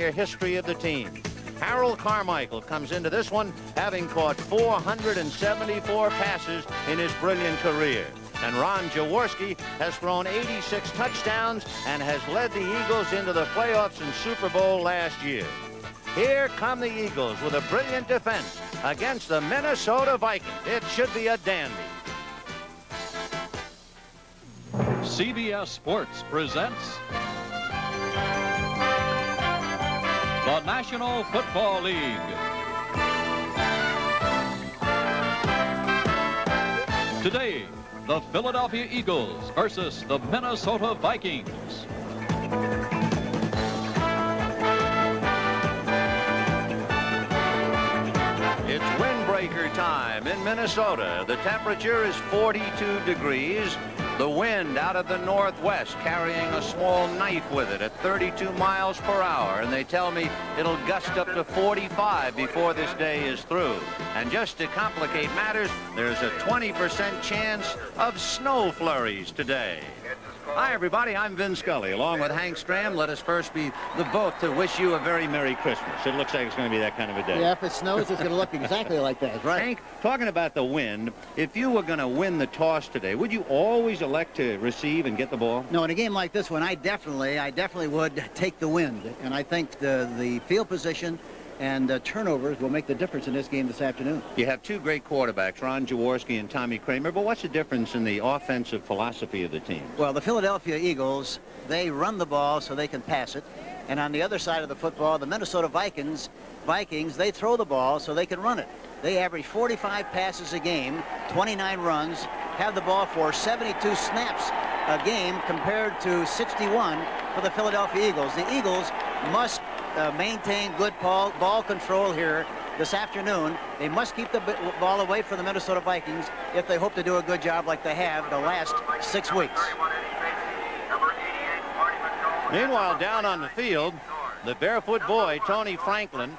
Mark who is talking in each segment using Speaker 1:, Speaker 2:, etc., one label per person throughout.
Speaker 1: 20-year history of the team. Harold Carmichael comes into this one having caught 474 passes in his brilliant career. And Ron Jaworski has thrown 86 touchdowns and has led the Eagles into the playoffs and Super Bowl last year. Here come the Eagles with a brilliant defense against the Minnesota Vikings. It should be a dandy.
Speaker 2: CBS Sports presents the National Football League. Today, the Philadelphia Eagles versus the Minnesota Vikings.
Speaker 1: It's windbreaker time in Minnesota. The temperature is 42 degrees. The wind out of the northwest carrying a small knife with it at 32 miles per hour. And they tell me it'll gust up to 45 before this day is through. And just to complicate matters, there's a 20% chance of snow flurries today. Hi, everybody. I'm Vin Scully. Along with Hank Stram, let us first be the both to wish you a very Merry Christmas. It looks like it's going to be that kind of a day.
Speaker 3: Yeah, if it snows, it's going to look exactly like that, right?
Speaker 1: Hank, talking about the wind, if you were going to win the toss today, would you always elect to receive and get the ball?
Speaker 3: No, in a game like this one, I definitely would take the wind. And I think the field position and turnovers will make the difference in this game this afternoon.
Speaker 1: You have two great quarterbacks, Ron Jaworski and Tommy Kramer, but what's the difference in the offensive philosophy of the team?
Speaker 3: Well, the Philadelphia Eagles, they run the ball so they can pass it. And on the other side of the football, the Minnesota Vikings, they throw the ball so they can run it. They average 45 passes a game, 29 runs, have the ball for 72 snaps a game compared to 61 for the Philadelphia Eagles. The Eagles must maintain good ball control here this afternoon. They must keep the ball away from the Minnesota Vikings if they hope to do a good job like they have the last 6 weeks.
Speaker 1: Meanwhile, down on the field, the barefoot boy, Tony Franklin,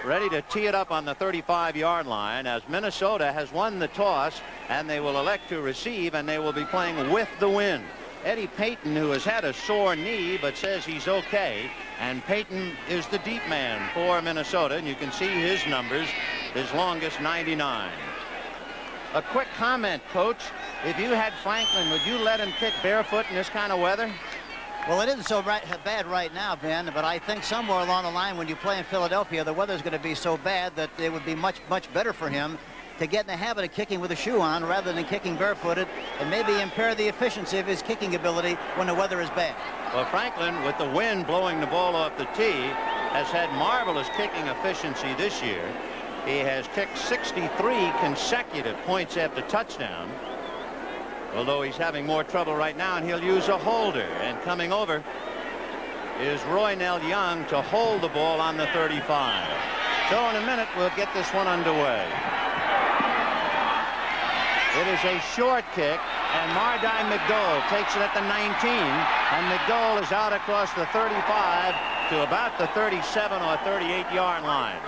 Speaker 1: ready to tee it up on the 35-yard line as Minnesota has won the toss, and they will elect to receive, and they will be playing with the wind. Eddie Payton, who has had a sore knee but says he's okay, and Payton is the deep man for Minnesota, and you can see his numbers, his longest 99. A quick comment, Coach. If you had Franklin, would you let him kick barefoot in this kind of weather?
Speaker 3: Well, it isn't so bad right now, Ben, but I think somewhere along the line when you play in Philadelphia, the weather's going to be so bad that it would be much better for him to get in the habit of kicking with a shoe on rather than kicking barefooted and maybe impair the efficiency of his kicking ability when the weather is bad.
Speaker 1: Well, Franklin, with the wind blowing the ball off the tee, has had marvelous kicking efficiency this year. He has kicked 63 consecutive points after touchdown, although he's having more trouble right now, and he'll use a holder. And coming over is Roynell Young to hold the ball on the 35. So in a minute, we'll get this one underway. It is a short kick, and Mardai McDowell takes it at the 19, and McDowell is out across the 35 to about the 37 or 38-yard line.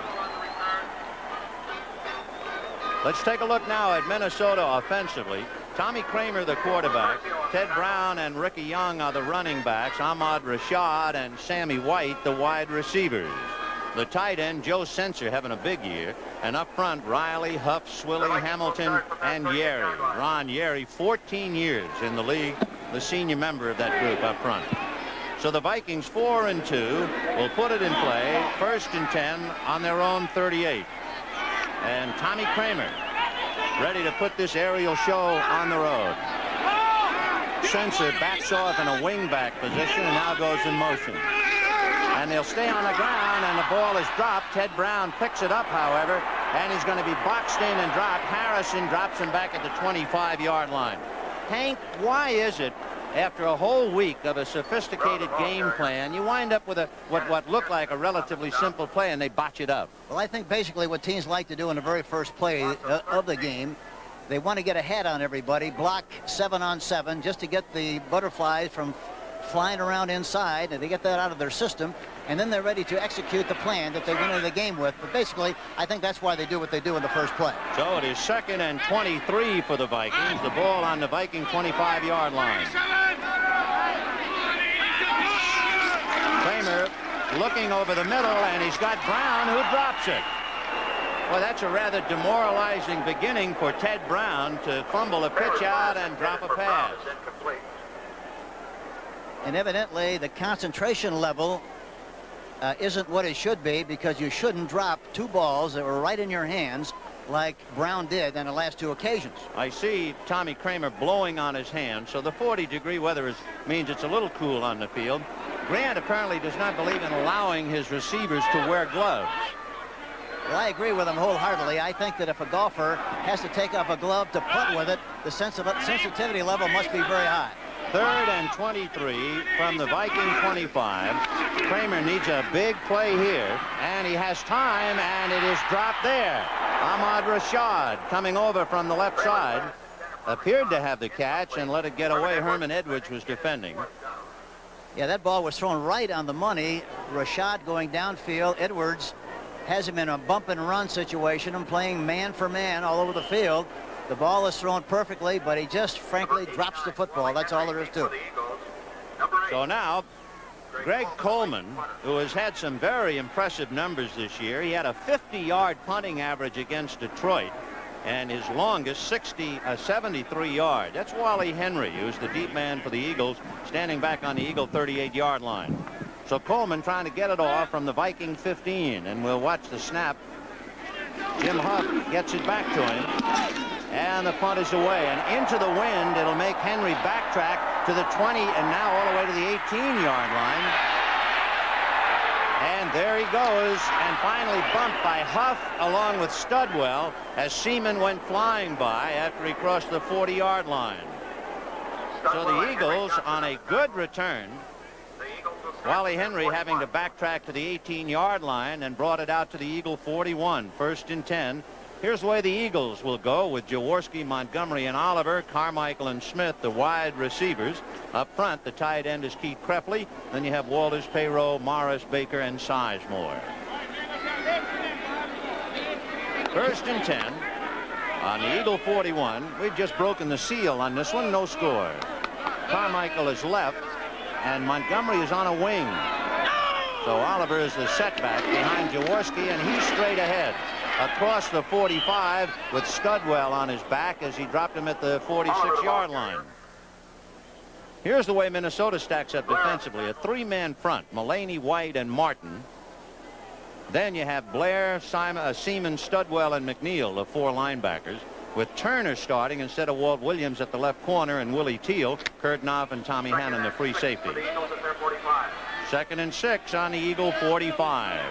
Speaker 1: Let's take a look now at Minnesota offensively. Tommy Kramer, the quarterback. Ted Brown and Ricky Young are the running backs. Ahmad Rashad and Sammy White, the wide receivers. The tight end, Joe Sensor, having a big year. And up front, Riley, Huff, Swilly, Hamilton, and Yeri. Ron Yeri, 14 years in the league, the senior member of that group up front. So the Vikings, 4-2, will put it in play, 1st and 10 on their own 38. And Tommy Kramer ready to put this aerial show on the road. Sensor backs off in a wingback position and now goes in motion. And they'll stay on the ground, and the ball is dropped. Ted Brown picks it up, however, and he's going to be boxed in and dropped. Harrison drops him back at the 25-yard line. Hank, why is it after a whole week of a sophisticated game plan, you wind up with what looked like a relatively simple play, and they botch it up?
Speaker 3: Well, I think basically what teams like to do in the very first play of the game, they want to get ahead on everybody, block 7-on-7, just to get the butterflies from flying around inside, and they get that out of their system, and then they're ready to execute the plan that they went into the game with. But basically, I think that's why they do what they do in the first play.
Speaker 1: So it is 2nd and 23 for the Vikings. The ball on the Viking 25-yard line. Kramer looking over the middle, and he's got Brown, who drops it. Well, that's a rather demoralizing beginning for Ted Brown to fumble a pitch out and drop a pass.
Speaker 3: And evidently the concentration level isn't what it should be, because you shouldn't drop two balls that were right in your hands like Brown did on the last two occasions.
Speaker 1: I see Tommy Kramer blowing on his hands, so the 40-degree weather means it's a little cool on the field. Grant apparently does not believe in allowing his receivers to wear gloves.
Speaker 3: Well, I agree with him wholeheartedly. I think that if a golfer has to take off a glove to putt with it, the sensitivity level must be very high.
Speaker 1: 3rd and 23 from the Viking 25. Kramer needs a big play here, and he has time, and it is dropped there. Ahmad Rashad, coming over from the left side, appeared to have the catch and let it get away. Herman Edwards was defending.
Speaker 3: Yeah, that ball was thrown right on the money. Rashad going downfield. Edwards has him in a bump and run situation and playing man for man all over the field. The ball is thrown perfectly, but he just frankly drops the football. That's all there is to it.
Speaker 1: So now Greg Coleman, who has had some very impressive numbers this year. He had a 50-yard punting average against Detroit, and his longest 73 yards. That's Wally Henry, who's the deep man for the Eagles, standing back on the Eagle 38-yard line. So Coleman trying to get it off from the Viking 15, and we'll watch the snap. Jim Huff gets it back to him, and the punt is away and into the wind. It'll make Henry backtrack to the 20 and now all the way to the 18-yard line. And there he goes, and finally bumped by Huff along with Studwell as Seaman went flying by after he crossed the 40-yard line. So the Eagles on a good return. Wally Henry having to backtrack to the 18-yard line and brought it out to the Eagle 41. 1st and 10. Here's the way the Eagles will go with Jaworski, Montgomery, and Oliver, Carmichael and Smith, the wide receivers. Up front, the tight end is Keith Kreppley. Then you have Walters, Payroll, Morris, Baker, and Sizemore. 1st and 10 on the Eagle 41. We've just broken the seal on this one. No score. Carmichael is left, and Montgomery is on a wing. So Oliver is the setback behind Jaworski, and he's straight ahead across the 45 with Studwell on his back as he dropped him at the 46-yard line. Here's the way Minnesota stacks up defensively. A three-man front, Mulaney, White, and Martin. Then you have Blair, Seaman, Studwell, and McNeil, the four linebackers, with Turner starting instead of Walt Williams at the left corner and Willie Teal, Kurt Knopf, and Tommy Hannon, the free safety. 2nd and 6 on the Eagle 45.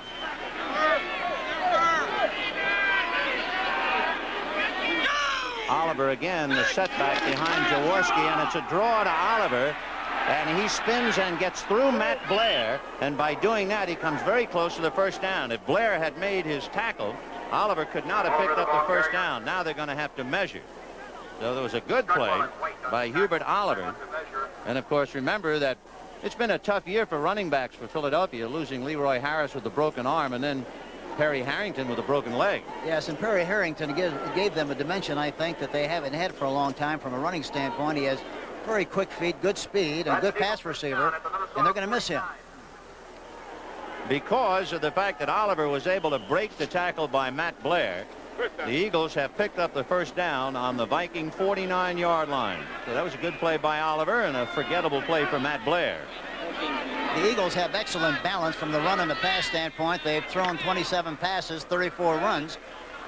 Speaker 1: Oliver again, the setback behind Jaworski, and it's a draw to Oliver, and he spins and gets through Matt Blair, and by doing that he comes very close to the first down. If Blair had made his tackle, Oliver could not have picked up the first down. Now they're going to have to measure. So there was a good play by Hubert Oliver, and of course remember that it's been a tough year for running backs for Philadelphia, losing Leroy Harris with a broken arm and then Perry Harrington with a broken leg.
Speaker 3: Yes, and Perry Harrington gave them a dimension, I think, that they haven't had for a long time from a running standpoint. He has very quick feet, good speed, and good pass receiver, and they're going to miss him.
Speaker 1: Because of the fact that Oliver was able to break the tackle by Matt Blair, the Eagles have picked up the first down on the Viking 49-yard line. So that was a good play by Oliver and a forgettable play for Matt Blair.
Speaker 3: The Eagles have excellent balance from the run and the pass standpoint. They've thrown 27 passes, 34 runs,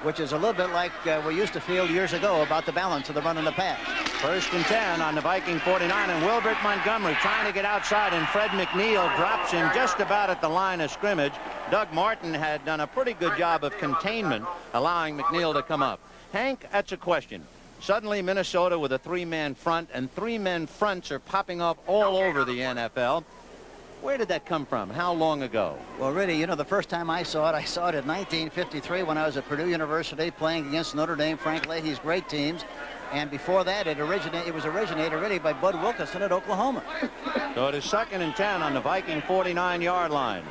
Speaker 3: which is a little bit like we used to feel years ago about the balance of the run and the pass.
Speaker 1: 1st and 10 on the Viking 49, and Wilbert Montgomery trying to get outside, and Fred McNeil drops him just about at the line of scrimmage. Doug Martin had done a pretty good job of containment, allowing McNeil to come up. Hank, that's a question. Suddenly Minnesota with a three-man front, and three-man fronts are popping up all over the NFL. Where did that come from? How long ago?
Speaker 3: Well, really, you know, the first time I saw it in 1953 when I was at Purdue University playing against Notre Dame, Frank Leahy's great teams. And before that, it was originated really by Bud Wilkinson at Oklahoma.
Speaker 1: So it is 2nd and 10 on the Viking 49-yard line.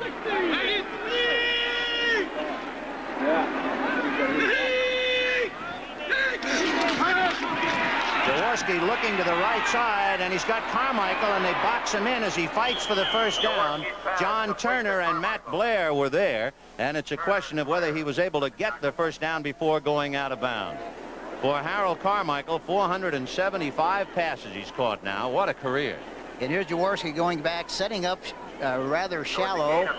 Speaker 1: Jaworski looking to the right side, and he's got Carmichael, and they box him in as he fights for the first down. John Turner and Matt Blair were there, and it's a question of whether he was able to get the first down before going out of bounds. For Harold Carmichael, 475 passes he's caught now. What a career.
Speaker 3: And here's Jaworski going back, setting up rather shallow,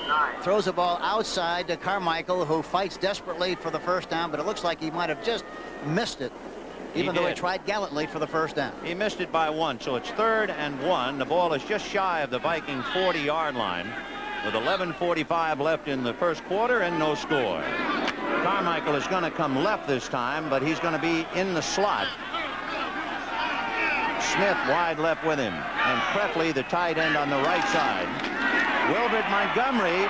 Speaker 3: throws the ball outside to Carmichael, who fights desperately for the first down, but it looks like he might have just missed it, even though he tried gallantly for the first down.
Speaker 1: He missed it by 1, so it's 3rd and 1. The ball is just shy of the Viking 40-yard line with 11:45 left in the first quarter and no score. Carmichael is going to come left this time, but he's going to be in the slot. Smith wide left with him, and Prefley, the tight end, on the right side. Wilbert Montgomery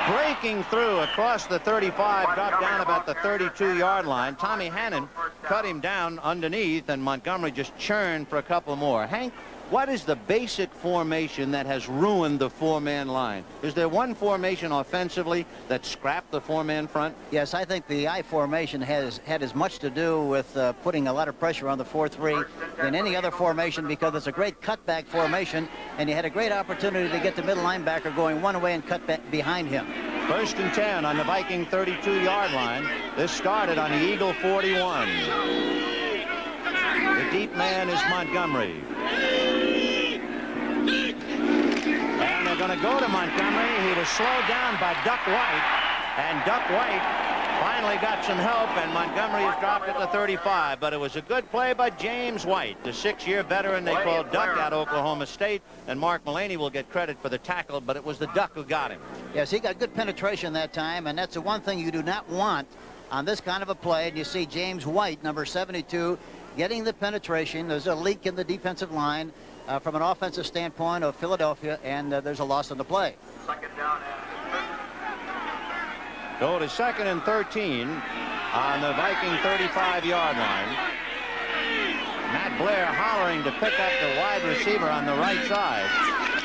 Speaker 1: breaking through across the 35, dropped down about the 32-yard line. Tommy Hannon cut him down underneath, and Montgomery just churned for a couple more. Hank, what is the basic formation that has ruined the 4-man line? Is there one formation offensively that scrapped the 4-man front?
Speaker 3: Yes, I think the I formation has had as much to do with putting a lot of pressure on the 4-3 than any other formation, because it's a great cutback formation, and you had a great opportunity to get the middle linebacker going one way and cut back behind him.
Speaker 1: 1st and 10 on the Viking 32-yard line. This started on the Eagle 41. The deep man is Montgomery. And they're going to go to Montgomery. He was slowed down by Duck White, and Duck White finally got some help, and Montgomery has dropped at the 35. But it was a good play by James White, the 6-year veteran they called Duck at Oklahoma State, and Mark Mullaney will get credit for the tackle, but it was the Duck who got him.
Speaker 3: Yes, he got good penetration that time, and that's the one thing you do not want on this kind of a play. And you see James White, number 72, getting the penetration. There's a leak in the defensive line from an offensive standpoint of Philadelphia, and there's a loss on the play.
Speaker 4: Second down.
Speaker 1: Go to 2nd and 13 on the Viking 35-yard line. Matt Blair hollering to pick up the wide receiver on the right side.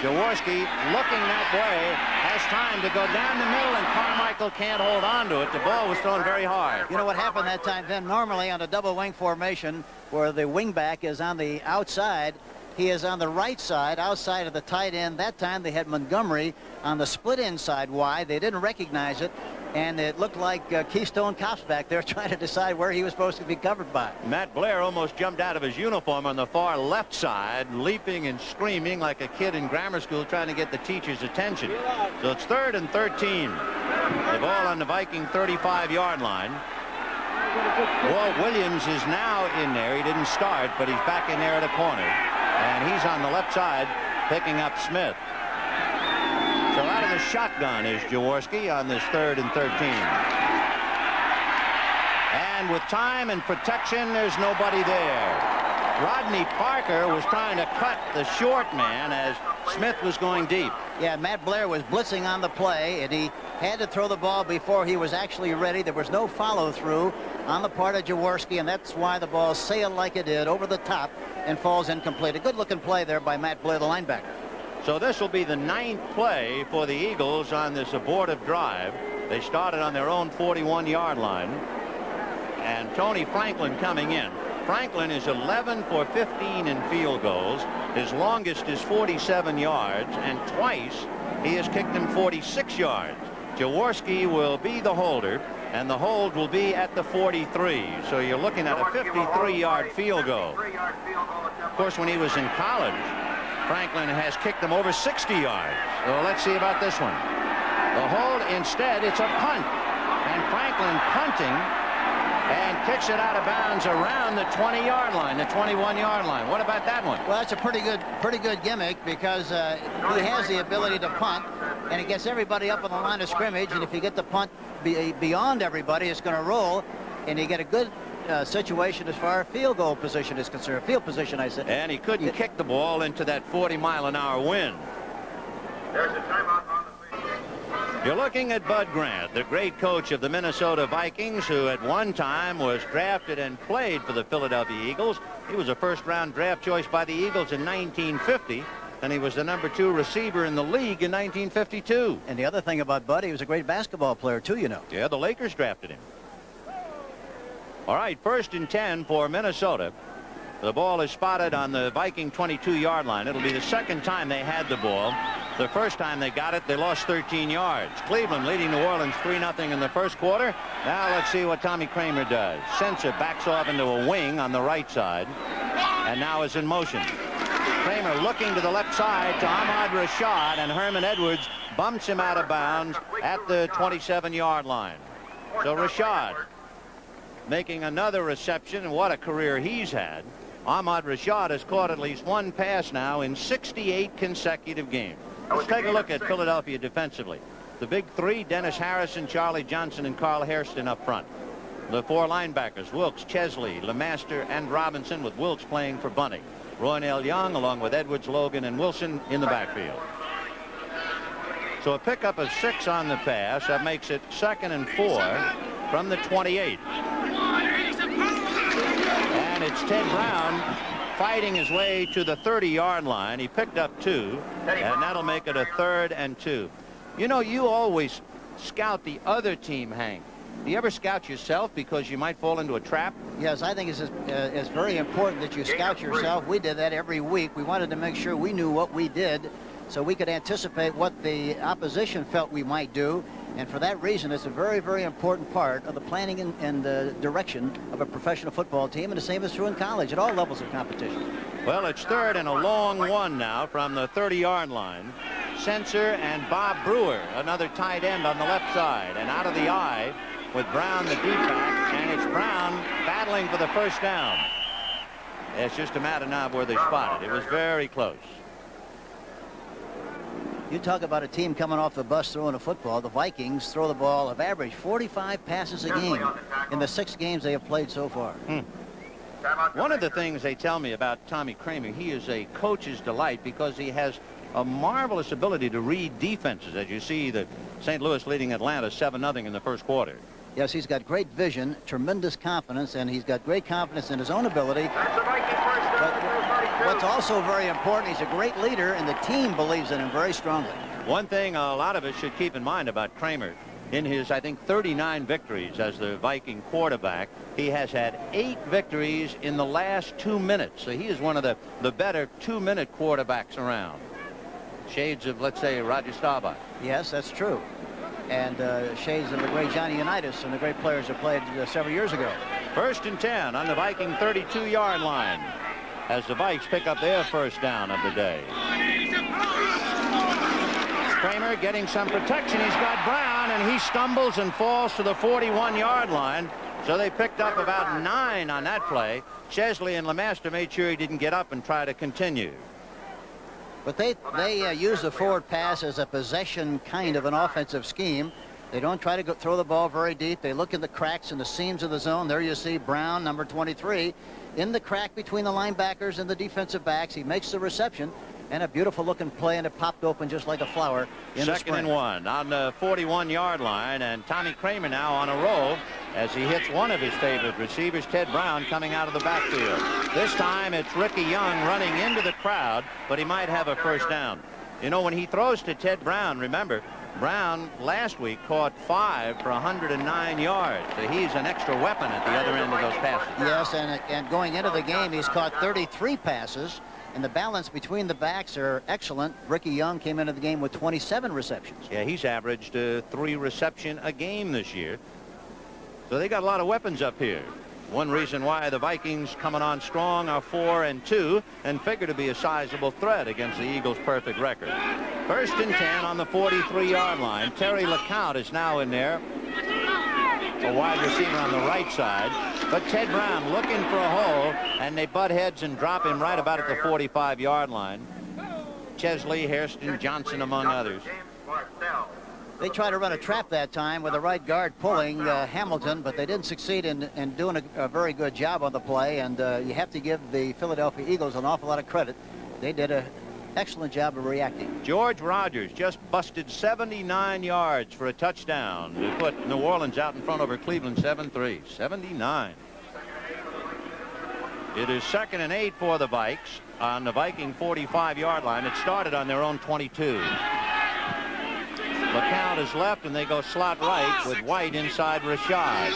Speaker 1: Jaworski looking that way, has time to go down the middle, and Carmichael can't hold on to it. The ball was thrown very hard.
Speaker 3: You know what happened that time, Ben? Normally on a double wing formation where the wingback is on the outside, he is on the right side, outside of the tight end. That time they had Montgomery on the split inside wide. They didn't recognize it, and it looked like Keystone Cops back there trying to decide where he was supposed to be covered by.
Speaker 1: Matt Blair almost jumped out of his uniform on the far left side, leaping and screaming like a kid in grammar school trying to get the teacher's attention. So it's 3rd and 13. The ball on the Viking 35-yard line. Walt Williams is now in there. He didn't start, but he's back in there at a corner. And he's on the left side picking up Smith. So out of the shotgun is Jaworski on this 3rd and 13. And with time and protection, there's nobody there. Rodney Parker was trying to cut the short man as Smith was going deep.
Speaker 3: Yeah, Matt Blair was blitzing on the play, and he had to throw the ball before he was actually ready. There was no follow-through on the part of Jaworski, and that's why the ball sailed like it did over the top and falls incomplete. A good-looking play there by Matt Blair, the linebacker.
Speaker 1: So this will be the 9th play for the Eagles on this abortive drive. They started on their own 41-yard line. And Tony Franklin coming in. Franklin is 11 for 15 in field goals. His longest is 47 yards, and twice he has kicked him 46 yards. Jaworski will be the holder, and the hold will be at the 43. So you're looking at a 53-yard field goal. Of course, when he was in college, Franklin has kicked them over 60 yards. So let's see about this one. The hold, instead, it's a punt. And Franklin punting and kicks it out of bounds around the 20-yard line, the 21-yard line. What about that one?
Speaker 3: Well, that's a pretty good gimmick, because he has the ability to punt, and it gets everybody up on the line of scrimmage, and if you get the punt beyond everybody, it's going to roll, and you get a good situation as far as field goal position is concerned. Field position, I said.
Speaker 1: And he couldn't kick the ball into that 40-mile-an-hour wind.
Speaker 4: There's a timeout on the field.
Speaker 1: You're looking at Bud Grant, the great coach of the Minnesota Vikings, who at one time was drafted and played for the Philadelphia Eagles. He was a first-round draft choice by the Eagles in 1950, and he was the #2 receiver in the league in 1952.
Speaker 3: And the other thing about Bud, he was a great basketball player, too, you know.
Speaker 1: Yeah, the Lakers drafted him. All right, 1st and 10 for Minnesota. The ball is spotted on the Viking 22-yard line. It'll be the second time they had the ball. The first time they got it, they lost 13 yards. Cleveland leading New Orleans 3-0 in the first quarter. Now let's see what Tommy Kramer does. Sensor backs off into a wing on the right side and now is in motion. Kramer looking to the left side to Ahmad Rashad, and Herman Edwards bumps him out of bounds at the 27-yard line. So Rashad making another reception, and what a career he's had. Ahmad Rashad has caught at least one pass now in 68 consecutive games. Let's take a look at Philadelphia defensively. The big three: Dennis Harrison, Charlie Johnson, and Carl Hairston up front. The four linebackers: Wilkes, Chesley, LeMaster, and Robinson, with Wilkes playing for Bunting. Roynell Young along with Edwards, Logan, and Wilson in the backfield. So a pickup of 6 on the pass. That makes it 2nd and 4 from the 28. And it's Ted Brown fighting his way to the 30-yard line. He picked up 2, and that'll make it a 3rd and 2. You know, you always scout the other team, Hank. Do you ever scout yourself because you might fall into a trap?
Speaker 3: Yes, I think it's very important that you scout yourself. We did that every week. We wanted to make sure we knew what we did so we could anticipate what the opposition felt we might do. And for that reason, it's a very, very important part of the planning and the direction of a professional football team. And the same is true in college at all levels of competition.
Speaker 1: Well, it's 3rd and a long one now from the 30-yard line. Sensor and Bob Brewer, another tight end on the left side, and out of the eye with Brown, the deep back, and it's Brown battling for the first down. It's just a matter now of where they spot it. It was very close.
Speaker 3: You talk about a team coming off the bus throwing a football. The Vikings throw the ball, have averaged 45 passes a game in the 6 games they have played so far.
Speaker 1: One of the things they tell me about Tommy Kramer, he is a coach's delight because he has a marvelous ability to read defenses. As you see, the St. Louis leading Atlanta 7-0 in the first quarter.
Speaker 3: Yes, he's got great vision, tremendous confidence, and he's got great confidence in his own ability. But what's also very important, he's a great leader, and the team believes in him very strongly.
Speaker 1: One thing a lot of us should keep in mind about Kramer, in his, I think, 39 victories as the Viking quarterback, he has had 8 victories in the last 2 minutes. So he is one of the better 2-minute quarterbacks around. Shades of, let's say, Roger Staubach.
Speaker 3: Yes, that's true. And shades of the great Johnny Unitas and the great players who played several years ago.
Speaker 1: 1st and 10 on the Viking 32-yard line as the Vikes pick up their first down of the day. Kramer getting some protection. He's got Brown, and he stumbles and falls to the 41-yard line. So they picked up about 9 on that play. Chesley and LeMaster made sure he didn't get up and try to continue.
Speaker 3: But they use the forward pass as a possession kind of an offensive scheme. They don't try to throw the ball very deep. They look in the cracks and the seams of the zone. There you see Brown, number 23, in the crack between the linebackers and the defensive backs. He makes the reception, and a beautiful looking play, and it popped open just like a flower in the spring.
Speaker 1: 2nd and 1 on the 41-yard line, and Tommy Kramer now on a roll as he hits one of his favorite receivers, Ted Brown, coming out of the backfield. This time it's Ricky Young running into the crowd, but he might have a first down. You know, when he throws to Ted Brown, remember, Brown last week caught 5 for 109 yards. So he's an extra weapon at the other end of those passes.
Speaker 3: Yes, and going into the game, he's caught 33 passes, and the balance between the backs are excellent. Ricky Young came into the game with 27 receptions.
Speaker 1: Yeah, he's averaged 3 reception a game this year. So they got a lot of weapons up here. One reason why the Vikings coming on strong are 4-2 and figure to be a sizable threat against the Eagles' perfect record. 1st and 10 on the 43-yard line. Terry LeCount is now in there, a wide receiver on the right side. But Ted Brown looking for a hole, and they butt heads and drop him right about at the 45-yard line. Chesley, Hairston, Johnson, among others.
Speaker 3: They tried to run a trap that time with the right guard pulling Hamilton, but they didn't succeed in doing a very good job on the play, and you have to give the Philadelphia Eagles an awful lot of credit. They did an excellent job of reacting.
Speaker 1: George Rogers just busted 79 yards for a touchdown to put New Orleans out in front over Cleveland 7-3. 79. It is 2nd and 8 for the Vikes on the Viking 45-yard line. It started on their own 22. LeCount is left, and they go slot right with White inside Rashad.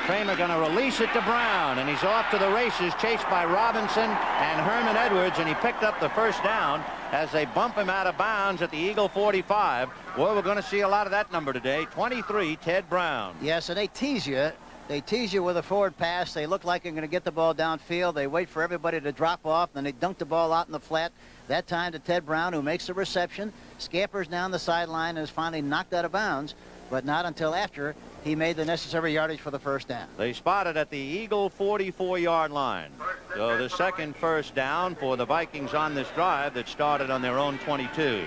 Speaker 1: Kramer going to release it to Brown, and he's off to the races, chased by Robinson and Herman Edwards, and he picked up the first down as they bump him out of bounds at the Eagle 45. Well, we're going to see a lot of that number today. 23, Ted Brown.
Speaker 3: Yes, and they tease you. They tease you with a forward pass. They look like they're going to get the ball downfield. They wait for everybody to drop off, and then they dunk the ball out in the flat. That time to Ted Brown, who makes the reception, scampers down the sideline, and is finally knocked out of bounds, but not until after he made the necessary yardage for the first down.
Speaker 1: They spotted at the Eagle 44-yard line. So the second first down for the Vikings on this drive that started on their own 22.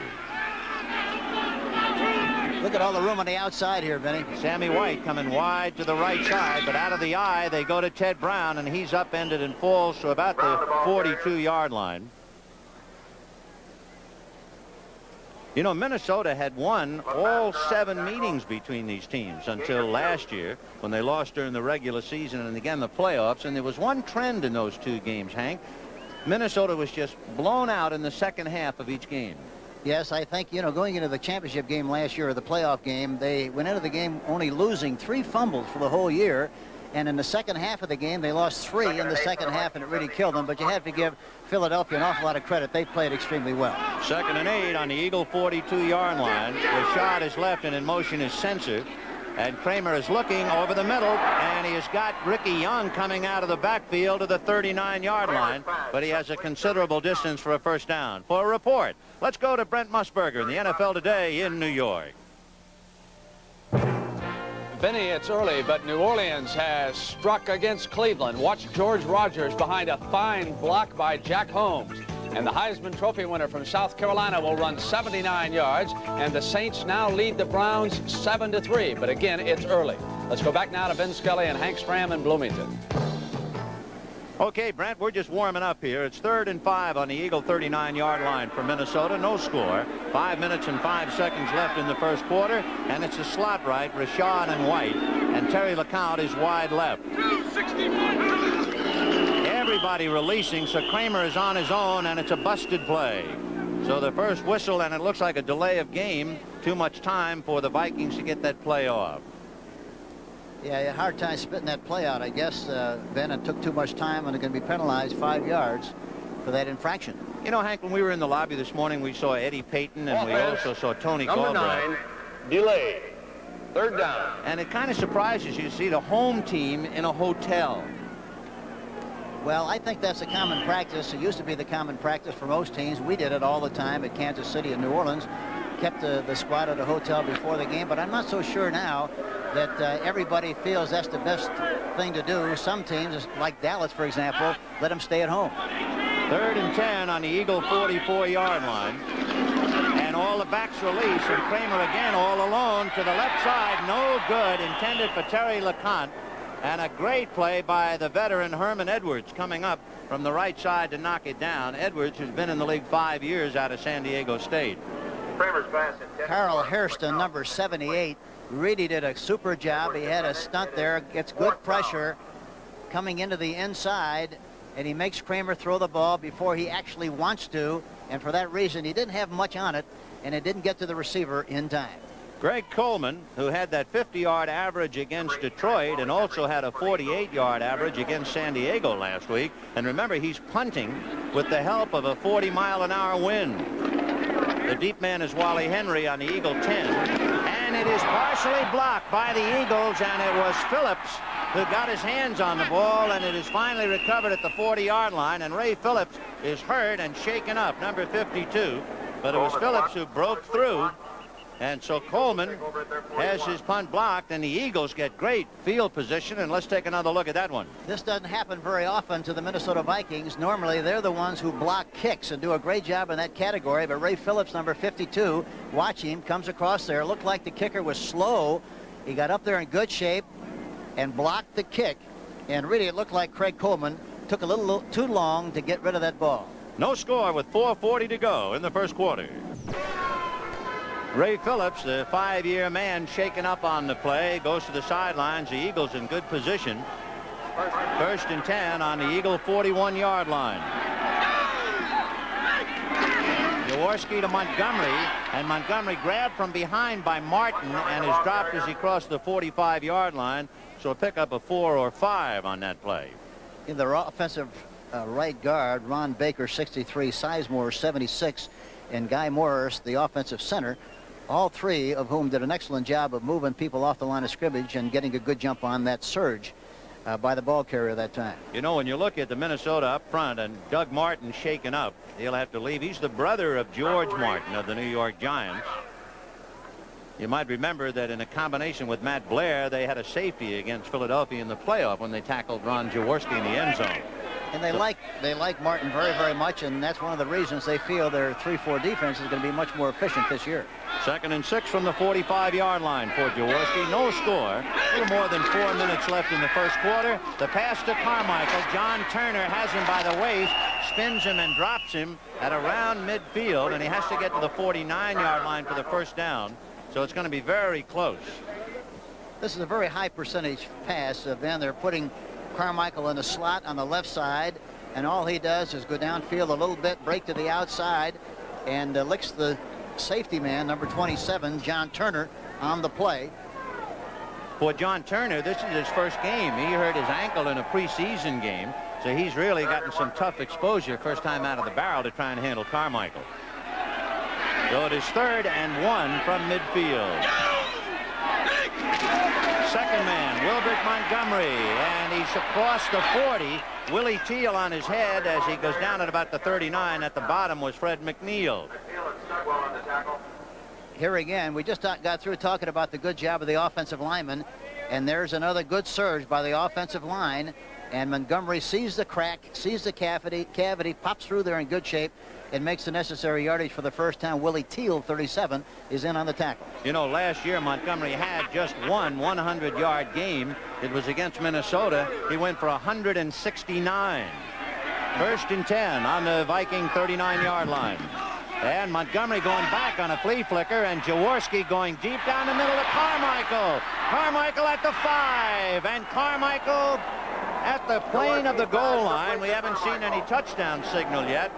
Speaker 3: Look at all the room on the outside here, Benny.
Speaker 1: Sammy White coming wide to the right side, but out of the eye they go to Ted Brown, and he's upended and falls to about the 42-yard line. You know, Minnesota had won all 7 meetings between these teams until last year when they lost during the regular season and again the playoffs. And there was one trend in those 2 games, Hank. Minnesota was just blown out in the second half of each game.
Speaker 3: Yes, I think, you know, going into the championship game last year, or the playoff game, they went into the game only losing 3 fumbles for the whole year. And in the second half of the game, they lost 3 in the second half, and it really killed them. But you have to give Philadelphia an awful lot of credit. They played extremely well.
Speaker 1: 2nd and 8 on the Eagle 42-yard line. Rashad is left, and in motion is Sensor. And Kramer is looking over the middle, and he has got Ricky Young coming out of the backfield to the 39-yard line, but he has a considerable distance for a first down. For a report, let's go to Brent Musburger in the NFL Today in New York.
Speaker 5: Benny, it's early, but New Orleans has struck against Cleveland. Watch George Rogers behind a fine block by Jack Holmes. And the Heisman Trophy winner from South Carolina will run 79 yards. And the Saints now lead the Browns 7-3. But again, it's early. Let's go back now to Ben Scully and Hank Stram in Bloomington.
Speaker 1: Okay, Brent, we're just warming up here. It's 3rd and 5 on the Eagle 39-yard line for Minnesota. No score. 5 minutes and 5 seconds left in the first quarter. And it's a slot right, Rashad and White. And Terry LeCount is wide left. 261. Everybody releasing, so Kramer is on his own, and it's a busted play. So the first whistle, and it looks like a delay of game. Too much time for the Vikings to get that play off.
Speaker 3: Yeah, he had a hard time spitting that play out, I guess, Ben. It took too much time, and they're going to be penalized 5 yards for that infraction.
Speaker 1: You know, Hank, when we were in the lobby this morning, we saw Eddie Payton, and we also saw Tony
Speaker 4: Number
Speaker 1: Galbraith.
Speaker 4: 9, delay. 3rd down.
Speaker 1: And it kind of surprises you to see the home team in a hotel.
Speaker 3: Well, I think that's a common practice. It used to be the common practice for most teams. We did it all the time at Kansas City and New Orleans. Kept the squad at a hotel before the game, but I'm not so sure now that everybody feels that's the best thing to do. Some teams, like Dallas, for example, let them stay at home.
Speaker 1: 3rd and 10 on the Eagle 44-yard line. And all the backs release, and Kramer again all alone to the left side. No good, intended for Terry LeCount. And a great play by the veteran Herman Edwards coming up from the right side to knock it down. Edwards, who's been in the league 5 years out of San Diego State.
Speaker 4: Kramer's pass intended.
Speaker 3: Carl Hairston, number 78, really did a super job. He had a stunt there, gets good pressure coming into the inside, and he makes Kramer throw the ball before he actually wants to. And for that reason, he didn't have much on it, and it didn't get to the receiver in time.
Speaker 1: Greg Coleman, who had that 50-yard average against Detroit and also had a 48-yard average against San Diego last week. And remember, he's punting with the help of a 40-mile-an-hour wind. The deep man is Wally Henry on the Eagle 10. And it is partially blocked by the Eagles, and it was Phillips who got his hands on the ball, and it is finally recovered at the 40-yard line. And Ray Phillips is hurt and shaken up, number 52. But it was Phillips who broke through. And so Coleman has his punt blocked, and the Eagles get great field position. And let's take another look at that one.
Speaker 3: This doesn't happen very often to the Minnesota Vikings. Normally, they're the ones who block kicks and do a great job in that category. But Ray Phillips, number 52, watch him, comes across there. Looked like the kicker was slow. He got up there in good shape and blocked the kick. And really, it looked like Craig Coleman took a little too long to get rid of that ball.
Speaker 1: No score with 4:40 to go in the first quarter. Ray Phillips, the 5-year man, shaken up on the play, goes to the sidelines. The Eagles in good position. 1st and 10 on the Eagle 41-yard line. Jaworski to Montgomery, And Montgomery grabbed from behind by Martin and is dropped as he crossed the 45-yard line. So a pickup of 4 or 5 on that play.
Speaker 3: In the offensive right guard, Ron Baker, 63, Sizemore, 76, and Guy Morris, the offensive center, all three of whom did an excellent job of moving people off the line of scrimmage and getting a good jump on that surge by the ball carrier that time.
Speaker 1: You know, when you look at the Minnesota up front and Doug Martin shaken up, he'll have to leave. He's the brother of George Martin of the New York Giants. You might remember that in a combination with Matt Blair, they had a safety against Philadelphia in the playoff when they tackled Ron Jaworski in the end zone.
Speaker 3: And they like Martin very, very much, and that's one of the reasons they feel their 3-4 defense is going to be much more efficient this year.
Speaker 1: 2nd and 6 from the 45-yard line for Jaworski. No score. A little more than 4 minutes left in the first quarter. The pass to Carmichael. John Turner has him by the waist, spins him and drops him at around midfield, and he has to get to the 49-yard line for the first down. So it's going to be very close.
Speaker 3: This is a very high percentage pass. Ben, they're putting Carmichael in the slot on the left side, and all he does is go downfield a little bit, break to the outside, and licks the safety man, number 27, John Turner, on the play.
Speaker 1: For John Turner, this is his first game. He hurt his ankle in a preseason game, so he's really gotten some tough exposure first time out of the barrel to try and handle Carmichael. So it is 3rd and 1 from midfield. Second man, Wilbert Montgomery, and he's across the 40. Willie Teal on his head as he goes down at about the 39. At the bottom was Fred McNeil.
Speaker 3: Here again, we just got through talking about the good job of the offensive lineman, and there's another good surge by the offensive line, and Montgomery sees the crack, sees the cavity, pops through there in good shape, and makes the necessary yardage for the first time. Willie Teal, 37, is in on the tackle.
Speaker 1: You know, last year Montgomery had just one 100-yard game. It was against Minnesota. He went for 169. 1st and 10 on the Viking 39-yard line. And Montgomery going back on a flea flicker, and Jaworski going deep down the middle to Carmichael. Carmichael at the 5, and Carmichael at the plane of the goal line. We haven't seen any touchdown signal yet.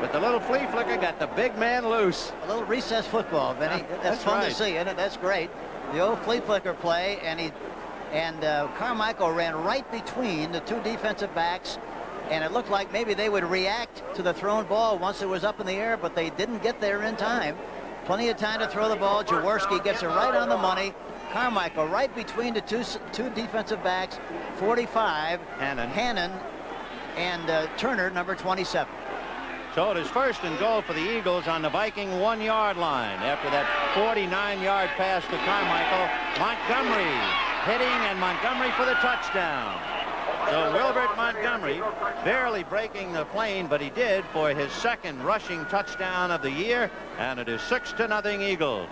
Speaker 1: But the little flea flicker got the big man loose.
Speaker 3: A little recess football, Benny. That's fun to see, isn't it? That's great. The old flea flicker play, and Carmichael ran right between the two defensive backs, and it looked like maybe they would react to the thrown ball once it was up in the air, but they didn't get there in time. Plenty of time to throw the ball. Jaworski gets it right on the money. Carmichael right between the two defensive backs, 45, Hannon and Turner, number 27.
Speaker 1: So it is 1st and goal for the Eagles on the Viking 1-yard line. After that 49-yard pass to Carmichael, Montgomery hitting, and Montgomery for the touchdown. So Wilbert Montgomery barely breaking the plane, but he did for his 2nd rushing touchdown of the year, and it is 6-0 Eagles.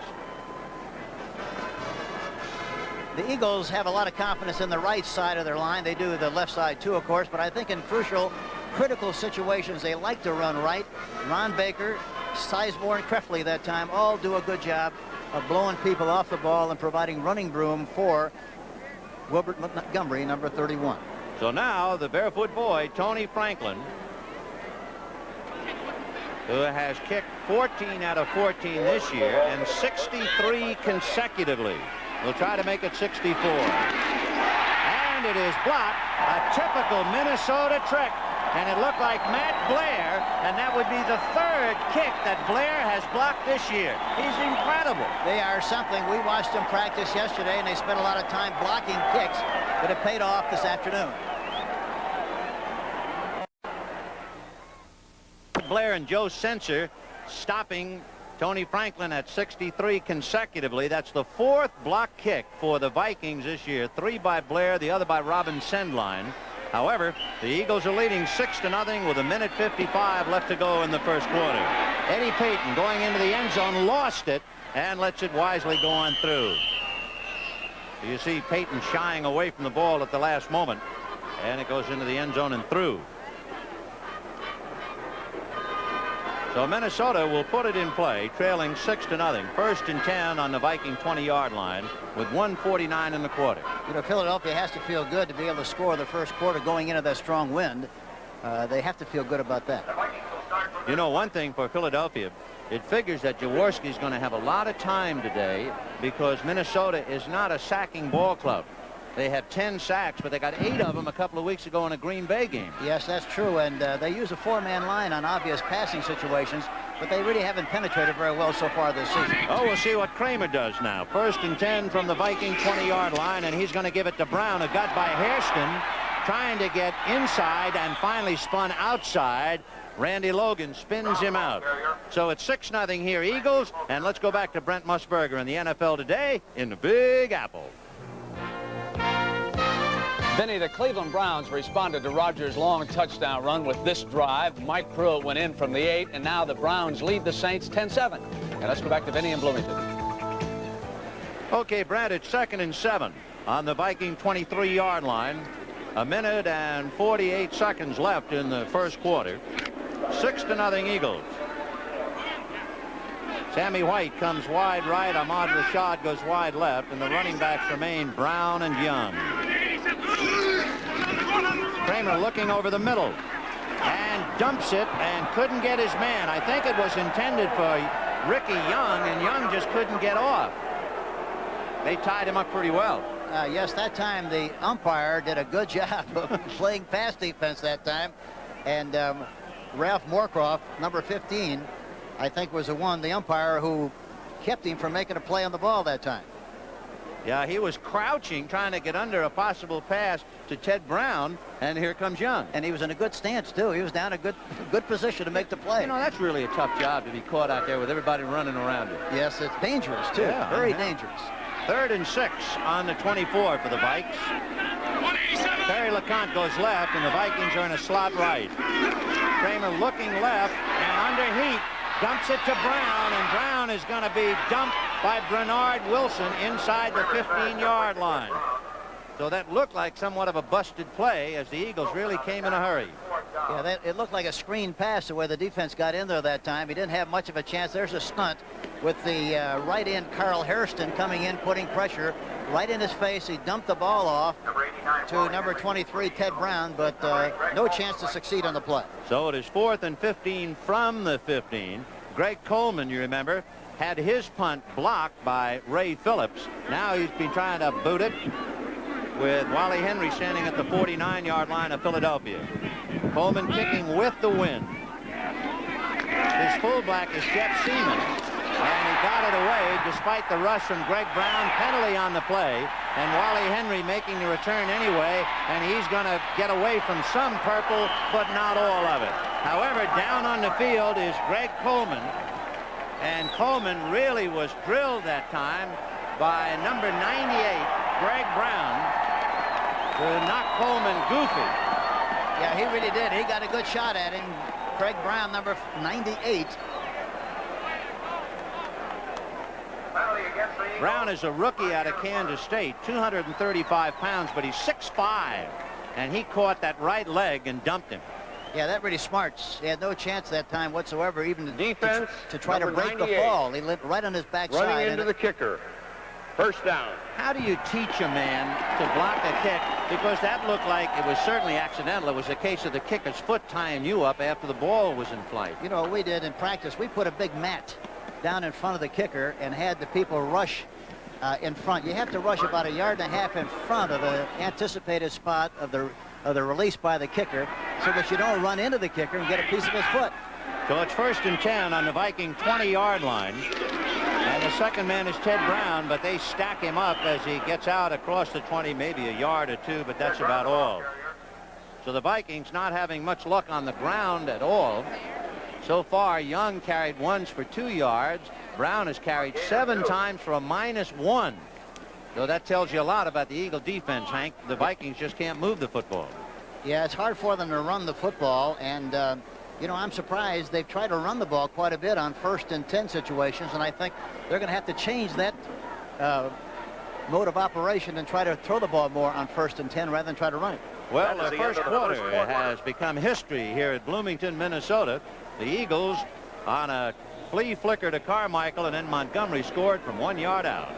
Speaker 3: The Eagles have a lot of confidence in the right side of their line. They do the left side too, of course, but I think in critical situations they like to run right. Ron Baker, Sizemore, and Kreftley that time all do a good job of blowing people off the ball and providing running room for Wilbert Montgomery, number 31.
Speaker 1: So now the barefoot boy, Tony Franklin, who has kicked 14 out of 14 this year and 63 consecutively, will try to make it 64. And it is blocked, a typical Minnesota trick. And it looked like Matt Blair, and that would be the 3rd kick that Blair has blocked this year. He's incredible.
Speaker 3: They are something. We watched them practice yesterday, and they spent a lot of time blocking kicks, but it paid off this afternoon.
Speaker 1: Blair and Joe Sensor stopping Tony Franklin at 63 consecutively. That's the 4th block kick for the Vikings this year. 3 by Blair, the other by Robin Sendline. However, the Eagles are leading 6-0 with 1:55 left to go in the first quarter. Eddie Payton going into the end zone, lost it, and lets it wisely go on through. You see Payton shying away from the ball at the last moment, and it goes into the end zone and through. So Minnesota will put it in play, trailing 6-0. 1st and 10 on the Viking 20-yard line with 1:49 in the quarter.
Speaker 3: You know, Philadelphia has to feel good to be able to score the first quarter going into that strong wind. They have to feel good about that.
Speaker 1: You know, one thing for Philadelphia, it figures that Jaworski's going to have a lot of time today because Minnesota is not a sacking ball club. They have 10 sacks, but they got 8 of them a couple of weeks ago in a Green Bay game.
Speaker 3: Yes, that's true, and they use a 4-man line on obvious passing situations, but they really haven't penetrated very well so far this season.
Speaker 1: Oh, we'll see what Kramer does now. 1st and 10 from the Viking 20-yard line, and he's going to give it to Brown, who got by Hairston, trying to get inside and finally spun outside. Randy Logan spins him out. So it's 6-0 here, Eagles, and let's go back to Brent Musburger in the NFL Today in the Big Apple.
Speaker 5: Vinny, the Cleveland Browns responded to Rodgers' long touchdown run with this drive. Mike Pruitt went in from the 8, and now the Browns lead the Saints 10-7. And let's go back to Vinny in Bloomington.
Speaker 1: Okay, Brad, it's 2nd and 7 on the Viking 23-yard line. 1 minute and 48 seconds left in the first quarter. 6-0 Eagles. Sammy White comes wide right. Ahmad Rashad goes wide left, and the running backs remain Brown and Young. Kramer looking over the middle and dumps it and couldn't get his man. I think it was intended for Ricky Young, and Young just couldn't get off. They tied him up pretty well.
Speaker 3: Yes, that time the umpire did a good job of playing pass defense that time, and Ralph Moorcroft, number 15, I think was the umpire who kept him from making a play on the ball that time.
Speaker 1: Yeah, he was crouching, trying to get under a possible pass to Ted Brown, and here comes Young.
Speaker 3: And he was in a good stance, too. He was down in a good position to make the play.
Speaker 1: You know, that's really a tough job to be caught out there with everybody running around you.
Speaker 3: Yes, it's dangerous, too.
Speaker 1: Yeah,
Speaker 3: Very dangerous.
Speaker 1: 3rd and 6 on the 24 for the Vikes. Terry LeConte goes left, and the Vikings are in a slot right. Kramer looking left, and under heat, dumps it to Brown, and Brown is going to be dumped by Bernard Wilson inside the 15-yard line. So that looked like somewhat of a busted play as the Eagles really came in a hurry.
Speaker 3: Yeah, it looked like a screen pass the way the defense got in there that time. He didn't have much of a chance. There's a stunt with the right end Carl Hairston coming in, putting pressure right in his face. He dumped the ball off to number 23, Ted Brown, but no chance to succeed on the play.
Speaker 1: So it is 4th and 15 from the 15. Greg Coleman, you remember, had his punt blocked by Ray Phillips. Now he's been trying to boot it with Wally Henry standing at the 49-yard line of Philadelphia. Coleman kicking with the wind. His fullback is Jeff Seaman, and he got it away despite the rush from Greg Brown. Penalty on the play, and Wally Henry making the return anyway, and he's going to get away from some purple, but not all of it. However, down on the field is Greg Coleman, and Coleman really was drilled that time by number 98, Greg Brown, to knock Coleman goofy.
Speaker 3: Yeah, he really did. He got a good shot at him. Greg Brown, number 98.
Speaker 1: Brown is a rookie out of Kansas State, 235 pounds, but he's 6'5", and he caught that right leg and dumped him.
Speaker 3: Yeah, that really smarts. He had no chance that time whatsoever, even
Speaker 4: Defense,
Speaker 3: to try to break the
Speaker 4: 98.
Speaker 3: fall. He lived right on his backside.
Speaker 4: Running into the kicker. 1st down.
Speaker 1: How do you teach a man to block a kick? Because that looked like it was certainly accidental. It was a case of the kicker's foot tying you up after the ball was in flight.
Speaker 3: You know what we did in practice? We put a big mat down in front of the kicker and had the people rush in front. You have to rush about 1.5 yards in front of the anticipated spot of the release by the kicker so that you don't run into the kicker and get a piece of his foot.
Speaker 1: So it's 1st and 10 on the Viking 20-yard line. And the second man is Ted Brown, but they stack him up as he gets out across the 20, maybe 1 yard or 2, but that's about all. So the Vikings not having much luck on the ground at all. So far, Young carried once for 2 yards. Brown has carried 7 times for a -1. So that tells you a lot about the Eagle defense, Hank. The Vikings just can't move the football.
Speaker 3: Yeah, it's hard for them to run the football, and you know, I'm surprised they've tried to run the ball quite a bit on 1st and 10 situations, and I think they're going to have to change that mode of operation and try to throw the ball more on 1st and 10 rather than try to run it.
Speaker 1: Well, the first quarter has become history here at Bloomington, Minnesota. The Eagles on a flea flicker to Carmichael, and then Montgomery scored from 1 yard out.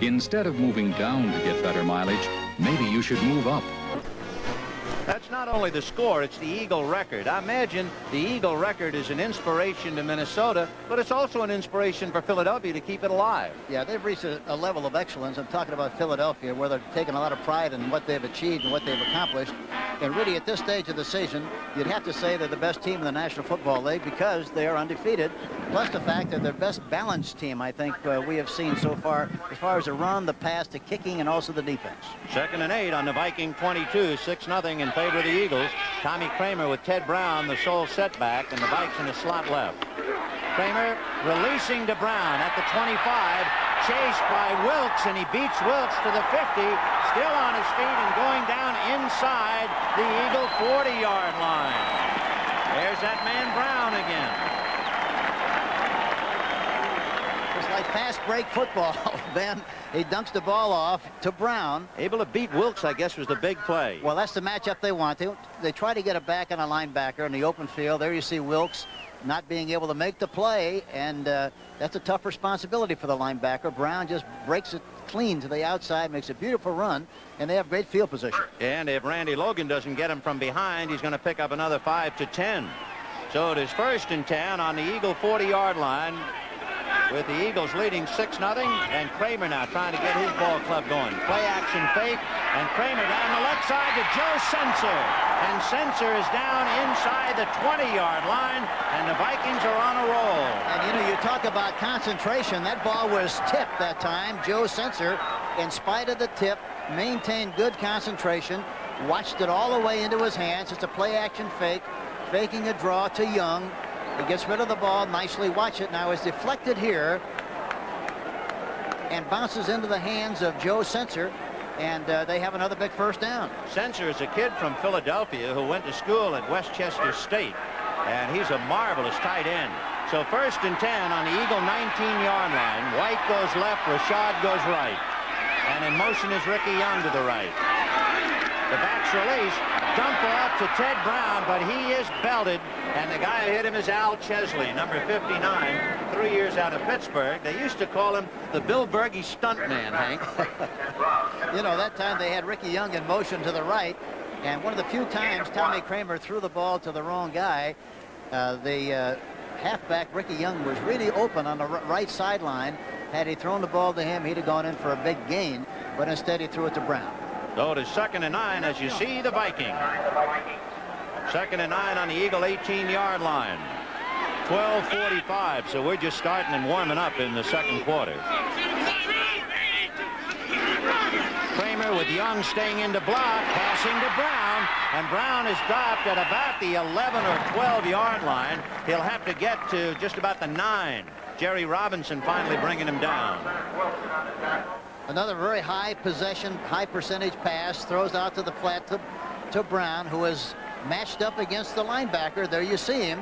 Speaker 2: Instead of moving down to get better mileage, maybe you should move up.
Speaker 1: That's not not only the score, it's the Eagle record. I imagine the Eagle record is an inspiration to Minnesota, but it's also an inspiration for Philadelphia to keep it alive.
Speaker 3: Yeah, they've reached a level of excellence. I'm talking about Philadelphia, where they're taking a lot of pride in what they've achieved and what they've accomplished. And really, at this stage of the season, you'd have to say they're the best team in the National Football League because they are undefeated, plus the fact that they're the best balanced team, I think, we have seen so far as the run, the pass, the kicking, and also the defense.
Speaker 1: 2nd and 8 on the Viking 22, 6-0 in favor of the Eagles. Tommy Kramer with Ted Brown, the sole setback, and the Vikes in the slot left. Kramer releasing to Brown at the 25, chased by Wilkes, and he beats Wilkes to the 50, still on his feet and going down inside the Eagle 40-yard line. There's that man Brown again.
Speaker 3: It's like fast break football, Ben. He dunks the ball off to Brown.
Speaker 1: Able to beat Wilkes, I guess, was the big play.
Speaker 3: Well, that's the matchup they want. They try to get it back on a linebacker in the open field. There you see Wilkes not being able to make the play, and that's a tough responsibility for the linebacker. Brown just breaks it clean to the outside, makes a beautiful run, and they have great field position.
Speaker 1: And if Randy Logan doesn't get him from behind, he's going to pick up another 5 to 10. So it is 1st and 10 on the Eagle 40-yard line, with the Eagles leading 6-0, and Kramer now trying to get his ball club going. Play action fake, and Kramer down the left side to Joe Sensor. And Sensor is down inside the 20-yard line, and the Vikings are on a roll.
Speaker 3: And, you know, you talk about concentration. That ball was tipped that time. Joe Sensor, in spite of the tip, maintained good concentration, watched it all the way into his hands. It's a play action fake, faking a draw to Young. He gets rid of the ball nicely. Watch it now. It's deflected here and bounces into the hands of Joe Sensor, and they have another big first down.
Speaker 1: Sensor is a kid from Philadelphia who went to school at Westchester State, and he's a marvelous tight end. So 1st and 10 on the Eagle 19-yard line. White goes left, Rashad goes right, and in motion is Ricky Young to the right. The back's release, dump off to Ted Brown, but he is belted, and the guy who hit him is Al Chesley, number 59, 3 years out of Pittsburgh. They used to call him the Bill Berge stunt man, Hank.
Speaker 3: You know, that time they had Ricky Young in motion to the right, and one of the few times Tommy Kramer threw the ball to the wrong guy. The halfback, Ricky Young, was really open on the right sideline. Had he thrown the ball to him, he'd have gone in for a big gain, but instead he threw it to Brown.
Speaker 1: So it is 2nd and 9 as you see the Viking. 2nd and 9 on the Eagle 18-yard line. 12:45, so we're just starting and warming up in the second quarter. Kramer with Young staying into block, passing to Brown, and Brown is dropped at about the 11 or 12-yard line. He'll have to get to just about the 9. Jerry Robinson finally bringing him down.
Speaker 3: Another very high possession, high percentage pass, throws out to the flat to Brown, who is matched up against the linebacker. There you see him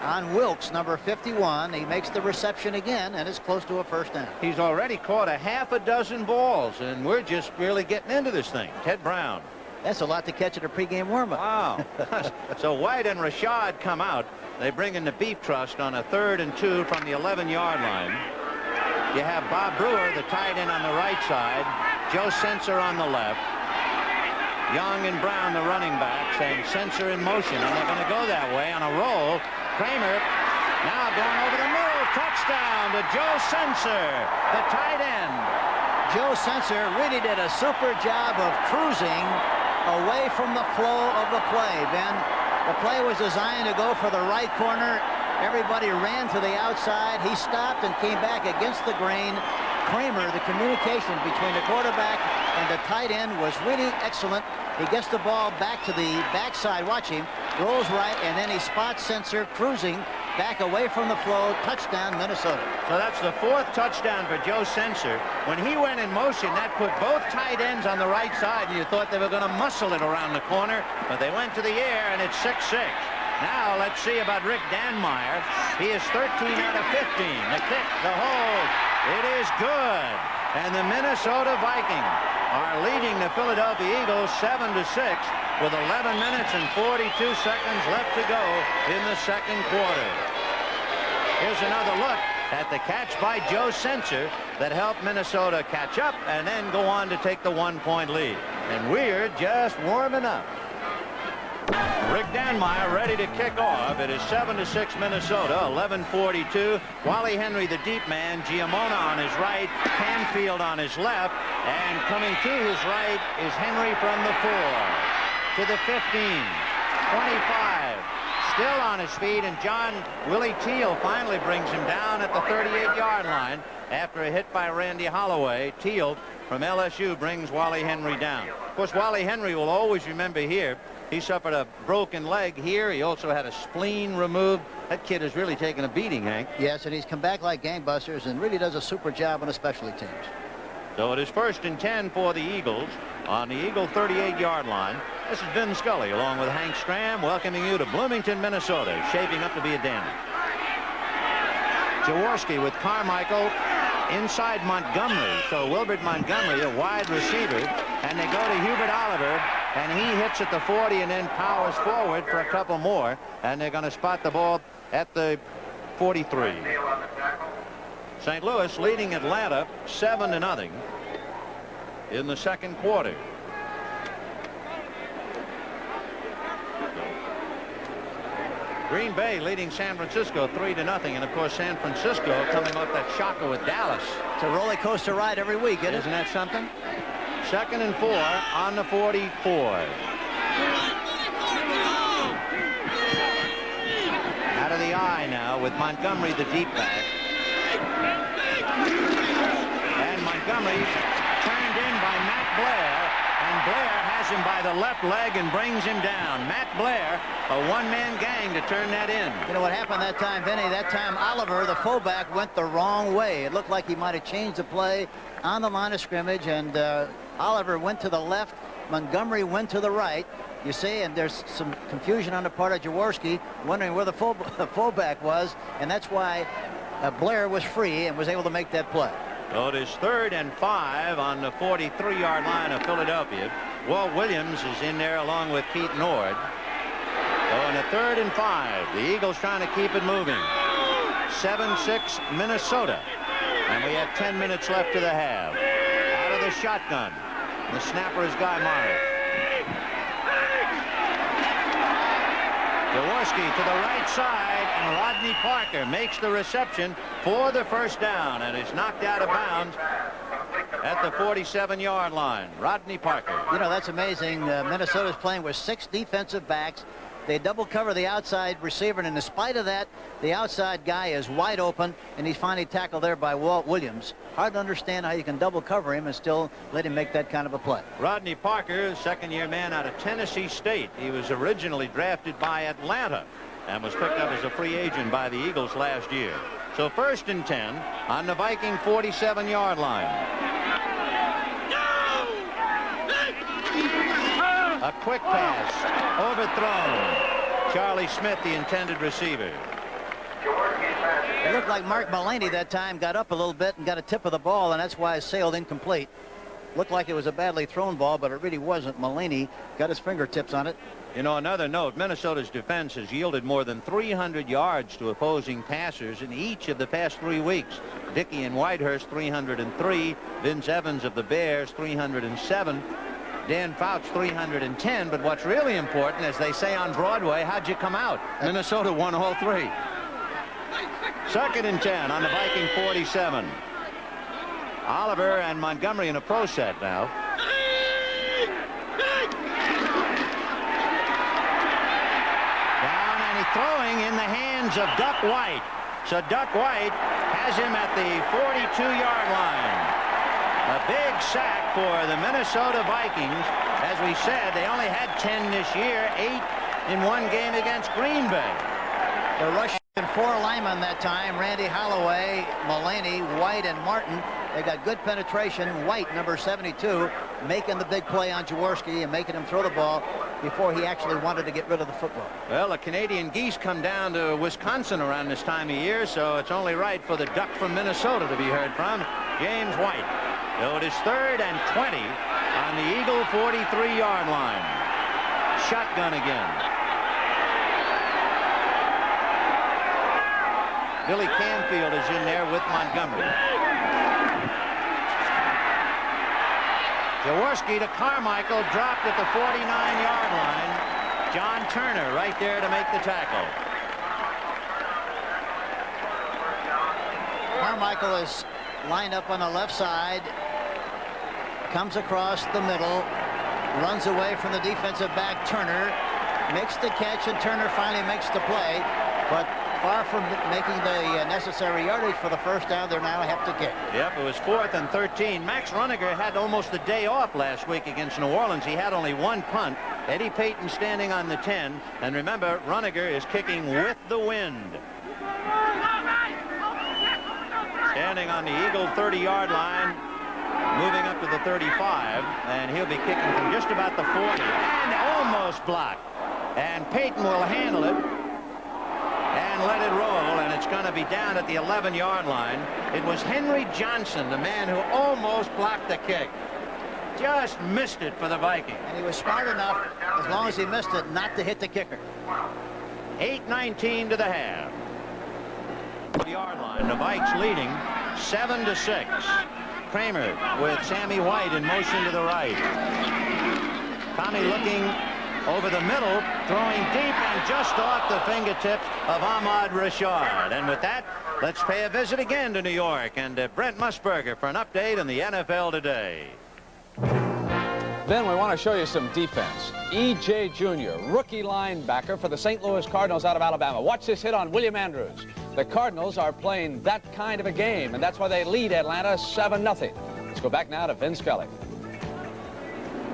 Speaker 3: on Wilkes, number 51. He makes the reception again, and it's close to a first down.
Speaker 1: He's already caught a half a dozen balls, and we're just really getting into this thing. Ted Brown.
Speaker 3: That's a lot to catch at a pregame warm-up.
Speaker 1: Wow. So White and Rashad come out. They bring in the Beef Trust on a 3rd and 2 from the 11-yard line. You have Bob Brewer, the tight end, on the right side. Joe Sensor on the left. Young and Brown, the running backs, and Sensor in motion, and they're going to go that way on a roll. Kramer now going over the middle. Touchdown to Joe Sensor, the tight end.
Speaker 3: Joe Sensor really did a super job of cruising away from the flow of the play, Ben. The play was designed to go for the right corner. Everybody ran to the outside. He stopped and came back against the grain. Kramer, the communication between the quarterback and the tight end was really excellent. He gets the ball back to the backside. Watch him. Rolls right, and then he spots Sensor cruising back away from the flow. Touchdown, Minnesota.
Speaker 1: So that's the 4th touchdown for Joe Sensor. When he went in motion, that put both tight ends on the right side, and you thought they were going to muscle it around the corner, but they went to the air, and it's 6-6. Now let's see about Rick Danmeyer. He is 13 out of 15. The kick, the hold, it is good. And the Minnesota Vikings are leading the Philadelphia Eagles 7-6 with 11 minutes and 42 seconds left to go in the second quarter. Here's another look at the catch by Joe Sensor that helped Minnesota catch up and then go on to take the 1-point lead. And we're just warming up. Rick Danmeyer ready to kick off. It is 7-6 Minnesota, 11:42. Wally Henry, the deep man, Giamona on his right, Canfield on his left, and coming to his right is Henry from the 4 to the 15, 25. Still on his feet, and John Willie Teal finally brings him down at the 38-yard line after a hit by Randy Holloway. Teal from LSU brings Wally Henry down. Of course, Wally Henry will always remember here. He suffered a broken leg here. He also had a spleen removed. That kid has really taken a beating, Hank.
Speaker 3: Yes, and he's come back like gangbusters and really does a super job on the specialty teams.
Speaker 1: So it is 1st and 10 for the Eagles on the Eagle 38-yard line. This is Vin Scully along with Hank Stram welcoming you to Bloomington, Minnesota. Shaping up to be a dandy. Jaworski with Carmichael inside Montgomery. So Wilbert Montgomery, a wide receiver, and they go to Hubert Oliver, and he hits at the 40 and then powers forward for a couple more, and they're going to spot the ball at the 43. St. Louis leading Atlanta 7-0 in the second quarter. Green Bay leading San Francisco 3-0, and of course San Francisco coming off that shocker with Dallas.
Speaker 3: It's a roller coaster ride every week, isn't it?
Speaker 1: Isn't that something? 2nd and 4 on the 44. Out of the eye now with Montgomery, the deep back. And Montgomery turned in by Matt Blair, and Blair has him by the left leg and brings him down. Matt Blair, a one-man gang to turn that in.
Speaker 3: You know what happened that time, Vinny? That time Oliver, the fullback, went the wrong way. It looked like he might have changed the play on the line of scrimmage, and Oliver went to the left, Montgomery went to the right. You see, and there's some confusion on the part of Jaworski, wondering where the fullback was, and that's why Blair was free and was able to make that play.
Speaker 1: So it is 3rd and 5 on the 43-yard line of Philadelphia. Walt Williams is in there along with Keith Nord. So in the 3rd and 5, the Eagles trying to keep it moving. 7-6 Minnesota, and we have 10 minutes left to the half. Out of the shotgun, the snapper is Guy Morris. Jaworski to the right side, and Rodney Parker makes the reception for the first down and is knocked out of bounds at the 47-yard line. Rodney Parker.
Speaker 3: You know, that's amazing. Minnesota's playing with 6 defensive backs. They double cover the outside receiver, and in spite of that, the outside guy is wide open, and he's finally tackled there by Walt Williams. Hard to understand how you can double cover him and still let him make that kind of a play.
Speaker 1: Rodney Parker, second-year man out of Tennessee State. He was originally drafted by Atlanta and was picked up as a free agent by the Eagles last year. So 1st and 10 on the Viking 47-yard line. A quick pass, overthrown. Charlie Smith, the intended receiver.
Speaker 3: It looked like Mark Mullaney that time got up a little bit and got a tip of the ball, and that's why it sailed incomplete. Looked like it was a badly thrown ball, but it really wasn't. Mullaney got his fingertips on it.
Speaker 1: You know, another note, Minnesota's defense has yielded more than 300 yards to opposing passers in each of the past 3 weeks. Dickey and Whitehurst 303, Vince Evans of the Bears 307, Dan Fouts 310. But what's really important, as they say on Broadway, how'd you come out? Minnesota won all 3. 2nd and 10 on the Viking 47. Oliver and Montgomery in a pro set now. Down, and he's throwing in the hands of Duck White. So Duck White has him at the 42-yard line. A big sack for the Minnesota Vikings. As we said, they only had 10 this year, 8 in one game against Green Bay.
Speaker 3: The Russian 4 linemen that time, Randy Holloway, Mullaney, White, and Martin. They got good penetration. White, number 72, making the big play on Jaworski and making him throw the ball before he actually wanted to get rid of the football.
Speaker 1: Well, the Canadian Geese come down to Wisconsin around this time of year, so it's only right for the Duck from Minnesota to be heard from, James White. So it is 3rd and 20 on the Eagle 43-yard line. Shotgun again. Billy Canfield is in there with Montgomery. Jaworski to Carmichael, dropped at the 49-yard line. John Turner right there to make the tackle.
Speaker 3: Carmichael is lined up on the left side, comes across the middle, runs away from the defensive back Turner, makes the catch, and Turner finally makes the play, but far from making the necessary yardage for the first down. They now have to kick.
Speaker 1: Yep, it was 4th and 13. Max Runiger had almost a day off last week against New Orleans. He had only one punt. Eddie Payton standing on the 10. And remember, Runiger is kicking with the wind. Standing on the Eagle 30-yard line, moving up to the 35, and he'll be kicking from just about the 40 and almost blocked. And Payton will handle it and let it roll, and it's going to be down at the 11-yard line. It was Henry Johnson, the man who almost blocked the kick. Just missed it for the Vikings.
Speaker 3: And he was smart enough, as long as he missed it, not to hit the kicker.
Speaker 1: 8:19 to the half. The yard line, the Vikes leading 7-6. Kramer with Sammy White in motion to the right. Tommy looking over the middle, throwing deep and just off the fingertips of Ahmad Rashad. And with that, let's pay a visit again to New York and Brent Musburger for an update on the NFL today.
Speaker 5: Then we want to show you some defense. E.J. Jr., rookie linebacker for the St. Louis Cardinals out of Alabama. Watch this hit on William Andrews. The Cardinals are playing that kind of a game, and that's why they lead Atlanta 7-0. Let's go back now to Vin Scully.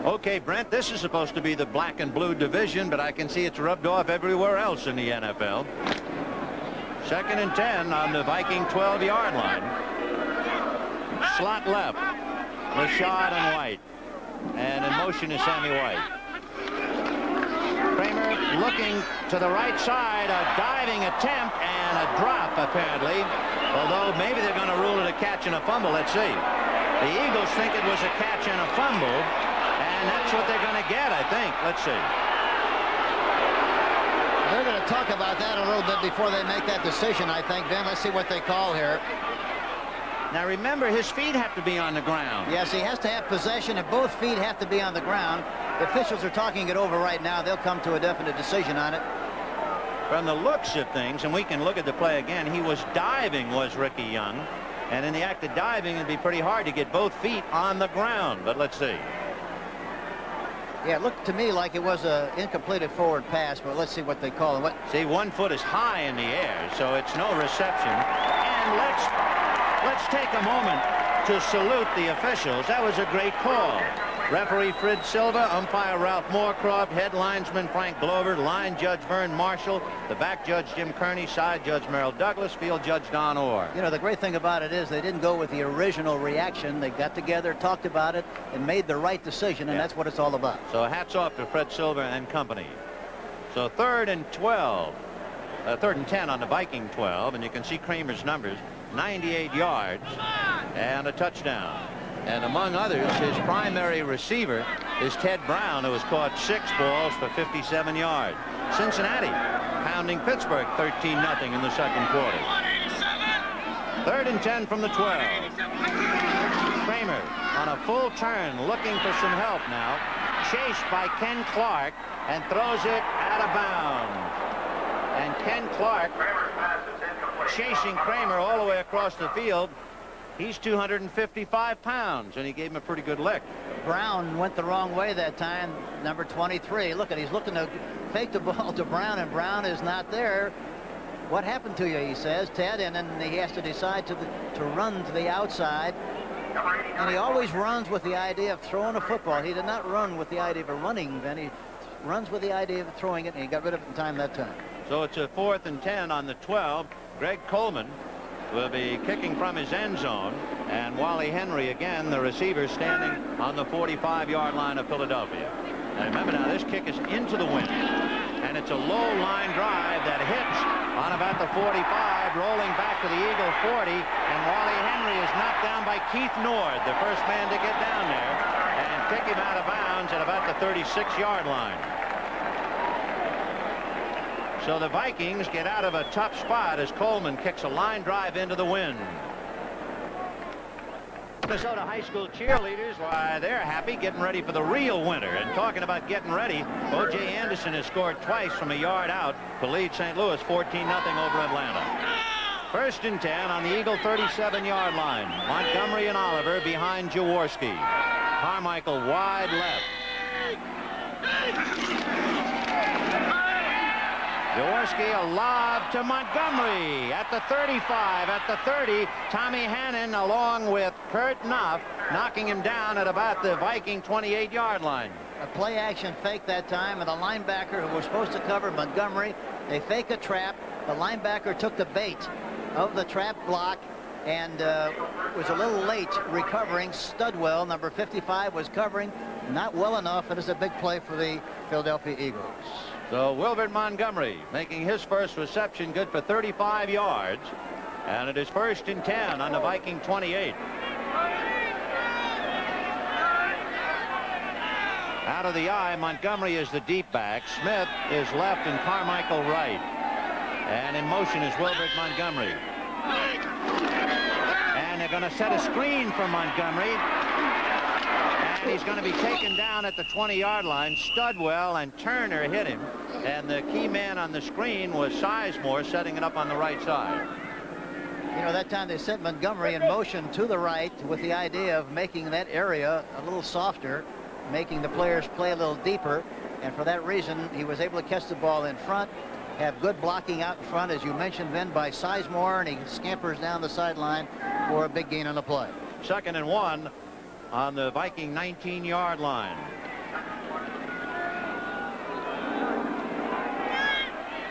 Speaker 1: Okay, Brent, this is supposed to be the black and blue division, but I can see it's rubbed off everywhere else in the NFL. 2nd and 10 on the Viking 12-yard line. Slot left. Rashad and White. And in motion is Sammy White. Kramer looking to the right side. A diving attempt and a drop, apparently. Although maybe they're going to rule it a catch and a fumble. Let's see. The Eagles think it was a catch and a fumble. And that's what they're going to get, I think. Let's see.
Speaker 3: They're going to talk about that a little bit before they make that decision, I think. Ben, let's see what they call here.
Speaker 1: Now, remember, his feet have to be on the ground.
Speaker 3: Yes, he has to have possession, and both feet have to be on the ground. The officials are talking it over right now. They'll come to a definite decision on it.
Speaker 1: From the looks of things, and we can look at the play again, he was diving, was Ricky Young. And in the act of diving, it'd be pretty hard to get both feet on the ground. But let's see.
Speaker 3: Yeah, it looked to me like it was an incompleted forward pass, but let's see what they call it.
Speaker 1: See, one foot is high in the air, so it's no reception. And let's take a moment to salute the officials. That was a great call. Referee Fred Silva, umpire Ralph Moorcroft, head linesman Frank Glover, line judge Vern Marshall, the back judge Jim Kearney, side judge Merrill Douglas, field judge Don Orr.
Speaker 3: You know, the great thing about it is they didn't go with the original reaction. They got together, talked about it, and made the right decision, and that's what it's all about.
Speaker 1: So hats off to Fred Silva and company. So 3rd and 12. 3rd and 10 on the Viking 12, and you can see Kramer's numbers. 98 yards and a touchdown. And among others, his primary receiver is Ted Brown, who has caught 6 balls for 57 yards. Cincinnati pounding Pittsburgh 13-0 in the 2nd quarter. 3rd and 10 from the 12. Kramer on a full turn, looking for some help now. Chased by Ken Clark and throws it out of bounds. And Ken Clark chasing Kramer all the way across the field. He's 255 pounds, and he gave him a pretty good lick.
Speaker 3: Brown went the wrong way that time, number 23. Look, he's looking to fake the ball to Brown, and Brown is not there. What happened to you, he says, Ted, and then he has to decide to run to the outside. And he always runs with the idea of throwing a football. He did not run with the idea of running, then he runs with the idea of throwing it, and he got rid of it in time that time.
Speaker 1: So it's a 4th and 10 on the 12. Greg Coleman will be kicking from his end zone, and Wally Henry again, the receiver, standing on the 45-yard line of Philadelphia. Now remember, now this kick is into the wind, and it's a low line drive that hits on about the 45, rolling back to the Eagle 40, and Wally Henry is knocked down by Keith Nord, the first man to get down there, and kick him out of bounds at about the 36-yard line. So the Vikings get out of a tough spot as Coleman kicks a line drive into the wind. Minnesota high school cheerleaders, why, they're happy, getting ready for the real winter. And talking about getting ready, O.J. Anderson has scored twice from a yard out to lead St. Louis 14-0 over Atlanta. First and 10 on the Eagle 37-yard line. Montgomery and Oliver behind Jaworski. Carmichael wide left. Jaworski a lob to Montgomery at the 35, at the 30. Tommy Hannon along with Kurt Knopf knocking him down at about the Viking 28-yard line.
Speaker 3: A play action fake that time, and the linebacker who was supposed to cover Montgomery, they fake a trap. The linebacker took the bait of the trap block and was a little late recovering. Studwell, number 55, was covering not well enough. It is a big play for the Philadelphia Eagles.
Speaker 1: So Wilbert Montgomery making his first reception good for 35 yards. And it is first and 10 on the Viking 28. Out of the eye, Montgomery is the deep back. Smith is left and Carmichael right. And in motion is Wilbert Montgomery. And they're going to set a screen for Montgomery. And he's going to be taken down at the 20-yard line. Studwell and Turner hit him. And the key man on the screen was Sizemore, setting it up on the right side.
Speaker 3: You know, that time they sent Montgomery in motion to the right with the idea of making that area a little softer, making the players play a little deeper. And for that reason, he was able to catch the ball in front, have good blocking out in front, as you mentioned, then by Sizemore, and he scampers down the sideline for a big gain on the play.
Speaker 1: 2nd and 1 on the Viking 19-yard line.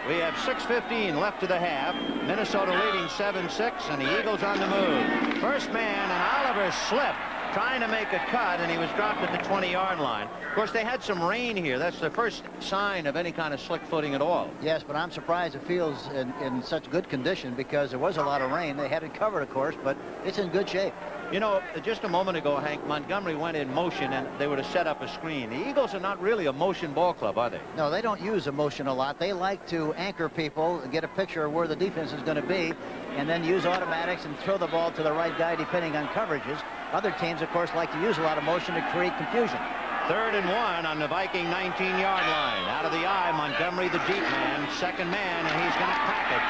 Speaker 1: We have 6:15 left to the half. Minnesota leading 7-6, and the Eagles on the move. First man, and Oliver slipped, trying to make a cut, and he was dropped at the 20-yard line. Of course, they had some rain here. That's the first sign of any kind of slick footing at all.
Speaker 3: Yes, but I'm surprised it feels in such good condition because there was a lot of rain. They had it covered, of course, but it's in good shape.
Speaker 1: You know, just a moment ago, Hank, Montgomery went in motion, and they would have set up a screen. The Eagles are not really a motion ball club, are they?
Speaker 3: No, they don't use a motion a lot. They like to anchor people, get a picture of where the defense is going to be, and then use automatics and throw the ball to the right guy depending on coverages. Other teams, of course, like to use a lot of motion to create confusion.
Speaker 1: 3rd and 1 on the Viking 19-yard line. Out of the eye, Montgomery, the deep man, second man, and he's going to crack it.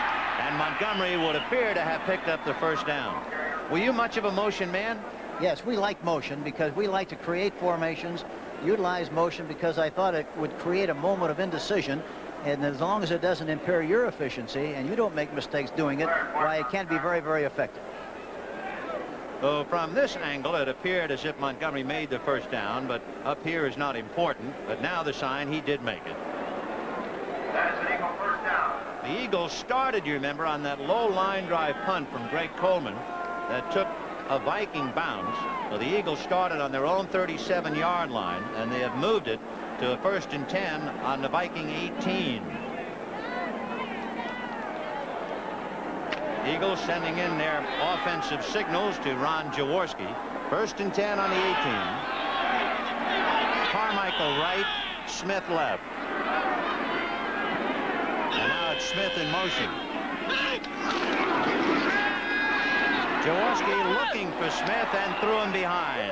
Speaker 1: And Montgomery would appear to have picked up the first down. Were you much of a motion man?
Speaker 3: Yes, we like motion because we like to create formations, utilize motion because I thought it would create a moment of indecision. And as long as it doesn't impair your efficiency and you don't make mistakes doing it, why, it can be very, very effective.
Speaker 1: So from this angle, it appeared as if Montgomery made the first down, but up here is not important. But now the sign, he did make it.
Speaker 4: That's an Eagle first down.
Speaker 1: The Eagles started, you remember, on that low line drive punt from Greg Coleman that took a Viking bounce. So the Eagles started on their own 37-yard line, and they have moved it to a 1st and 10 on the Viking 18. Eagles sending in their offensive signals to Ron Jaworski. 1st and 10 on the 18. Carmichael right, Smith left. And now it's Smith in motion. Jaworski looking for Smith and threw him behind.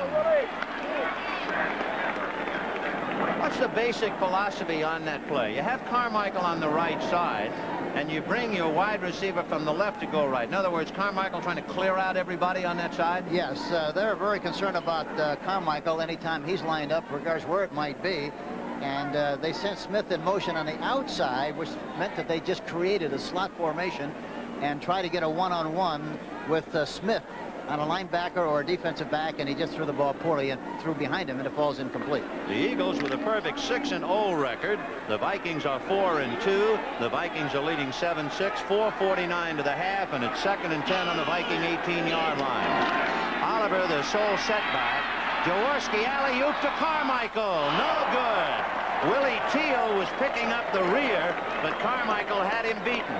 Speaker 1: What's the basic philosophy on that play? You have Carmichael on the right side, and you bring your wide receiver from the left to go right. In other words, Carmichael trying to clear out everybody on that side?
Speaker 3: Yes, they're very concerned about Carmichael anytime he's lined up, regardless where it might be. And they sent Smith in motion on the outside, which meant that they just created a slot formation and try to get a one-on-one with Smith on a linebacker or a defensive back, and he just threw the ball poorly and threw behind him, and it falls incomplete.
Speaker 1: The Eagles with a perfect 6-0 record. The Vikings are 4-2. The Vikings are leading 7-6, 4:49 to the half, and it's 2nd and 10 on the Viking 18-yard line. Oliver, the sole setback. Jaworski alley-oop to Carmichael. No good. Willie Teal was picking up the rear, but Carmichael had him beaten.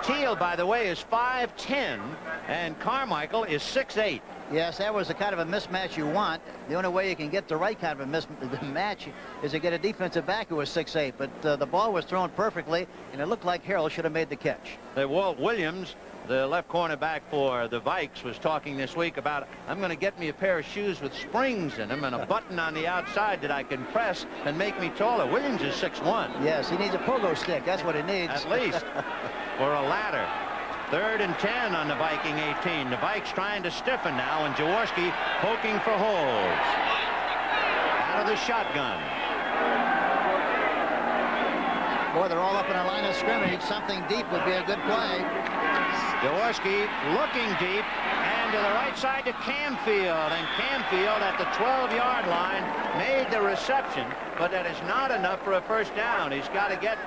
Speaker 1: Teal, by the way, is 5'10", and Carmichael is 6'8".
Speaker 3: Yes, that was the kind of a mismatch you want. The only way you can get the right kind of a mismatch is to get a defensive back who was 6'8". But the ball was thrown perfectly, and it looked like Harrell should have made the catch.
Speaker 1: Walt Williams The left cornerback for the Vikes was talking this week about, I'm going to get me a pair of shoes with springs in them and a button on the outside that I can press and make me taller. Williams is 6'1".
Speaker 3: Yes, he needs a pogo stick. That's what he needs.
Speaker 1: At least. Or a ladder. 3rd and 10 on the Viking 18. The Vikes trying to stiffen now, and Jaworski poking for holes. Out of the shotgun.
Speaker 3: Boy, they're all up in a line of scrimmage. Something deep would be a good play.
Speaker 1: Jaworski looking deep, and to the right side to Canfield, and Canfield at the 12-yard line made the reception, but that is not enough for a first down. He's got to get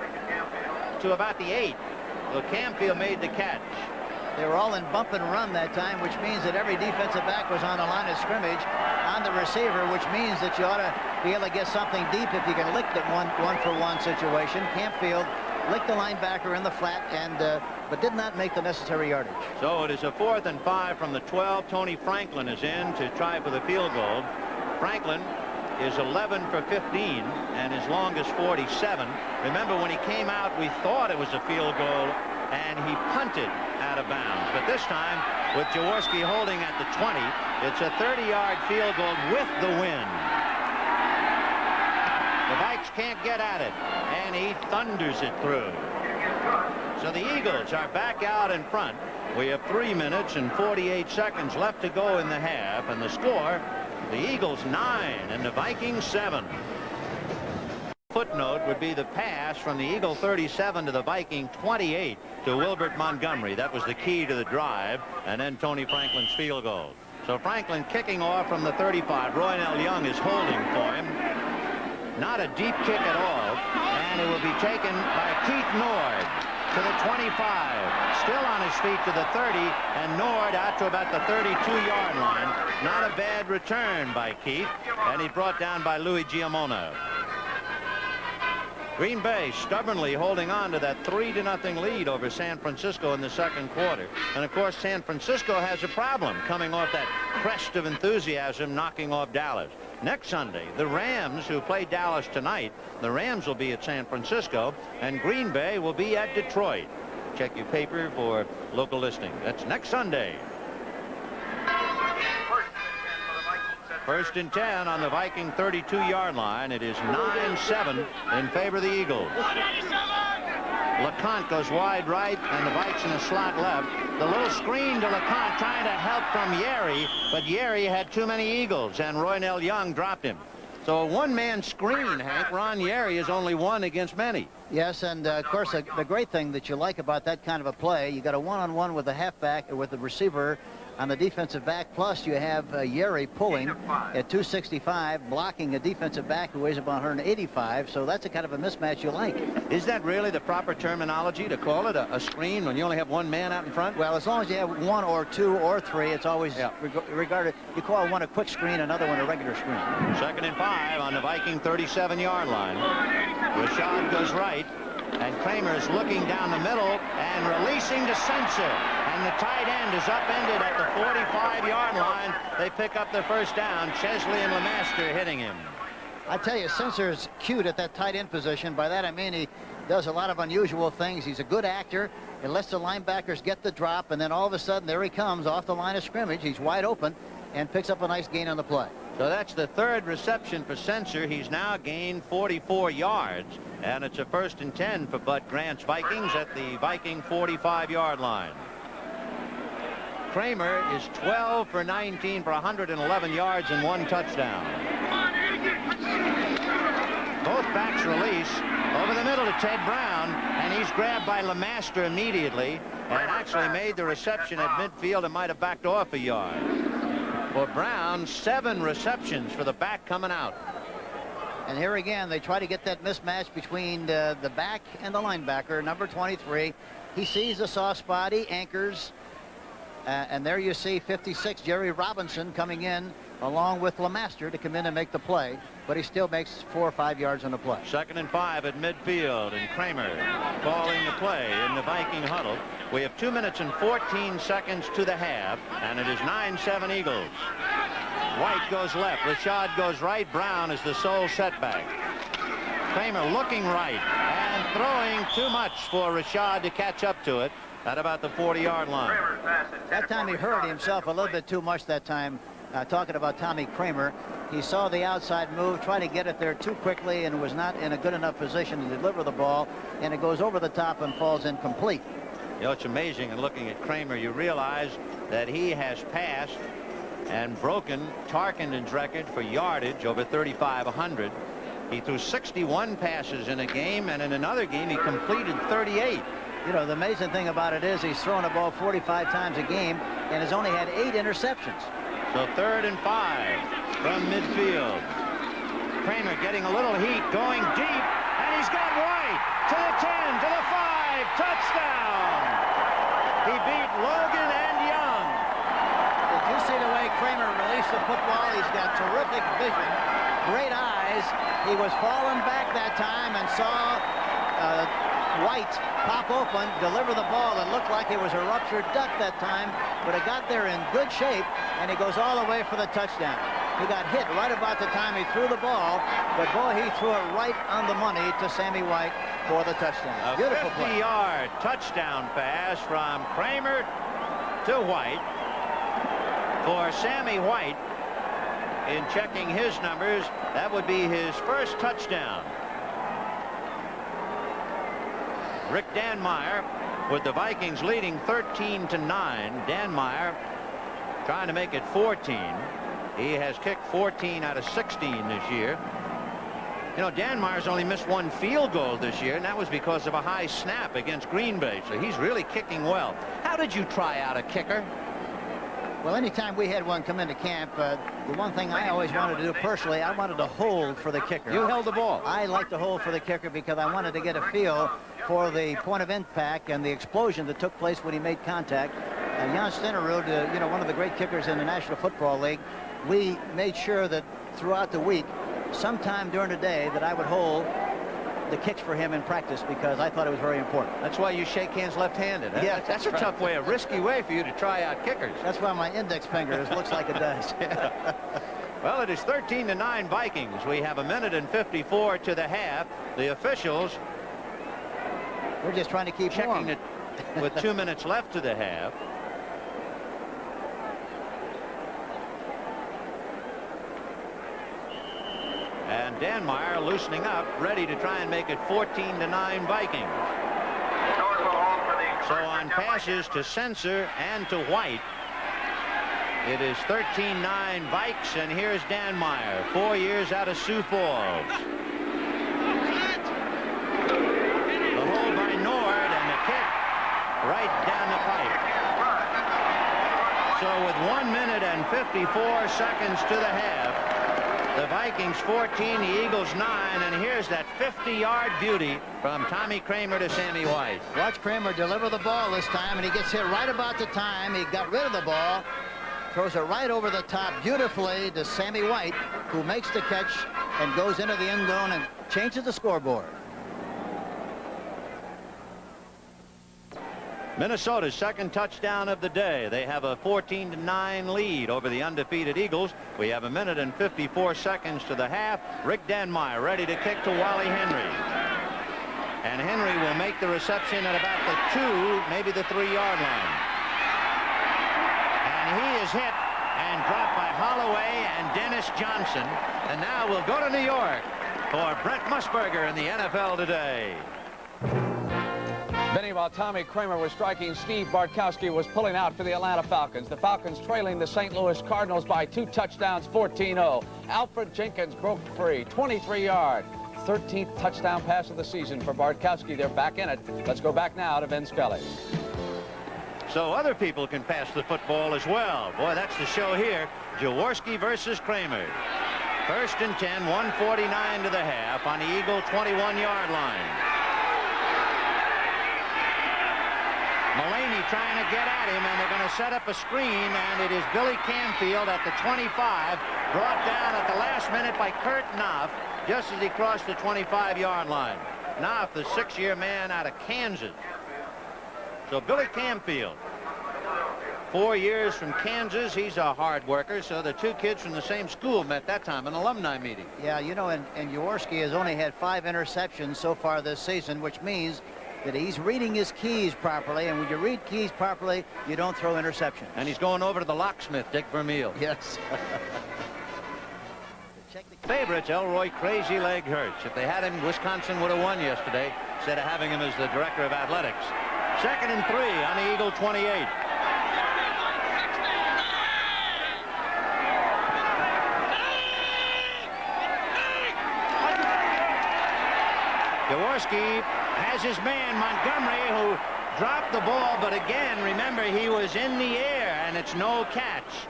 Speaker 1: to about the 8. So Canfield made the catch.
Speaker 3: They were all in bump and run that time, which means that every defensive back was on the line of scrimmage on the receiver, which means that you ought to be able to get something deep if you can lick the one-for-one situation. Canfield licked the linebacker in the flat, and but did not make the necessary yardage.
Speaker 1: So it is a 4th and 5 from the 12. Tony Franklin is in to try for the field goal. Franklin is 11 for 15, and his longest 47. Remember, when he came out, we thought it was a field goal, and he punted out of bounds. But this time, with Jaworski holding at the 20, it's a 30-yard field goal with the wind. The Vikes can't get at it, and he thunders it through. So the Eagles are back out in front. We have 3 minutes and 48 seconds left to go in the half, and the score, the Eagles 9 and the Vikings 7. Footnote would be the pass from the Eagle 37 to the Viking 28 to Wilbert Montgomery. That was the key to the drive, and then Tony Franklin's field goal. So Franklin kicking off from the 35. Roynell Young is holding for him. Not a deep kick at all, and it will be taken by Keith Nord to the 25. Still on his feet to the 30, and Nord out to about the 32-yard line. Not a bad return by Keith, and he's brought down by Louis Giamona. Green Bay stubbornly holding on to that 3-0 lead over San Francisco in the second quarter. And of course, San Francisco has a problem coming off that crest of enthusiasm knocking off Dallas. Next Sunday, the Rams, who play Dallas tonight, the Rams will be at San Francisco, and Green Bay will be at Detroit. Check your paper for local listing. That's next Sunday. 1st and 10 on the Viking 32-yard line. It is 9-7 in favor of the Eagles. LeConte goes wide right, and the Vikes in the slot left. The little screen to LeConte trying to help from Yeri, but Yeri had too many Eagles, and Roynell Young dropped him. So a one-man screen, Hank. Ron Yeri is only one against many.
Speaker 3: Yes, and of course, the great thing that you like about that kind of a play, you got a one-on-one with the halfback or with the receiver on the defensive back, plus you have Yeri pulling at 265, blocking a defensive back who weighs about 185, so that's a kind of a mismatch you like.
Speaker 1: Is that really the proper terminology to call it a screen when you only have one man out in front?
Speaker 3: Well, as long as you have 1 or 2 or 3, it's always regarded. You call one a quick screen, another one a regular screen.
Speaker 1: 2nd and 5 on the Viking 37-yard line. Rashad goes right, and Kramer is looking down the middle and releasing to Sensor. And the tight end is upended at the 45-yard line. They pick up the first down. Chesley and LeMaster hitting him.
Speaker 3: I tell you, Sensor's cute at that tight end position. By that I mean he does a lot of unusual things. He's a good actor. He lets the linebackers get the drop, and then all of a sudden there he comes off the line of scrimmage. He's wide open and picks up a nice gain on the play.
Speaker 1: So that's the 3rd reception for Sensor. He's now gained 44 yards, and it's a 1st and 10 for Bud Grant's Vikings at the Viking 45-yard line. Kramer is 12 for 19 for 111 yards and 1 touchdown. Both backs release over the middle to Ted Brown, and he's grabbed by LeMaster immediately and actually made the reception at midfield and might have backed off a yard. For Brown, 7 receptions for the back coming out.
Speaker 3: And here again, they try to get that mismatch between the back and the linebacker, number 23. He sees the soft spot, he anchors. And there you see 56, Jerry Robinson, coming in along with LeMaster to come in and make the play. But he still makes 4 or 5 yards on the play.
Speaker 1: 2nd and 5 at midfield, and Kramer calling the play in the Viking huddle. We have 2 minutes and 14 seconds to the half, and it is 9-7 Eagles. White goes left, Rashad goes right, Brown is the sole setback. Kramer looking right and throwing too much for Rashad to catch up to it. at about the 40-yard line.
Speaker 4: Kramer's pass intended
Speaker 3: That time
Speaker 4: for
Speaker 3: he hurried
Speaker 4: Rashad is
Speaker 3: himself a little
Speaker 4: incomplete.
Speaker 3: bit too much that time. Talking about Tommy Kramer, he saw the outside move, tried to get it there too quickly, and was not in a good enough position to deliver the ball, and it goes over the top and falls incomplete.
Speaker 1: You know, it's amazing, and looking at Kramer, you realize that he has passed and broken Tarkenton's record for yardage over 3,500. He threw 61 passes in a game, and in another game he completed 38.
Speaker 3: You know, the amazing thing about it is he's thrown the ball 45 times a game and has only had 8 interceptions.
Speaker 1: So 3rd and 5 from midfield. Kramer getting a little heat, going deep, and he's got White to the 10, to the 5, touchdown. He beat Logan and Young.
Speaker 3: Did you see the way Kramer released the football? He's got terrific vision, great eyes. He was falling back that time and saw White pop open, deliver the ball. It looked like it was a ruptured duck that time, but it got there in good shape, and he goes all the way for the touchdown. He got hit right about the time he threw the ball, but boy, he threw it right on the money to Sammy White for the touchdown.
Speaker 1: A
Speaker 3: Beautiful play.
Speaker 1: 50-yard touchdown pass from Kramer to White for Sammy White. In checking his numbers, that would be his first touchdown. Rick Danmeyer with the Vikings leading 13-9. Danmeyer trying to make it 14. He has kicked 14 out of 16 this year. You know, Danmeyer's only missed 1 field goal this year, and that was because of a high snap against Green Bay. So he's really kicking well. How did you try out a kicker?
Speaker 3: Well, anytime we had one come into camp, the one thing I always wanted to do personally, I wanted to hold for the kicker.
Speaker 1: You held the ball.
Speaker 3: I like to hold for the kicker because I wanted to get a feel for the point of impact and the explosion that took place when he made contact. Jan Stenerud, you know, one of the great kickers in the National Football League, we made sure that throughout the week, sometime during the day, that I would hold the kicks for him in practice because I thought it was very important.
Speaker 1: That's why you shake hands left-handed. Huh?
Speaker 3: Yeah,
Speaker 1: that's a tough way, a risky way for you to try out kickers.
Speaker 3: That's why my index finger looks like it does.
Speaker 1: Well, it is 13-9 Vikings. We have 1:54 to the half. The officials
Speaker 3: We're just trying to keep
Speaker 1: checking
Speaker 3: warm.
Speaker 1: it with 2 minutes left to the half. And Danmeyer loosening up, ready to try and make it 14-9 Vikings. So on passes to Sensor and to White, it is 13-9 Vikes, and here's Danmeyer, 4 years out of Sioux Falls. The hold by Nord and the kick right down the pipe. So with 1 minute and 54 seconds to the half, the Vikings 14, the Eagles 9, and here's that 50-yard beauty from Tommy Kramer to Sammy White.
Speaker 3: Watch Kramer deliver the ball this time, and he gets hit right about the time he got rid of the ball. Throws it right over the top beautifully to Sammy White, who makes the catch and goes into the end zone and changes the scoreboard.
Speaker 1: Minnesota's second touchdown of the day. They have a 14-9 lead over the undefeated Eagles. We have 1 minute and 54 seconds to the half. Rick Danmeyer ready to kick to Wally Henry. And Henry will make the reception at about the 2, maybe the 3-yard line. And he is hit and dropped by Holloway and Dennis Johnson. And now we'll go to New York for Brent Musburger in the NFL Today.
Speaker 5: Benny, while Tommy Kramer was striking, Steve Bartkowski was pulling out for the Atlanta Falcons. The Falcons trailing the St. Louis Cardinals by 2 touchdowns, 14-0. Alfred Jenkins broke free, 23-yard. 13th touchdown pass of the season for Bartkowski. They're back in it. Let's go back now to Ben Scully.
Speaker 1: So other people can pass the football as well. Boy, that's the show here. Jaworski versus Kramer. 1st and 10, 1:49 to the half on the Eagle 21-yard line. Mulaney trying to get at him, and they're going to set up a screen, and it is Billy Canfield at the 25, brought down at the last minute by Kurt Knopf just as he crossed the 25-yard line. Knopf, the 6-year man out of Kansas. So Billy Canfield, 4 years from Kansas. He's a hard worker. So the 2 kids from the same school met that time, an alumni meeting.
Speaker 3: Yeah, you know, and Jaworski has only had 5 interceptions so far this season, which means that he's reading his keys properly, and when you read keys properly, you don't throw interceptions.
Speaker 1: And he's going over to the locksmith, Dick Vermeil.
Speaker 3: Yes.
Speaker 1: Favorites, Elroy Crazy Leg Hurts. If they had him, Wisconsin would have won yesterday instead of having him as the director of athletics. 2nd and 3 on the Eagle 28. Jaworski has his man Montgomery, who dropped the ball, but again, remember, he was in the air, and it's no catch.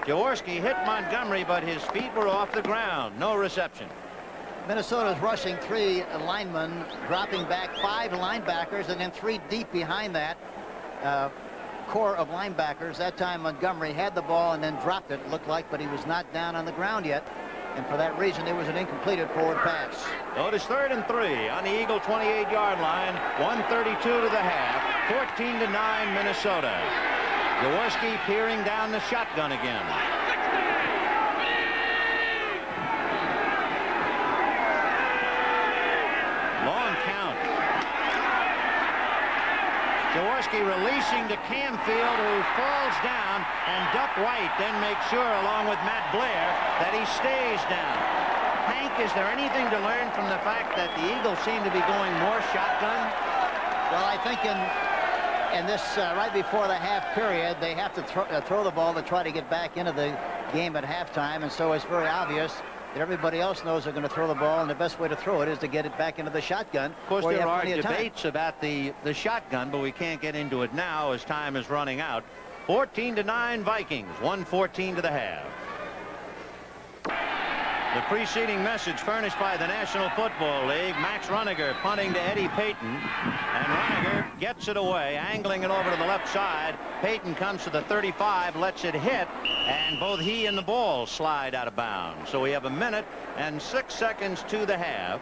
Speaker 1: Jaworski hit Montgomery, but his feet were off the ground. No reception.
Speaker 3: Minnesota's rushing 3 linemen, dropping back 5 linebackers, and then 3 deep behind that core of linebackers. That time Montgomery had the ball and then dropped it, looked like, but he was not down on the ground yet. And for that reason, it was an incompleted forward pass.
Speaker 1: So it is 3rd and 3 on the Eagle 28-yard line. 1:32 to the half. 14-9 Minnesota. Jaworski peering down the shotgun again. Long count. Jaworski releasing to Camfield, who falls down, and Duck White then makes sure, along with Matt Blair, that he stays down. Hank, is there anything to learn from the fact that the Eagles seem to be going more shotgun?
Speaker 3: Well, I think in this right before the half period, they have to throw the ball to try to get back into the game at halftime, and so it's very obvious that everybody else knows they're going to throw the ball, and the best way to throw it is to get it back into the shotgun.
Speaker 1: Of course, there are debates about the shotgun, but we can't get into it now as time is running out. 14-9 Vikings, 1:14 to the half. The preceding message furnished by the National Football League. Max Runniger punting to Eddie Payton, and Runniger gets it away, angling it over to the left side. Payton comes to the 35, lets it hit, and both he and the ball slide out of bounds. So we have 1 minute and 6 seconds to the half,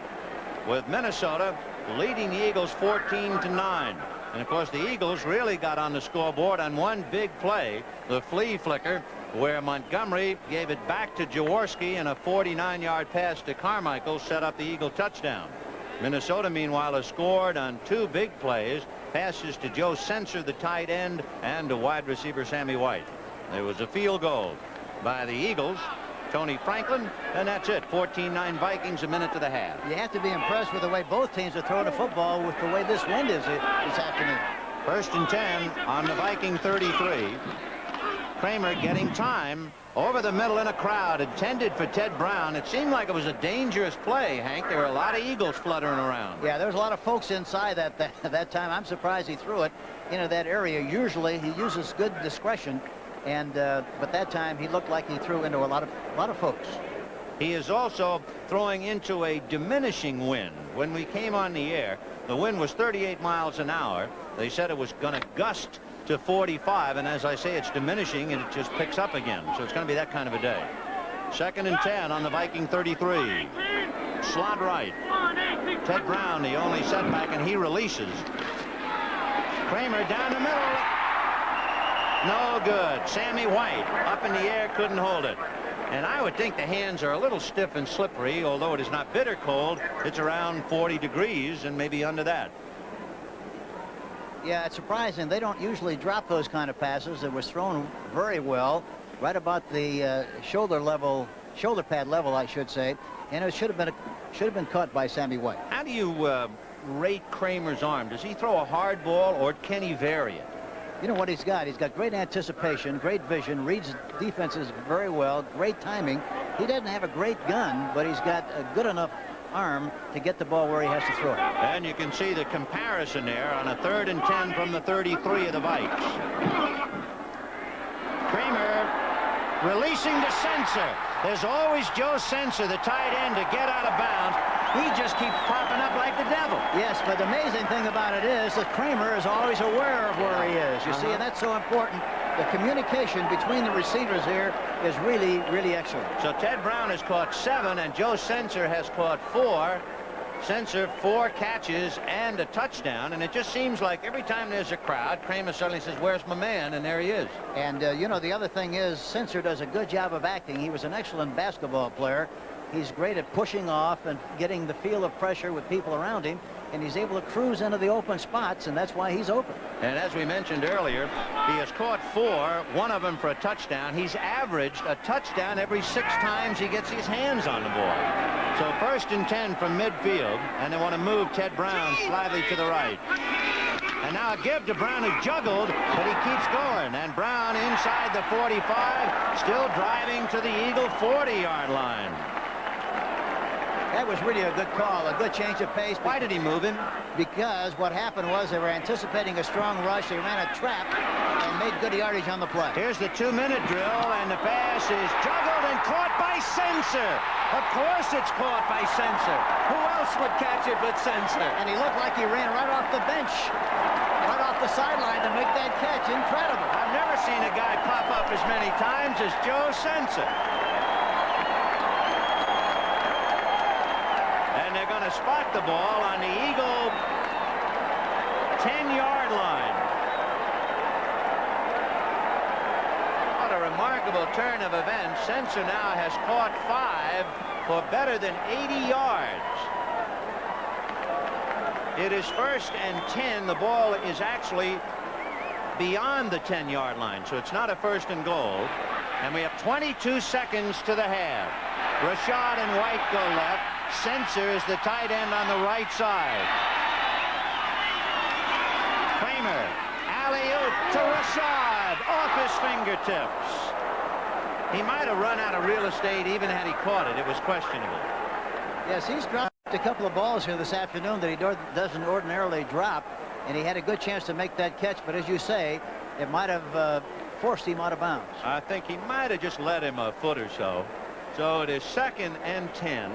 Speaker 1: with Minnesota leading the Eagles 14-9. And of course, the Eagles really got on the scoreboard on one big play, the flea flicker, where Montgomery gave it back to Jaworski, and a 49-yard pass to Carmichael set up the Eagle touchdown. Minnesota, meanwhile, has scored on 2 big plays, passes to Joe Sensor, the tight end, and to wide receiver Sammy White. There was a field goal by the Eagles, Tony Franklin, and that's it. 14-9 Vikings, 1 minute to the half.
Speaker 3: You have to be impressed with the way both teams are throwing the football with the way this wind is this afternoon.
Speaker 1: 1st and 10 on the Viking 33. Kramer getting time over the middle in a crowd intended for Ted Brown. It seemed like it was a dangerous play, Hank. There were a lot of Eagles fluttering around.
Speaker 3: Yeah, there was a lot of folks inside that time. I'm surprised he threw it into that area. Usually he uses good discretion, and but that time he looked like he threw into a lot of folks.
Speaker 1: He is also throwing into a diminishing wind. When we came on the air, the wind was 38 miles an hour. They said it was going to gust to 45, and as I say, it's diminishing and it just picks up again. So it's going to be that kind of a day. 2nd and 10 on the Viking 33. Slot right. Ted Brown, the only setback, and he releases. Kramer down the middle. No good. Sammy White up in the air, couldn't hold it. And I would think the hands are a little stiff and slippery, although it is not bitter cold. It's around 40 degrees and maybe under that.
Speaker 3: Yeah, it's surprising. They don't usually drop those kind of passes. It was thrown very well, right about the shoulder pad level, I should say, and it should have been caught by Sammy White.
Speaker 1: How do you rate Kramer's arm? Does he throw a hard ball, or can he vary it?
Speaker 3: You know what he's got? He's got great anticipation, great vision, reads defenses very well, great timing. He doesn't have a great gun, but he's got a good enough arm to get the ball where he has to throw it.
Speaker 1: And you can see the comparison there on a 3rd and 10 from the 33 of the Vikes. Kramer releasing to Sensor. There's always Joe Sensor, the tight end, to get out of bounds. He just keeps popping up like the devil.
Speaker 3: Yes, but the amazing thing about it is that Kramer is always aware of where he is. You see, and that's so important. The communication between the receivers here is really, really excellent.
Speaker 1: So Ted Brown has caught 7, and Joe Sensor has caught 4. Sensor 4 catches and a touchdown, and it just seems like every time there's a crowd, Kramer suddenly says, "Where's my man?" And there he is.
Speaker 3: And you know, the other thing is Sensor does a good job of acting. He was an excellent basketball player, He's great at pushing off and getting the feel of pressure with people around him, and he's able to cruise into the open spots, and that's why he's open.
Speaker 1: And as we mentioned earlier, he has caught 4, one of them for a touchdown. He's averaged a touchdown every 6 times he gets his hands on the ball. So 1st and 10 from midfield, and they want to move Ted Brown slightly to the right. And now a give to Brown, who juggled, but he keeps going. And Brown inside the 45, still driving to the Eagle 40-yard line.
Speaker 3: That was really a good call, a good change of pace.
Speaker 1: Why did he move him?
Speaker 3: Because what happened was they were anticipating a strong rush. They ran a trap and made good yardage on the play.
Speaker 1: Here's the 2-minute drill, and the pass is juggled and caught by Sensor. Of course it's caught by Sensor. Who else would catch it but Sensor?
Speaker 3: And he looked like he ran right off the bench, right off the sideline to make that catch. Incredible.
Speaker 1: I've never seen a guy pop up as many times as Joe Sensor. And they're going to spot the ball on the Eagle 10-yard line. What a remarkable turn of events. Sensor now has caught 5 for better than 80 yards. It is 1st and 10. The ball is actually beyond the 10-yard line, so it's not a 1st and goal. And we have 22 seconds to the half. Rashad and White go left. Sensor is the tight end on the right side. Kramer, alley-oop to Rashad, off his fingertips. He might have run out of real estate even had he caught it. It was questionable.
Speaker 3: Yes, he's dropped a couple of balls here this afternoon that he doesn't ordinarily drop, and he had a good chance to make that catch, but as you say, it might have forced him out of bounds.
Speaker 1: I think he might have just let him a foot or so. So it is 2nd and 10.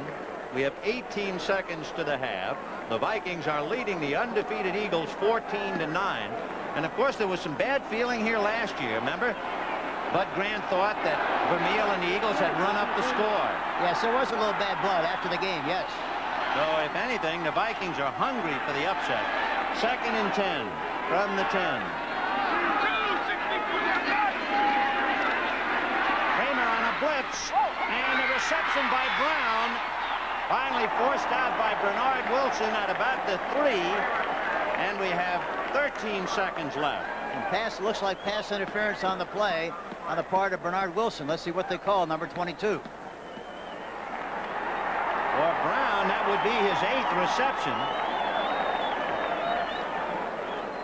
Speaker 1: We have 18 seconds to the half. The Vikings are leading the undefeated Eagles 14-9. And of course there was some bad feeling here last year, remember? Bud Grant thought that Vermeil and the Eagles had run up the score.
Speaker 3: Yes, there was a little bad blood after the game, yes.
Speaker 1: So if anything, the Vikings are hungry for the upset. 2nd and 10 from the 10. Kramer on a blitz, and the reception by Brown. Finally forced out by Bernard Wilson at about the 3, and we have 13 seconds left.
Speaker 3: And pass looks like pass interference on the play on the part of Bernard Wilson. Let's see what they call number 22.
Speaker 1: For Brown, that would be his 8th reception.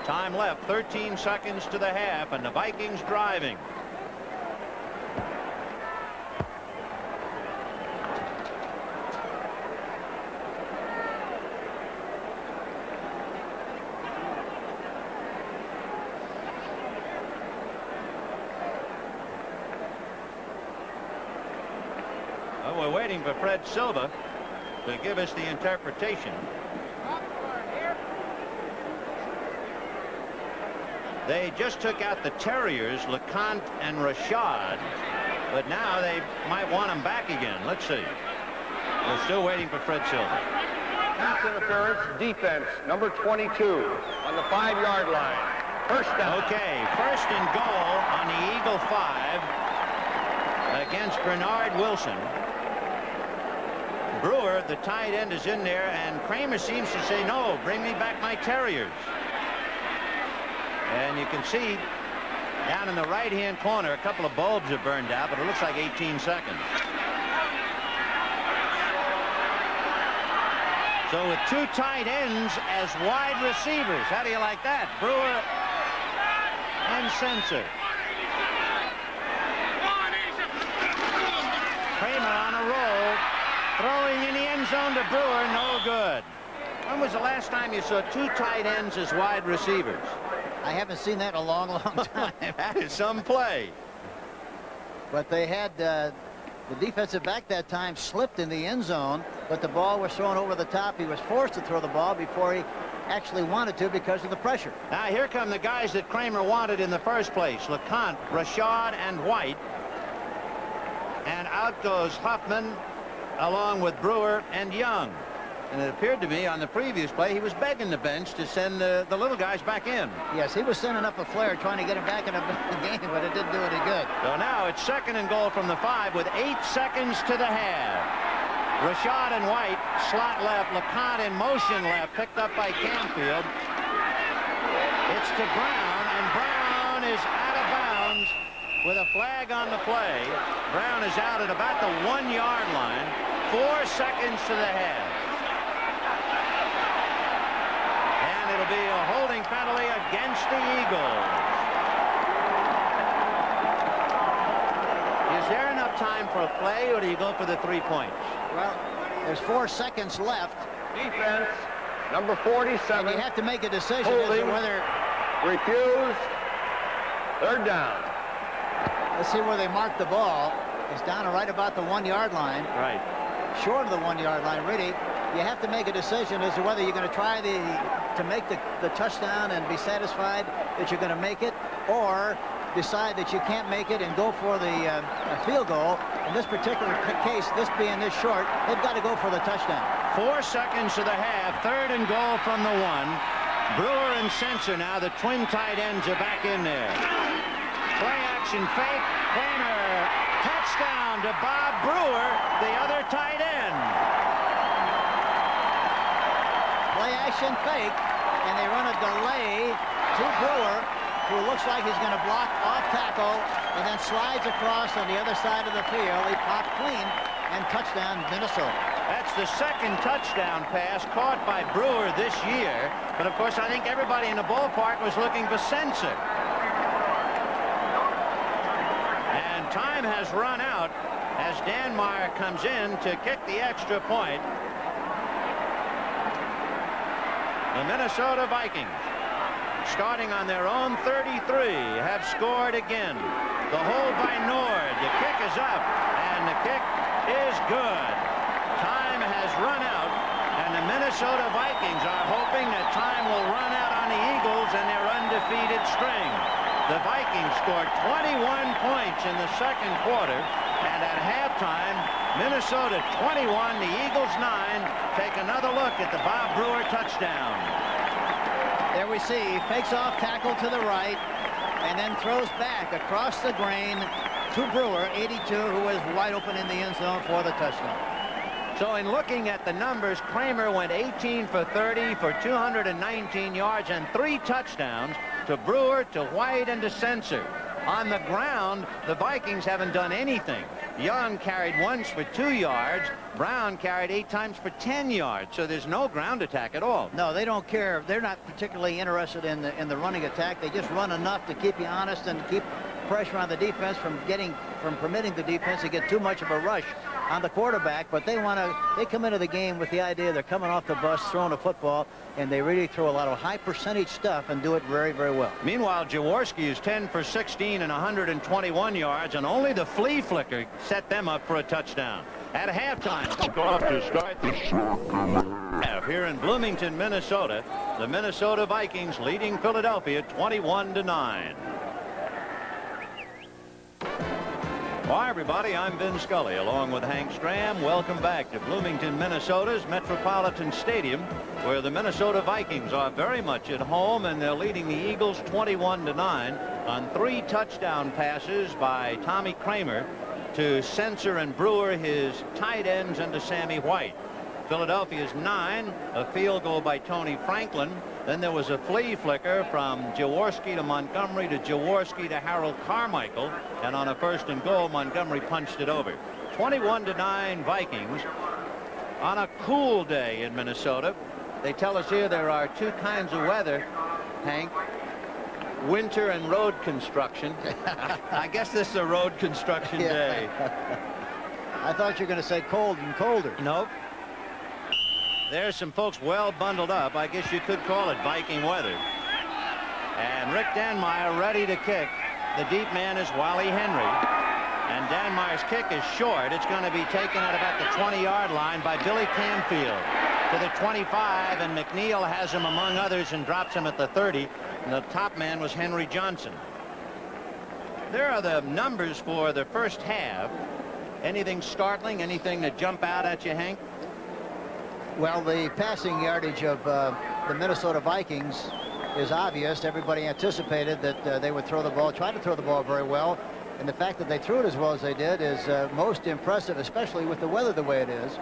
Speaker 1: Time left, 13 seconds to the half, and the Vikings driving. We're waiting for Fred Silva to give us the interpretation. They just took out the Terriers, LeConte and Rashad, but now they might want them back again. Let's see. We're still waiting for Fred Silva.
Speaker 4: Pass interference, defense, number 22 on the 5-yard line. 1st down.
Speaker 1: Okay, 1st and goal on the Eagle 5 against Bernard Wilson. Brewer, the tight end, is in there, and Kramer seems to say, no, bring me back my Terriers. And you can see down in the right-hand corner, a couple of bulbs are burned out, but it looks like 18 seconds. So with 2 tight ends as wide receivers, how do you like that? Brewer and Sensor. Kramer on a roll. Throwing in the end zone to Brewer, no good. When was the last time you saw 2 tight ends as wide receivers?
Speaker 3: I haven't seen that in a long, long time.
Speaker 1: That is some play.
Speaker 3: But they had the defensive back that time slipped in the end zone, but the ball was thrown over the top. He was forced to throw the ball before he actually wanted to because of the pressure.
Speaker 1: Now here come the guys that Kramer wanted in the first place. LeConte, Rashad, and White. And out goes Huffman along with Brewer and Young. And it appeared to me on the previous play he was begging the bench to send the little guys back in.
Speaker 3: Yes, he was sending up a flare trying to get him back in the game, but it didn't do any good.
Speaker 1: So now it's 2nd and goal from the 5 with 8 seconds to the half. Rashad and White, slot left. LeConte in motion left, picked up by Canfield. It's to Brown, and Brown is out of bounds with a flag on the play. Brown is out at about the 1-yard line. 4 seconds to the half. And it'll be a holding penalty against the Eagles. Is there enough time for a play, or do you go for the 3 points?
Speaker 3: Well, there's 4 seconds left.
Speaker 4: Defense, number 47.
Speaker 3: And you have to make a decision as to
Speaker 4: Holding.
Speaker 3: whether...
Speaker 4: Refused. 3rd down.
Speaker 3: Let's see where they mark the ball. It's down right about the 1-yard line.
Speaker 1: Right.
Speaker 3: Short of the 1-yard line, really. You have to make a decision as to whether you're going to try to make the touchdown and be satisfied that you're going to make it, or decide that you can't make it and go for the field goal. In this particular case, this being this short, they've got to go for the touchdown.
Speaker 1: 4 seconds to the half. 3rd and goal from the 1. Brewer and Sensor now. The twin tight ends are back in there. Play action fake. Kramer. Touchdown to Bob Brewer, the other tight end.
Speaker 3: Play action fake, and they run a delay to Brewer, who looks like he's going to block off tackle and then slides across on the other side of the field. He popped clean, and touchdown, Minnesota.
Speaker 1: That's the 2nd touchdown pass caught by Brewer this year. But, of course, I think everybody in the ballpark was looking for Sensor. And time has run out as Dan Meyer comes in to kick the extra point. The Minnesota Vikings, starting on their own 33, have scored again. The hold by Nord. The kick is up, and the kick is good. Time has run out, and the Minnesota Vikings are hoping that time will run out on the Eagles and their undefeated string. The Vikings scored 21 points in the 2nd quarter, and at halftime, Minnesota 21, the Eagles 9. Take another look at the Bob Brewer touchdown.
Speaker 3: There we see, fakes off tackle to the right, and then throws back across the grain to Brewer, 82, who is wide open in the end zone for the touchdown.
Speaker 1: So in looking at the numbers, Kramer went 18 for 30 for 219 yards and 3 touchdowns to Brewer, to White, and to Sensor. On the ground, the Vikings haven't done anything. Young carried once for 2 yards. Brown carried 8 times for 10 yards. So there's no ground attack at all.
Speaker 3: No, they don't care. They're not particularly interested in the running attack. They just run enough to keep you honest and keep pressure on the defense from permitting the defense to get too much of a rush on the quarterback. But they come into the game with the idea they're coming off the bus, throwing a football, and they really throw a lot of high percentage stuff and do it very, very well.
Speaker 1: Meanwhile, Jaworski is 10 for 16 and 121 yards, and only the flea flicker set them up for a touchdown. At halftime, to start the half here in Bloomington, Minnesota, the Minnesota Vikings leading Philadelphia 21-9. Hi, everybody. I'm Vin Scully, along with Hank Stram. Welcome back to Bloomington, Minnesota's Metropolitan Stadium, where the Minnesota Vikings are very much at home, and they're leading the Eagles 21-9 on 3 touchdown passes by Tommy Kramer to Sensor and Brewer, his tight ends, and to Sammy White. Philadelphia's 9, a field goal by Tony Franklin. Then there was a flea flicker from Jaworski to Montgomery to Jaworski to Harold Carmichael, and on a 1st and goal, Montgomery punched it over. 21-9 Vikings on a cool day in Minnesota. They tell us here there are 2 kinds of weather, Hank. Winter and road construction. I guess this is a road construction day.
Speaker 3: I thought you were going to say cold and colder.
Speaker 1: Nope. There's some folks well bundled up. I guess you could call it Viking weather. And Rick Danmeyer ready to kick. The deep man is Wally Henry. And Danmeyer's kick is short. It's going to be taken at about the 20-yard line by Billy Canfield to the 25, and McNeil has him among others and drops him at the 30. And the top man was Henry Johnson. There are the numbers for the first half. Anything startling? Anything that jump out at you, Hank?
Speaker 3: Well, the passing yardage of the Minnesota Vikings is obvious. Everybody anticipated that they would throw the ball, try to throw the ball very well. And the fact that they threw it as well as they did is most impressive, especially with the weather the way it is.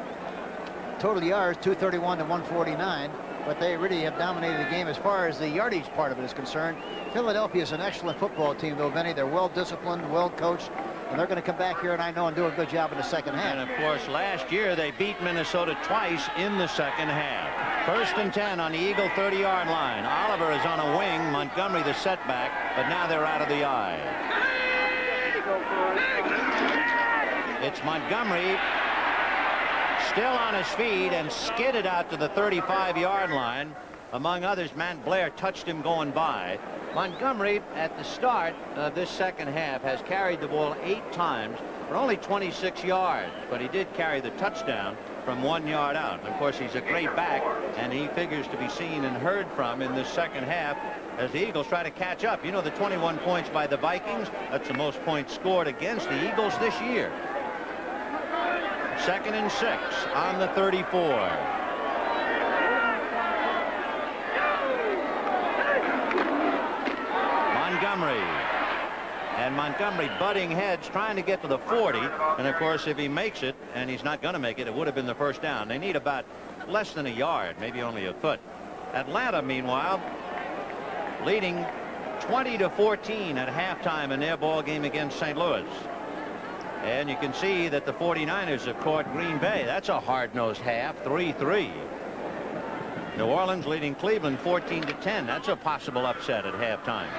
Speaker 3: total yards, 231 to 149. But they really have dominated the game as far as the yardage part of it is concerned. Philadelphia is an excellent football team, though, Benny. They're well disciplined, well coached, and they're going to come back here, and I know, and do a good job in the second half.
Speaker 1: And of course, last year they beat Minnesota twice in the second half. 1st and 10 on the Eagle 30-yard line. Oliver is on a wing, Montgomery the setback, but now they're out of the eye. It's Montgomery still on his feet and skidded out to the 35-yard line. Among others, Matt Blair touched him going by. Montgomery, at the start of this second half, has carried the ball 8 times for only 26 yards, but he did carry the touchdown from 1 yard out. And of course, he's a great back, and he figures to be seen and heard from in this second half as the Eagles try to catch up. You know, the 21 points by the Vikings, that's the most points scored against the Eagles this year. 2nd and 6 on the 34. Montgomery. And Montgomery butting heads, trying to get to the 40. And of course, if he makes it, and he's not going to make it, it would have been the first down. They need about less than a yard, maybe only a foot. Atlanta, meanwhile, leading 20-14 at halftime in their ball game against St. Louis. And you can see that the 49ers have caught Green Bay. That's a hard-nosed half, 3-3. New Orleans leading Cleveland 14-10. That's a possible upset at halftime.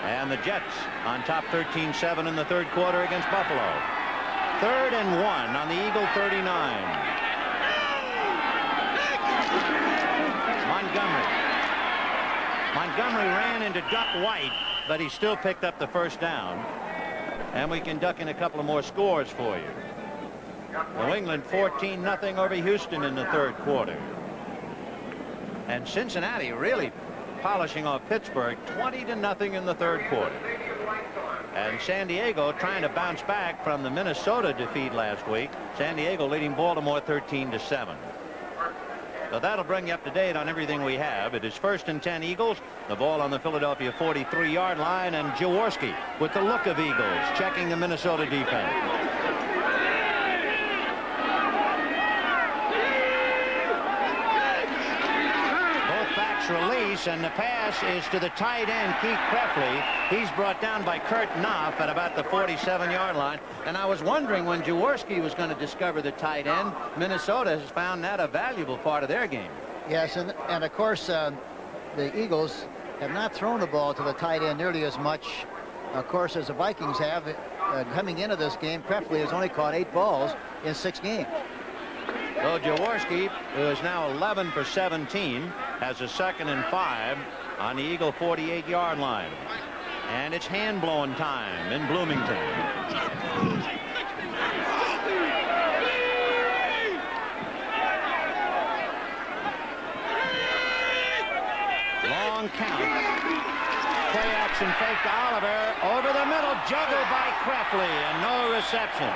Speaker 1: And the Jets on top 13-7 in the third quarter against Buffalo. 3rd and 1 on the Eagle 39. Montgomery ran into Duck White, but he still picked up the first down. And we can duck in a couple of more scores for you. New England 14-0 over Houston in the third quarter. And Cincinnati really polishing off Pittsburgh 20-0 in the third quarter. And San Diego trying to bounce back from the Minnesota defeat last week. San Diego leading Baltimore 13-7. So that'll bring you up to date on everything we have. It is 1st and 10 Eagles. The ball on the Philadelphia 43-yard line, and Jaworski with the look of Eagles checking the Minnesota defense. Both backs release, and the pass is to the tight end, Keith Krefli. He's brought down by Kurt Knopf at about the 47-yard line. And I was wondering when Jaworski was going to discover the tight end. Minnesota has found that a valuable part of their game.
Speaker 3: Yes, and of course, the Eagles have not thrown the ball to the tight end nearly as much, of course, as the Vikings have. Coming into this game, Krefli has only caught 8 balls in 6 games.
Speaker 1: So Jaworski, who is now 11 for 17, has a 2nd and 5 on the Eagle 48-yard line. And it's hand-blowing time in Bloomington. Long count. Play action fake to Oliver. Over the middle, juggled by Krefli, and no reception.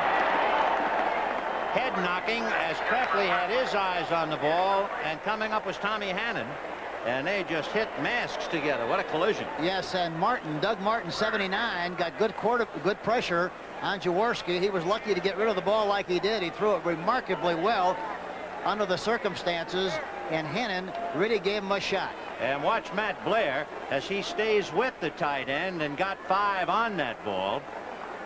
Speaker 1: Head knocking as Krefli had his eyes on the ball, and coming up was Tommy Hannon. And they just hit masks together. What a collision.
Speaker 3: Yes, and Doug Martin, 79, got good pressure on Jaworski. He was lucky to get rid of the ball like he did. He threw it remarkably well under the circumstances, and Hannon really gave him a shot.
Speaker 1: And watch Matt Blair as he stays with the tight end and got 5 on that ball.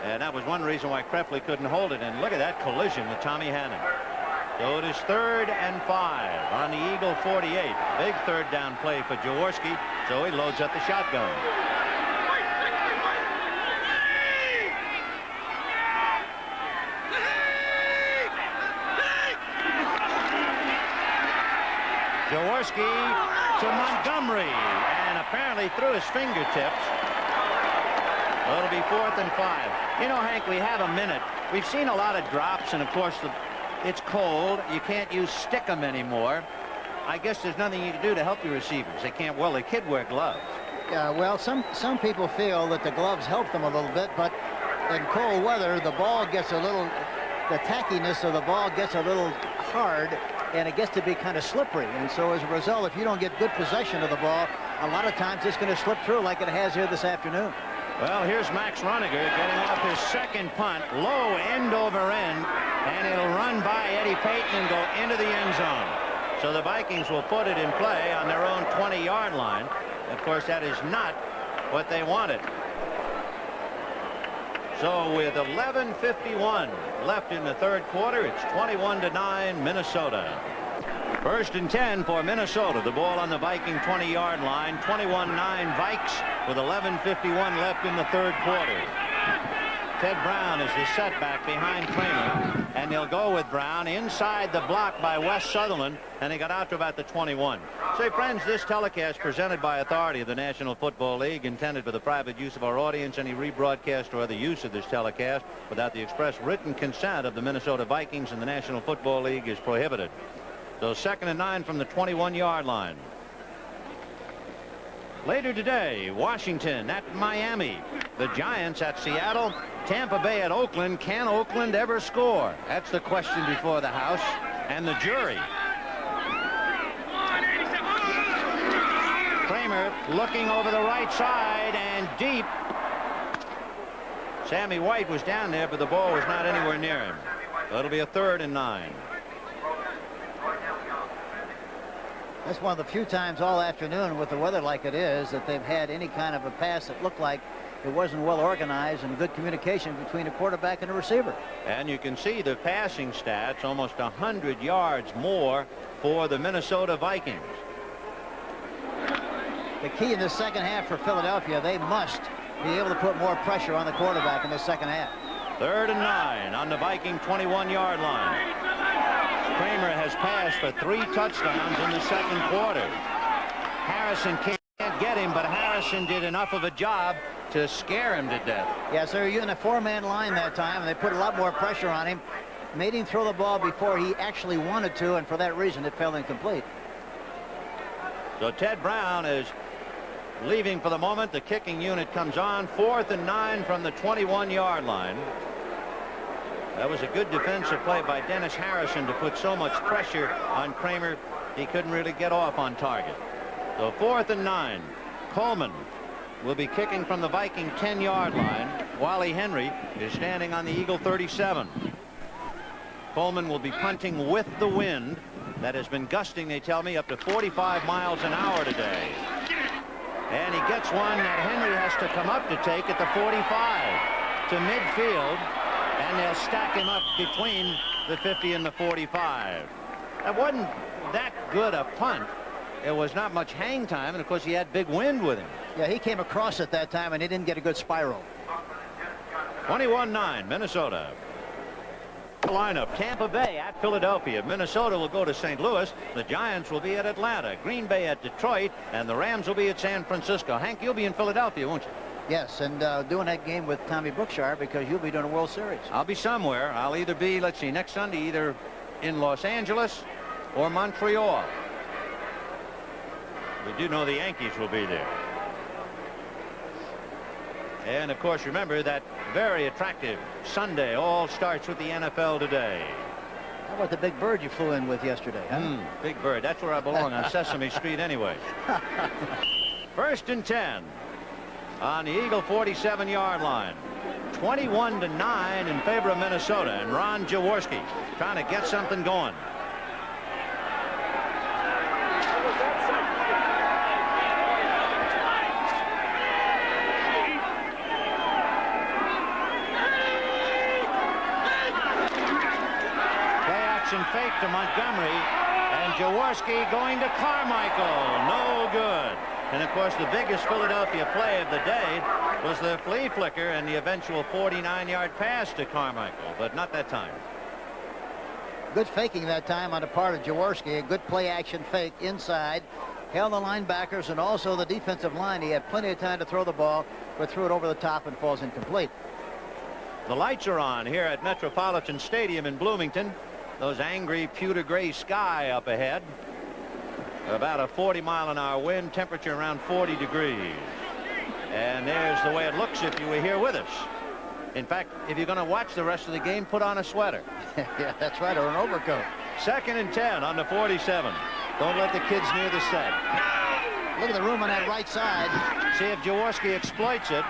Speaker 1: And that was one reason why Krefli couldn't hold it. And look at that collision with Tommy Hannon. So it is 3rd and 5 on the Eagle 48. Big third down play for Jaworski. So he loads up the shotgun. Jaworski to Montgomery, and apparently through his fingertips. It'll be 4th and 5. You know, Hank, we have a minute. We've seen a lot of drops, and of course it's cold. You can't use stickum anymore. I guess there's nothing you can do to help your receivers. They can't. Well, they could wear gloves.
Speaker 3: Yeah, well, some people feel that the gloves help them a little bit, but in cold weather, the ball gets a little, the tackiness of the ball gets a little hard, and it gets to be kind of slippery. And so as a result, if you don't get good possession of the ball, a lot of times it's going to slip through like it has here this afternoon.
Speaker 1: Well, here's Max Roniger getting off his second punt, low end over end. and it'll run by Eddie Payton and go into the end zone. So the Vikings will put it in play on their own 20-yard line. Of course, that is not what they wanted. So with 11:51 left in the third quarter, it's 21-9 Minnesota. First and 10 for Minnesota. The ball on the Viking 20-yard line. 21-9 Vikes with 11:51 left in the third quarter. Ted Brown is the setback behind Kramer, and they'll go with Brown inside the block by Wes Sutherland, and he got out to about the 21. Say, friends, this telecast presented by authority of the National Football League, intended for the private use of our audience. Any rebroadcast or other use of this telecast without the express written consent of the Minnesota Vikings and the National Football League is prohibited. So 2nd and 9 from the 21-yard line. Later today, Washington at Miami, the Giants at Seattle, Tampa Bay at Oakland. Can Oakland ever score? That's the question before the House and the jury. Kramer looking over the right side and deep. Sammy White was down there, but the ball was not anywhere near him. So it'll be a 3rd and 9.
Speaker 3: That's one of the few times all afternoon with the weather like it is that they've had any kind of a pass that looked like it wasn't well organized and good communication between a quarterback and a receiver.
Speaker 1: And you can see the passing stats, almost 100 yards more for the Minnesota Vikings.
Speaker 3: The key in the second half for Philadelphia, they must be able to put more pressure on the quarterback in the second half.
Speaker 1: 3rd and 9 on the Viking 21-yard line. Kramer has passed for 3 touchdowns in the second quarter. Harrison can't get him, but Harrison did enough of a job to scare him to death.
Speaker 3: Yes, they're using a 4-man line that time, and they put a lot more pressure on him. Made him throw the ball before he actually wanted to, and for that reason it fell incomplete.
Speaker 1: So Ted Brown is leaving for the moment. The kicking unit comes on. 4th and 9 from the 21-yard line. That was a good defensive play by Dennis Harrison to put so much pressure on Kramer he couldn't really get off on target. So 4th and 9. Coleman will be kicking from the Viking 10-yard line. Wally Henry is standing on the Eagle 37. Coleman will be punting with the wind that has been gusting, they tell me, up to 45 miles an hour today. And he gets one that Henry has to come up to take at the 45 to midfield. And they'll stack him up between the 50 and the 45. That wasn't that good a punt. It was not much hang time, and of course he had big wind with him.
Speaker 3: Yeah, he came across at that time, and he didn't get a good spiral.
Speaker 1: 21-9, Minnesota. Lineup: Tampa Bay at Philadelphia. Minnesota will go to St. Louis. The Giants will be at Atlanta. Green Bay at Detroit, and the Rams will be at San Francisco. Hank, you'll be in Philadelphia, won't you?
Speaker 3: Yes, and doing that game with Tommy Brookshire because you'll be doing a World Series.
Speaker 1: I'll be somewhere. I'll either be, let's see, next Sunday, either in Los Angeles or Montreal. We do know the Yankees will be there. And, of course, remember that very attractive Sunday all starts with the NFL today.
Speaker 3: How about the big bird you flew in with yesterday? Huh?
Speaker 1: Big bird. That's where I belong, on Sesame Street anyway. 1st and 10 on the Eagle 47-yard line. 21-9 in favor of Minnesota, and Ron Jaworski trying to get something going. Play-action fake to Montgomery, and Jaworski going to Carmichael. No good. And, of course, the biggest Philadelphia play of the day was the flea flicker and the eventual 49-yard pass to Carmichael, but not that time.
Speaker 3: Good faking that time on the part of Jaworski. A good play-action fake inside. Held the linebackers and also the defensive line. He had plenty of time to throw the ball, but threw it over the top and falls incomplete.
Speaker 1: The lights are on here at Metropolitan Stadium in Bloomington. Those angry pewter gray sky up ahead. About a 40-mile-an-hour wind, temperature around 40 degrees. And there's the way it looks if you were here with us. In fact, if you're going to watch the rest of the game, put on a sweater.
Speaker 3: Yeah, that's right, or an overcoat.
Speaker 1: 2nd and 10 on the 47. Don't let the kids near the set.
Speaker 3: Look at the room on that right side.
Speaker 1: See if Jaworski exploits it.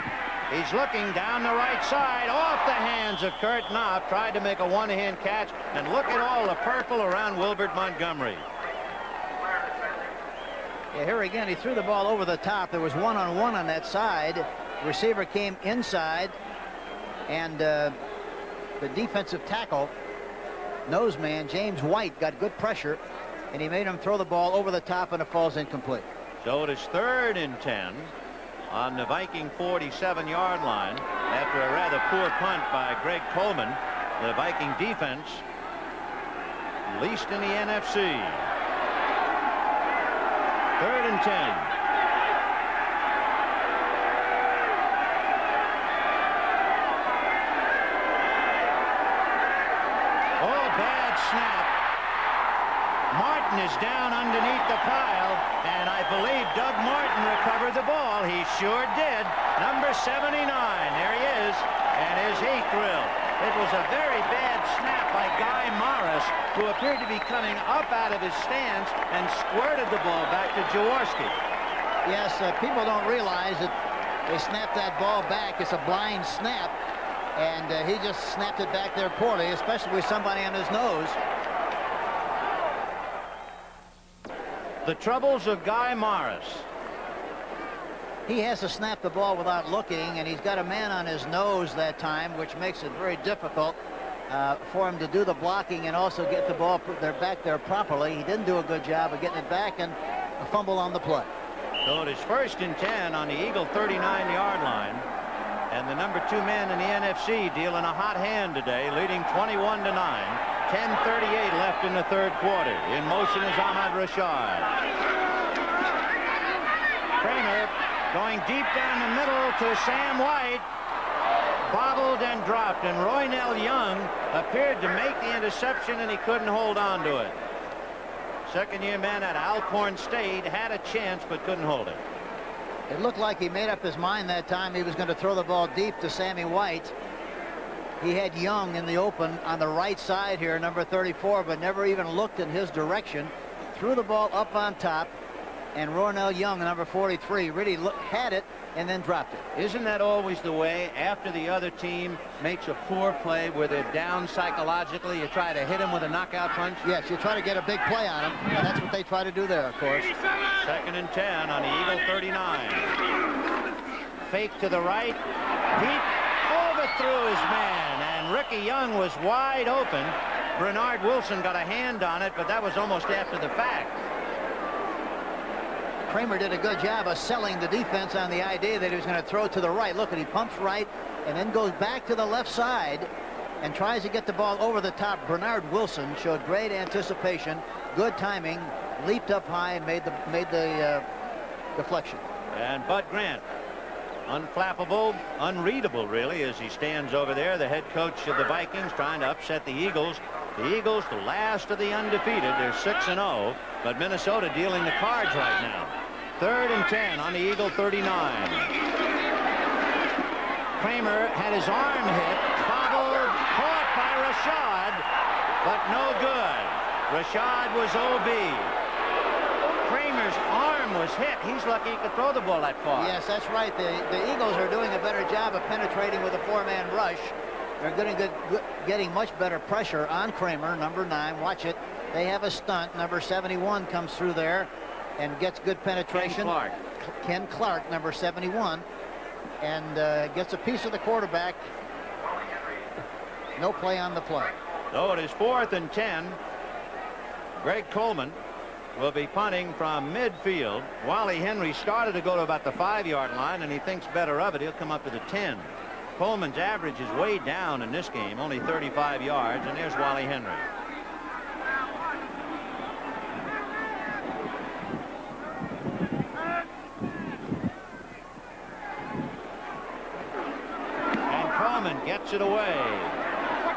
Speaker 1: He's looking down the right side, off the hands of Kurt Knopf. Tried to make a one-hand catch, and look at all the purple around Wilbert Montgomery.
Speaker 3: Yeah, here again, he threw the ball over the top. There was one-on-one on that side. Receiver came inside, and the defensive tackle, nose man, James White, got good pressure, and he made him throw the ball over the top, and it falls incomplete.
Speaker 1: So it is 3rd and 10 on the Viking 47-yard line after a rather poor punt by Greg Coleman. The Viking defense least in the NFC. 3rd and 10. Oh, bad snap. Martin is down underneath the pile, and I believe Doug Martin recovered the ball. He sure did. Number 79. There he is. And is he thrilled? It was a very bad snap by Guy Morris, who appeared to be coming up out of his stance and squirted the ball back to Jaworski.
Speaker 3: Yes, people don't realize that they snapped that ball back. It's a blind snap, and he just snapped it back there poorly, especially with somebody on his nose.
Speaker 1: The troubles of Guy Morris.
Speaker 3: He has to snap the ball without looking, and he's got a man on his nose that time, which makes it very difficult for him to do the blocking and also get the ball back there properly. He didn't do a good job of getting it back, and a fumble on the play.
Speaker 1: So it is 1st and 10 on the Eagle 39-yard line, and the number 2 man in the NFC dealing a hot hand today, leading 21-9. 10:38 left in the 3rd quarter. In motion is Ahmad Rashad. Kramer going deep down the middle to Sam White. Bobbled and dropped, and Roynell Young appeared to make the interception, and he couldn't hold on to it. Second-year man at Alcorn State had a chance but couldn't hold it.
Speaker 3: It looked like he made up his mind that time he was going to throw the ball deep to Sammy White. He had Young in the open on the right side here, number 34, but never even looked in his direction. Threw the ball up on top, and Roynell Young, number 43, really had it and then dropped it.
Speaker 1: Isn't that always the way? After the other team makes a poor play where they're down psychologically, you try to hit them with a knockout punch?
Speaker 3: Yes, you try to get a big play on him, and that's what they try to do there, of course.
Speaker 1: 2nd and 10 on the Eagle 39. Fake to the right. Pete overthrew his man, and Ricky Young was wide open. Bernard Wilson got a hand on it, but that was almost after the fact.
Speaker 3: Kramer did a good job of selling the defense on the idea that he was going to throw to the right. Look, and he pumps right and then goes back to the left side and tries to get the ball over the top. Bernard Wilson showed great anticipation, good timing, leaped up high and made the deflection.
Speaker 1: And Bud Grant, unflappable, unreadable really, as he stands over there, the head coach of the Vikings, trying to upset the Eagles. The Eagles, the last of the undefeated. They're 6-0, but Minnesota dealing the cards right now. 3rd and 10 on the Eagle 39. Kramer had his arm hit, bobbled, caught by Rashad, but no good. Rashad was OB. Kramer's arm was hit. He's lucky he could throw the ball that far.
Speaker 3: Yes, that's right. The Eagles are doing a better job of penetrating with a 4-man rush. They're getting much better pressure on Kramer, number 9. Watch it. They have a stunt. Number 71 comes through there and gets good penetration. Ken Clark, number 71, and gets a piece of the quarterback. No play on the play.
Speaker 1: So it is 4th and 10. Greg Coleman will be punting from midfield. Wally Henry started to go to about the 5-yard line, and he thinks better of it. He'll come up to the 10. Coleman's average is way down in this game, only 35 yards, and there's Wally Henry. And Coleman gets it away.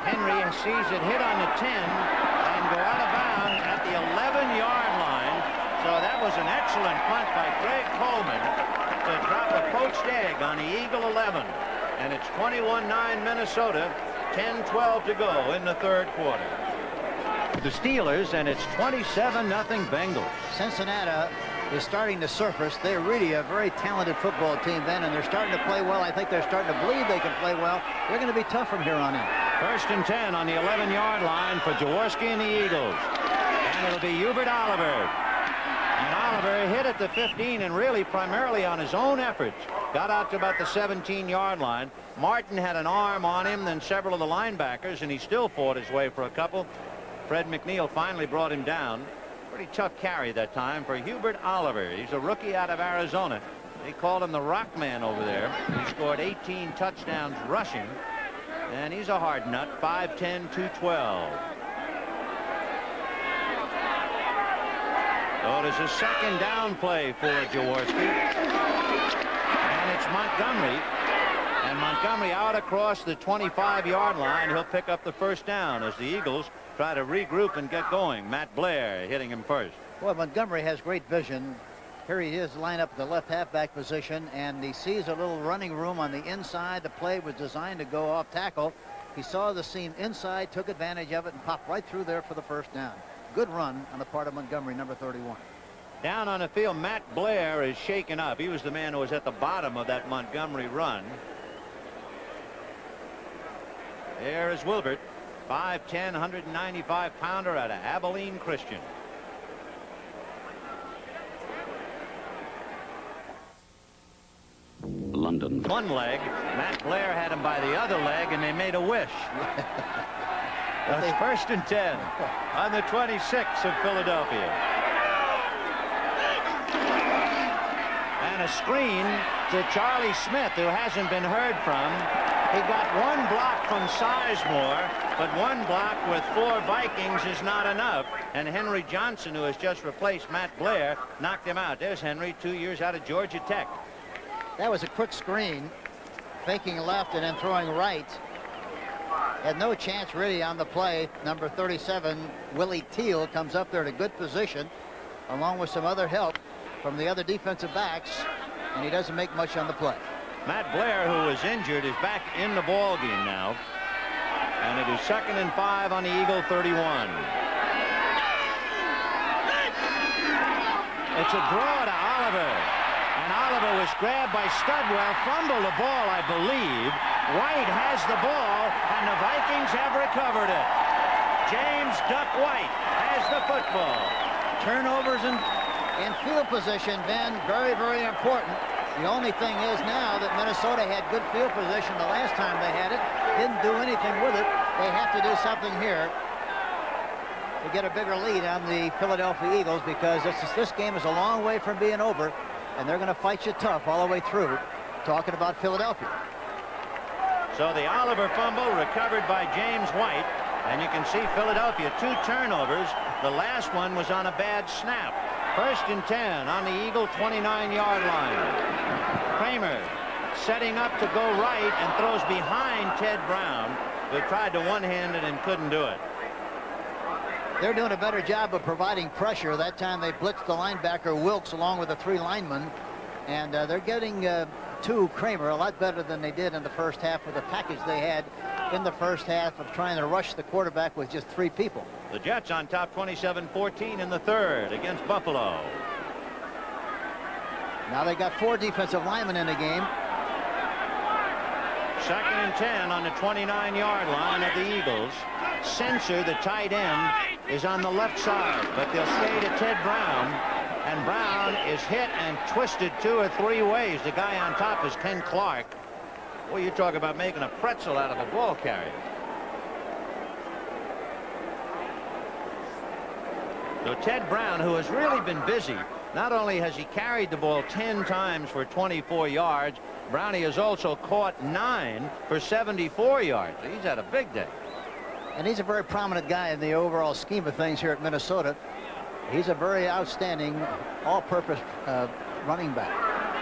Speaker 1: Henry sees it hit on the 10 and go out of bounds at the 11-yard line. So that was an excellent punt by Greg Coleman to drop a poached egg on the Eagle 11. And it's 21-9 Minnesota, 10-12 to go in the 3rd quarter. The Steelers, and it's 27-0 Bengals.
Speaker 3: Cincinnati is starting to surface. They're really a very talented football team, Ben, and they're starting to play well. I think they're starting to believe they can play well. They're going to be tough from here on in.
Speaker 1: 1st and 10 on the 11-yard line for Jaworski and the Eagles. And it'll be Hubert Oliver. And Oliver hit at the 15 and really primarily on his own efforts. Got out to about the 17-yard line. Martin had an arm on him, then several of the linebackers, and he still fought his way for a couple. Fred McNeil finally brought him down. Pretty tough carry that time for Hubert Oliver. He's a rookie out of Arizona. They called him the Rock Man over there. He scored 18 touchdowns rushing, and he's a hard nut. 5'10", 212. So it is a 2nd down play for Jaworski, and it's Montgomery. And Montgomery out across the 25-yard line. He'll pick up the 1st down as the Eagles try to regroup and get going. Matt Blair hitting him first.
Speaker 3: Well, Montgomery has great vision. Here he is lined up at the left halfback position, and he sees a little running room on the inside. The play was designed to go off tackle. He saw the seam inside, took advantage of it, and popped right through there for the 1st down. Good run on the part of Montgomery, number 31.
Speaker 1: Down on the field, Matt Blair is shaken up. He was the man who was at the bottom of that Montgomery run. There is Wilbert, 5'10", 195-pounder out of Abilene Christian.
Speaker 2: London.
Speaker 1: One leg. Matt Blair had him by the other leg, and they made a wish. That's 1st and 10 on the 26 of Philadelphia. And a screen to Charlie Smith, who hasn't been heard from. He got one block from Sizemore, but one block with 4 Vikings is not enough. And Henry Johnson, who has just replaced Matt Blair, knocked him out. There's Henry, 2 years out of Georgia Tech.
Speaker 3: That was a quick screen, faking left and then throwing right. Had no chance really on the play. Number 37, Willie Teal, comes up there in a good position, along with some other help from the other defensive backs, and he doesn't make much on the play.
Speaker 1: Matt Blair, who was injured, is back in the ball game now. And it is 2nd and 5 on the Eagle 31. It's a draw to Oliver. And Oliver was grabbed by Studwell, fumbled the ball, I believe. White has the ball, and the Vikings have recovered it. James Duck White has the football.
Speaker 3: Turnovers in field position, Ben, very, very important. The only thing is now that Minnesota had good field position the last time they had it, didn't do anything with it. They have to do something here to get a bigger lead on the Philadelphia Eagles, because this game is a long way from being over, and they're going to fight you tough all the way through. Talking about Philadelphia.
Speaker 1: So the Oliver fumble recovered by James White, and you can see Philadelphia 2 turnovers. The last one was on a bad snap. 1st and 10 on the Eagle 29-yard line. Kramer setting up to go right and throws behind Ted Brown, who tried to one-hand it and couldn't do it.
Speaker 3: They're doing a better job of providing pressure. That time they blitzed the linebacker Wilkes along with the 3 linemen, and they're getting to Kramer a lot better than they did in the first half with the package they had in the first half of trying to rush the quarterback with just 3 people.
Speaker 1: The Jets on top 27-14 in the 3rd against Buffalo.
Speaker 3: Now they got 4 defensive linemen in the game.
Speaker 1: 2nd and 10 on the 29-yard line of the Eagles. Sensor, the tight end, is on the left side, but they'll stay to Ted Brown, and Brown is hit and twisted 2 or 3 ways. The guy on top is Ken Clark. Well, you talk about making a pretzel out of a ball carrier. So Ted Brown, who has really been busy, not only has he carried the ball 10 times for 24 yards, Brownie has also caught 9 for 74 yards. He's had a big day.
Speaker 3: And he's a very prominent guy in the overall scheme of things here at Minnesota. He's a very outstanding all-purpose running back.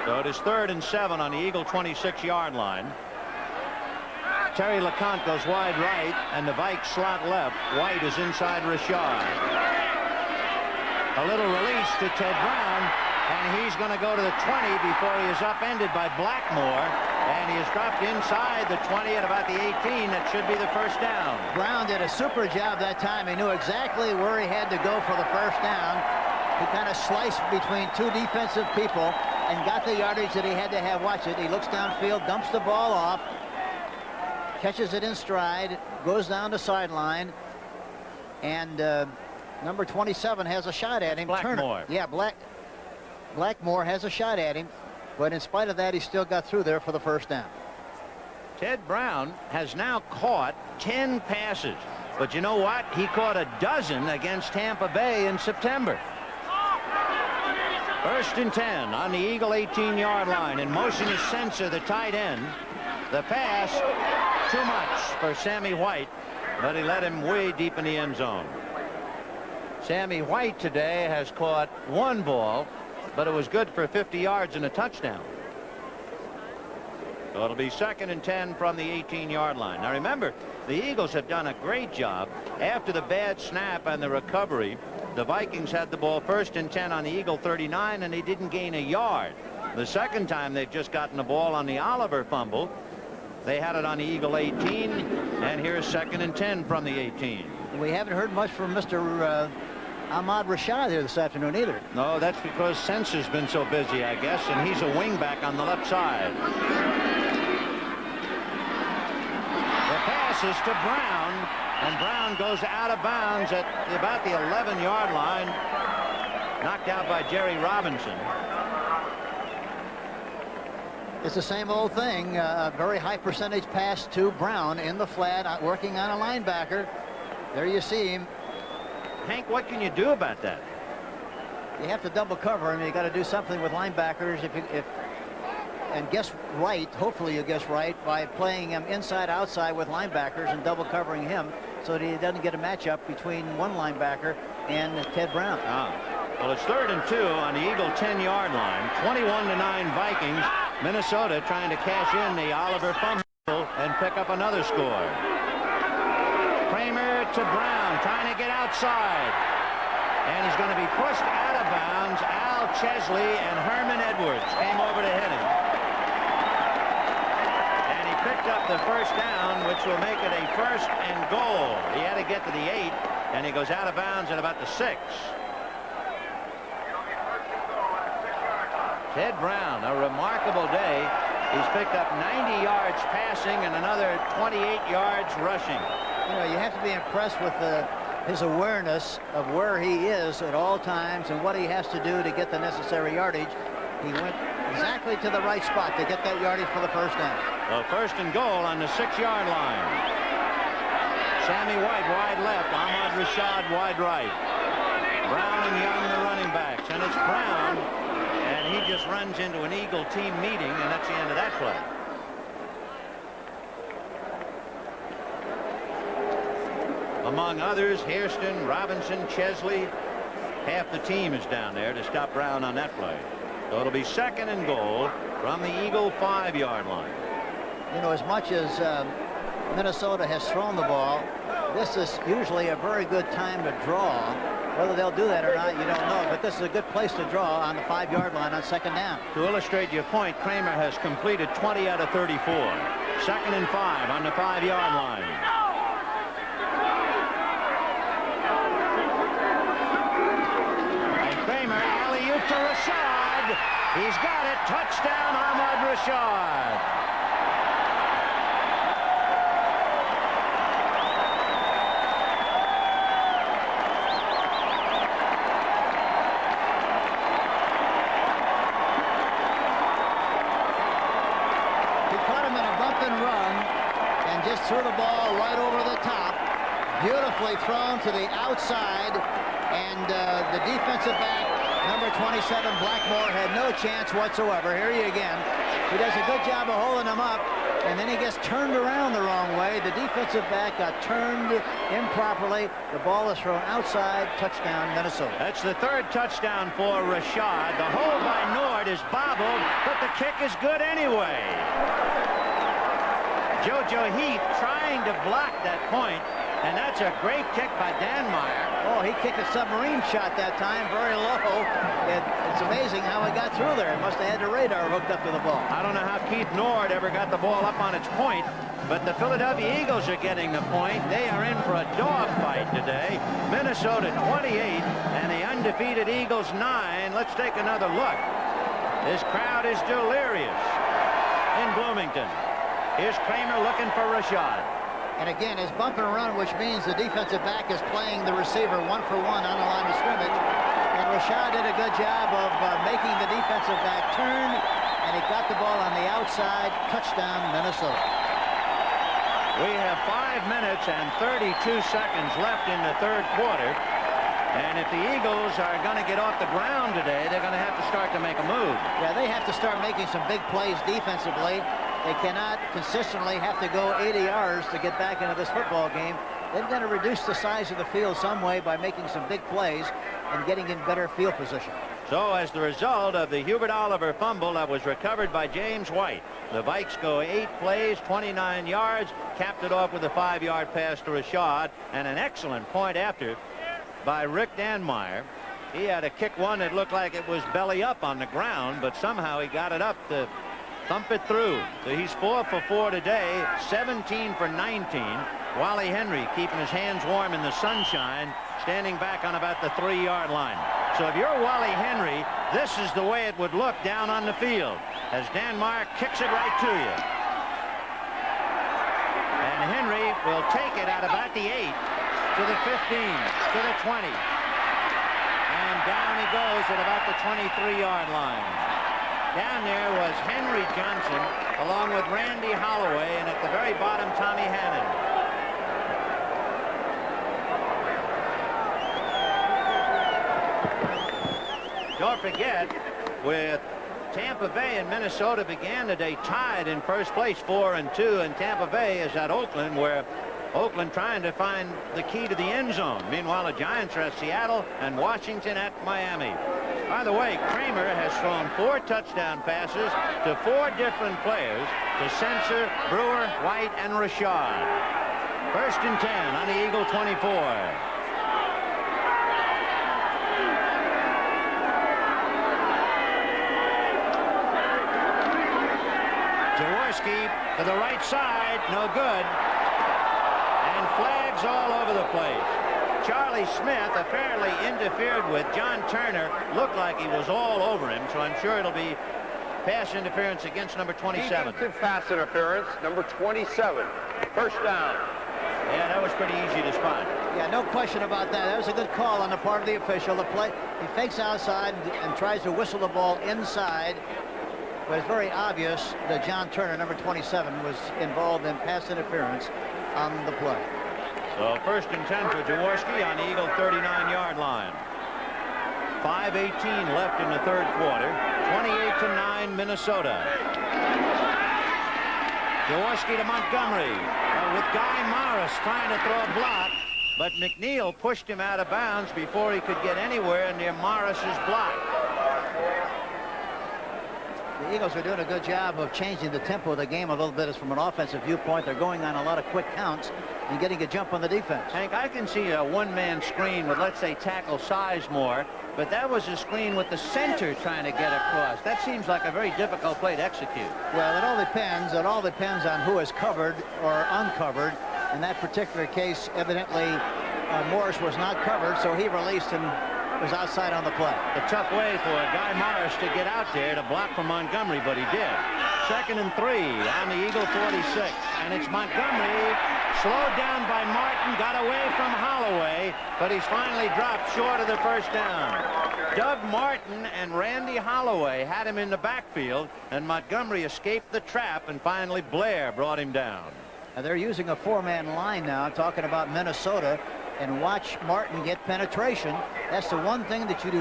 Speaker 1: So it is 3rd and 7 on the Eagle 26-yard line. Terry LeConte goes wide right, and the Vikes slot left. White is inside Richard. A little release to Ted Brown, and he's going to go to the 20 before he is upended by Blackmore, and he is dropped inside the 20 at about the 18. That should be the 1st down.
Speaker 3: Brown did a super job that time. He knew exactly where he had to go for the 1st down. He kind of sliced between two defensive people and got the yardage that he had to have. Watch it. He looks downfield, dumps the ball off, catches it in stride, goes down the sideline, and number 27 has a shot at him.
Speaker 1: Blackmore.
Speaker 3: Yeah, Blackmore has a shot at him, but in spite of that, he still got through there for the first down.
Speaker 1: Ted Brown has now caught 10 passes. But you know what? He caught a dozen against Tampa Bay in September. 1st and 10 on the Eagle 18-yard line. In motion is Sensor, the tight end. The pass, too much for Sammy White, but he let him way deep in the end zone. Sammy White today has caught one ball, but it was good for 50 yards and a touchdown. So it'll be 2nd and 10 from the 18-yard line. Now remember, the Eagles have done a great job. After the bad snap and the recovery, the Vikings had the ball 1st and 10 on the Eagle 39, and they didn't gain a yard. The second time they've just gotten the ball on the Oliver fumble. They had it on the Eagle 18, and here's 2nd and 10 from the 18.
Speaker 3: We haven't heard much from Mr. Ahmad Rashad here this afternoon either.
Speaker 1: No, that's because Sensor's been so busy, I guess, and he's a wingback on the left side. The pass is to Brown, and Brown goes out of bounds at about the 11-yard line, knocked out by Jerry Robinson.
Speaker 3: It's the same old thing. A very high percentage pass to Brown in the flat, working on a linebacker. There you see him.
Speaker 1: Hank, what can you do about that?
Speaker 3: You have to double cover him. You got to do something with linebackers. And guess right. Hopefully you guess right by playing him inside outside with linebackers and double covering him so that he doesn't get a matchup between one linebacker and Ted Brown.
Speaker 1: Well, it's 3rd and 2 on the Eagle 10-yard line. 21-9 Vikings. Minnesota trying to cash in the Oliver fumble and pick up another score. Kramer to Brown, trying to get outside. And he's going to be pushed out of bounds. Al Chesley and Herman Edwards came over to hit him. And he picked up the first down, which will make it a 1st and goal. He had to get to the 8, and he goes out of bounds at about the 6. Ted Brown, a remarkable day. He's picked up 90 yards passing and another 28 yards rushing.
Speaker 3: You know, you have to be impressed with his awareness of where he is at all times and what he has to do to get the necessary yardage. He went exactly to the right spot to get that yardage for the first down.
Speaker 1: Well, 1st and goal on the 6-yard line. Sammy White wide left, Ahmad Rashad wide right. Brown and Young the running backs, and it's Brown, and he just runs into an Eagle team meeting, and that's the end of that play. Among others, Hairston, Robinson, Chesley. Half the team is down there to stop Brown on that play. So it'll be 2nd and goal from the Eagle 5-yard line.
Speaker 3: You know, as much as Minnesota has thrown the ball, this is usually a very good time to draw. Whether they'll do that or not, you don't know. But this is a good place to draw on the 5-yard line on 2nd down.
Speaker 1: To illustrate your point, Kramer has completed 20 out of 34. 2nd and 5 on the 5-yard line. To Rashad. He's got it. Touchdown, Ahmad Rashad.
Speaker 3: He caught him in a bump and run and just threw the ball right over the top. Beautifully thrown to the outside, and the defensive back, number 27, Blackmore, had no chance whatsoever. Here he again. He does a good job of holding him up, and then he gets turned around the wrong way. The defensive back got turned improperly. The ball is thrown outside. Touchdown, Minnesota.
Speaker 1: That's the 3rd touchdown for Rashad. The hold by Nord is bobbled, but the kick is good anyway. JoJo Heath trying to block that point, And that's a great kick by Danmar.
Speaker 3: Oh, he kicked a submarine shot that time, very low. It's amazing how he got through there. He must have had the radar hooked up to the ball.
Speaker 1: I don't know how Keith Nord ever got the ball up on its point, but the Philadelphia Eagles are getting the point. They are in for a dogfight today. Minnesota 28 and the undefeated Eagles 9. Let's take another look. This crowd is delirious in Bloomington. Here's Kramer looking for Rashad.
Speaker 3: And again, his bump and run, which means the defensive back is playing the receiver 1-for-1 on the line of scrimmage. And Rashad did a good job of making the defensive back turn, and he got the ball on the outside. Touchdown, Minnesota.
Speaker 1: We have 5 minutes and 32 seconds left in the third quarter. And if the Eagles are going to get off the ground today, they're going to have to start to make a move.
Speaker 3: Yeah, they have to start making some big plays defensively. They cannot consistently have to go 80 yards to get back into this football game. They've got to reduce the size of the field some way by making some big plays and getting in better field position.
Speaker 1: So as the result of the Hubert Oliver fumble that was recovered by James White, the Vikes go 8 plays, 29 yards, capped it off with a 5-yard pass to Rashad, and an excellent point after by Rick Danmar. He had to kick one that looked like it was belly up on the ground, but somehow he got it up to thump it through. So he's 4 for 4 today, 17 for 19. Wally Henry keeping his hands warm in the sunshine, standing back on about the 3-yard line. So if you're Wally Henry, this is the way it would look down on the field as Danmar kicks it right to you. And Henry will take it at about the 8, to the 15, to the 20. And down he goes at about the 23-yard line. Down there was Henry Johnson along with Randy Holloway, and at the very bottom, Tommy Hannon. Don't forget, with Tampa Bay and Minnesota began the day tied in first place 4-2, and Tampa Bay is at Oakland, where Oakland trying to find the key to the end zone. Meanwhile, the Giants are at Seattle and Washington at Miami. By the way, Kramer has thrown 4 touchdown passes to 4 different players, to Sensor, Brewer, White, and Rashad. 1st and 10 on the Eagle 24. Jaworski to the right side, no good. And flags all over the place. Charlie Smith apparently interfered with John Turner. Looked like he was all over him, so I'm sure it'll be pass interference against number 27.
Speaker 4: Defensive pass interference, number 27. 1st down.
Speaker 1: Yeah, that was pretty easy to spot.
Speaker 3: Yeah, no question about that. That was a good call on the part of the official. The play, he fakes outside and tries to whistle the ball inside. But it's very obvious that John Turner, number 27, was involved in pass interference on the play.
Speaker 1: So 1st and 10 for Jaworski on the Eagle 39-yard line. 5:18 left in the third quarter. 28-9 Minnesota. Jaworski to Montgomery with Guy Morris trying to throw a block, but McNeil pushed him out of bounds before he could get anywhere near Morris's block.
Speaker 3: The Eagles are doing a good job of changing the tempo of the game a little bit as from an offensive viewpoint. They're going on a lot of quick counts and getting a jump on the defense.
Speaker 1: Hank, I can see a one-man screen with, let's say, tackle Sizemore, but that was a screen with the center trying to get across. That seems like a very difficult play to execute.
Speaker 3: Well, it all depends. It all depends on who is covered or uncovered. In that particular case, evidently, Morris was not covered, so he released and was outside on the play.
Speaker 1: A tough way for Guy Morris to get out there to block for Montgomery, but he did. 2nd and 3 on the Eagle 46. And it's Montgomery, slowed down by Martin, got away from Holloway, but he's finally dropped short of the 1st down. Doug Martin and Randy Holloway had him in the backfield, and Montgomery escaped the trap, and finally Blair brought him down.
Speaker 3: And they're using a 4-man line now, talking about Minnesota. And watch Martin get penetration. That's the one thing that you do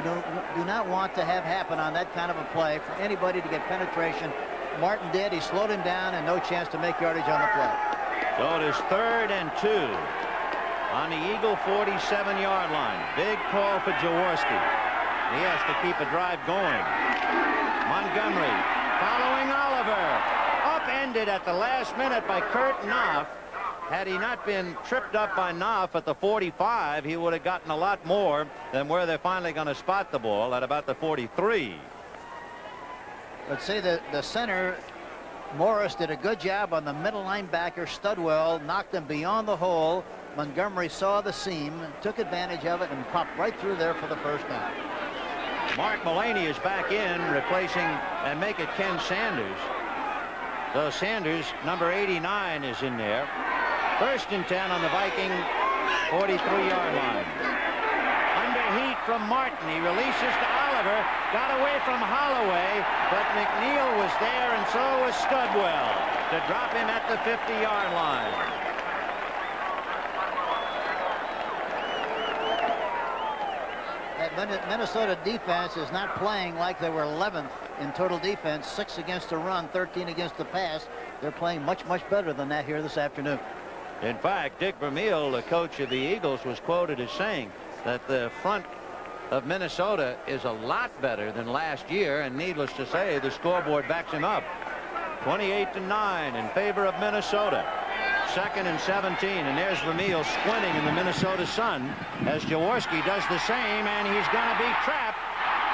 Speaker 3: not want to have happen on that kind of a play, for anybody to get penetration. Martin did. He slowed him down, and no chance to make yardage on the play.
Speaker 1: So it is 3rd and 2 on the Eagle 47-yard line. Big call for Jaworski. He has to keep a drive going. Montgomery following Oliver. Upended at the last minute by Kurt Knopf. had he not been tripped up by Knopf at the 45, he would have gotten a lot more than where they're finally going to spot the ball at about the 43.
Speaker 3: Let's say the center, Morris, did a good job on the middle linebacker. Studwell knocked him beyond the hole. Montgomery saw the seam, took advantage of it, and popped right through there for the first down.
Speaker 1: Mark Mullaney is back in, replacing and make it Ken Sanders. So Sanders, number 89, is in there. 1st and 10 on the Viking 43-yard line. Under heat from Martin. He releases to Oliver. Got away from Holloway, but McNeil was there, and so was Studwell to drop him at the 50-yard line.
Speaker 3: That Minnesota defense is not playing like they were 11th in total defense, 6 against the run, 13 against the pass. They're playing much, much better than that here this afternoon.
Speaker 1: In fact, Dick Vermeil, the coach of the Eagles, was quoted as saying that the front of Minnesota is a lot better than last year, and needless to say, the scoreboard backs him up. 28-9 in favor of Minnesota. 2nd and 17, and there's Vermeil squinting in the Minnesota sun as Jaworski does the same, and he's going to be trapped,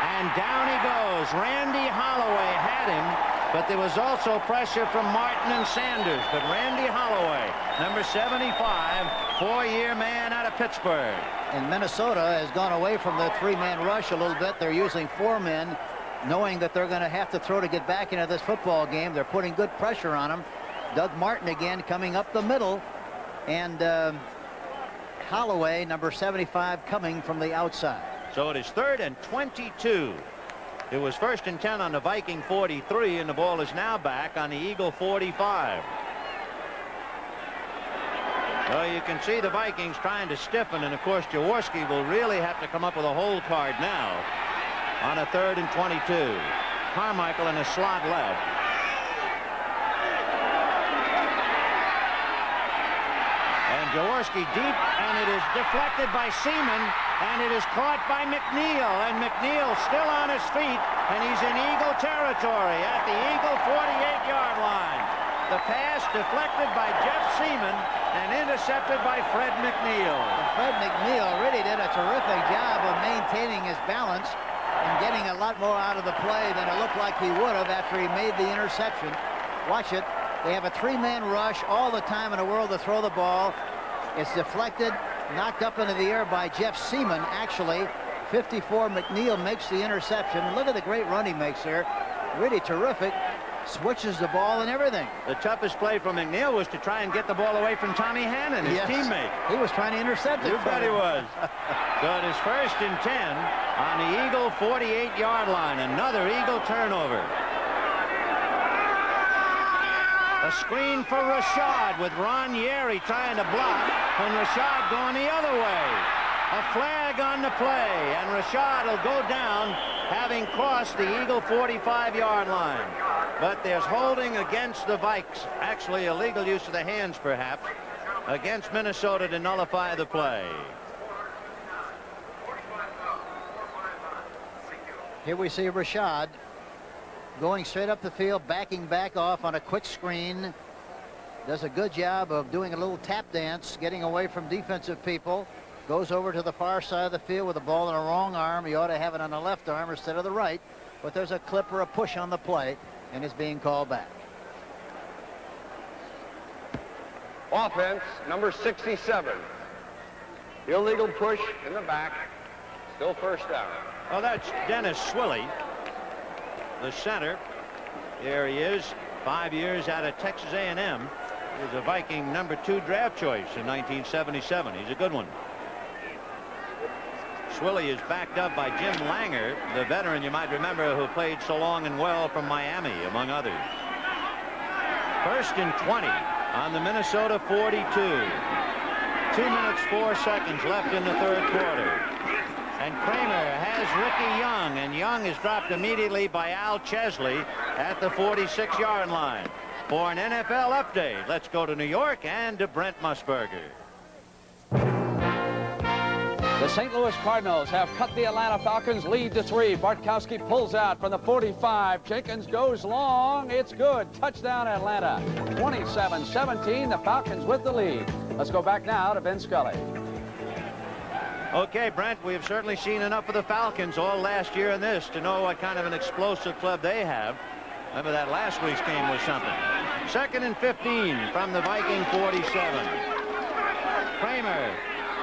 Speaker 1: and down he goes. Randy Holloway had him, but there was also pressure from Martin and Sanders. But Randy Holloway, number 75, 4-year man out of Pittsburgh.
Speaker 3: And Minnesota has gone away from the 3-man rush a little bit. They're using 4 men, knowing that they're going to have to throw to get back into this football game. They're putting good pressure on him. Doug Martin again coming up the middle, and Holloway, number 75, coming from the outside.
Speaker 1: So it is 3rd and 22. It was 1st and 10 on the Viking 43, and the ball is now back on the Eagle 45. Well, you can see the Vikings trying to stiffen, and of course Jaworski will really have to come up with a hold card now on a 3rd and 22. Carmichael in a slot left. Jaworski deep, and it is deflected by Seaman, and it is caught by McNeil, and McNeil still on his feet, and he's in Eagle territory at the Eagle 48-yard line. The pass deflected by Jeff Seaman and intercepted by Fred McNeil.
Speaker 3: Fred McNeil really did a terrific job of maintaining his balance and getting a lot more out of the play than it looked like he would have after he made the interception. Watch it. They have a 3-man rush all the time in the world to throw the ball. It's deflected, knocked up into the air by Jeff Seaman, actually. 54, McNeil makes the interception. Look at the great run he makes there. Really terrific. Switches the ball and everything.
Speaker 1: The toughest play from McNeil was to try and get the ball away from Tommy Hannon, his teammate.
Speaker 3: He was trying to intercept it.
Speaker 1: You bet he was. So it is 1st and 10 on the Eagle 48-yard line. Another Eagle turnover. A screen for Rashad with Ron Yeri trying to block, and Rashad going the other way. A flag on the play, and Rashad will go down having crossed the Eagle 45-yard line. But there's holding against the Vikes, actually illegal use of the hands perhaps, against Minnesota to nullify the play.
Speaker 3: Here we see Rashad going straight up the field, backing back off on a quick screen. Does a good job of doing a little tap dance, getting away from defensive people. Goes over to the far side of the field with the ball in the wrong arm. He ought to have it on the left arm instead of the right. But there's a clip or a push on the play, and it's being called back.
Speaker 4: Offense, number 67. Illegal push in the back. Still 1st down.
Speaker 1: Well, that's Dennis Swilly, the center. There he is, 5 years out of Texas A&M. He was a Viking number 2 draft choice in 1977. He's a good one. Swilly is backed up by Jim Langer, the veteran you might remember who played so long and well from Miami, among others. 1st and 20 on the Minnesota 42. 2 minutes 4 seconds left in the 3rd quarter. And Kramer has Ricky Young, and Young is dropped immediately by Al Chesley at the 46-yard line. For an NFL update, let's go to New York and to Brent Musburger.
Speaker 3: The
Speaker 5: The St. Louis Cardinals have cut the Atlanta Falcons lead to 3. Bartkowski pulls out from the 45. Jenkins goes long. It's good. Touchdown, Atlanta. 27-17. The Falcons with the lead. Let's go back now to Ben Scully.
Speaker 1: Okay, Brent, we have certainly seen enough of the Falcons all last year in this to know what kind of an explosive club they have. Remember that last week's game was something. 2nd and 15 from the Viking 47. Kramer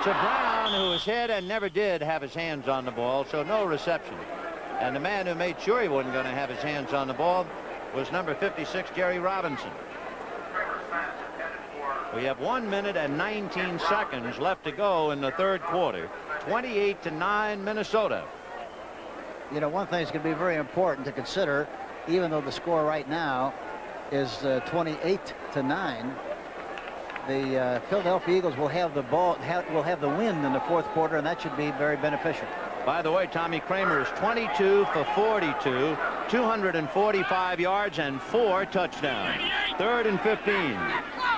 Speaker 1: to Brown, who was hit and never did have his hands on the ball, so no reception. And the man who made sure he wasn't going to have his hands on the ball was number 56, Jerry Robinson. We have 1 minute and 19 seconds left to go in the 3rd quarter. 28-9 Minnesota.
Speaker 3: You know, one thing that's going to be very important to consider, even though the score right now is 28-9, the Philadelphia Eagles will have the ball, will have the win in the 4th quarter, and that should be very beneficial.
Speaker 1: By the way, Tommy Kramer is 22 for 42, 245 yards and 4 touchdowns. 3rd and 15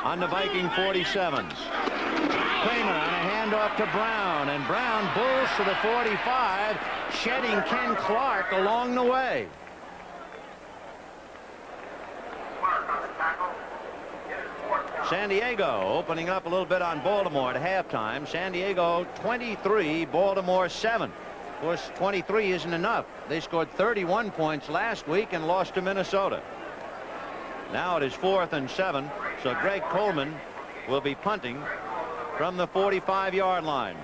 Speaker 1: on the Viking 47. Kramer on a handoff to Brown, and Brown bulls to the 45, shedding Ken Clark along the way. San Diego opening up a little bit on Baltimore at halftime. San Diego 23, Baltimore 7. Of course, 23 isn't enough. They scored 31 points last week and lost to Minnesota. Now it is 4th and 7, so Greg Coleman will be punting from the 45-yard line.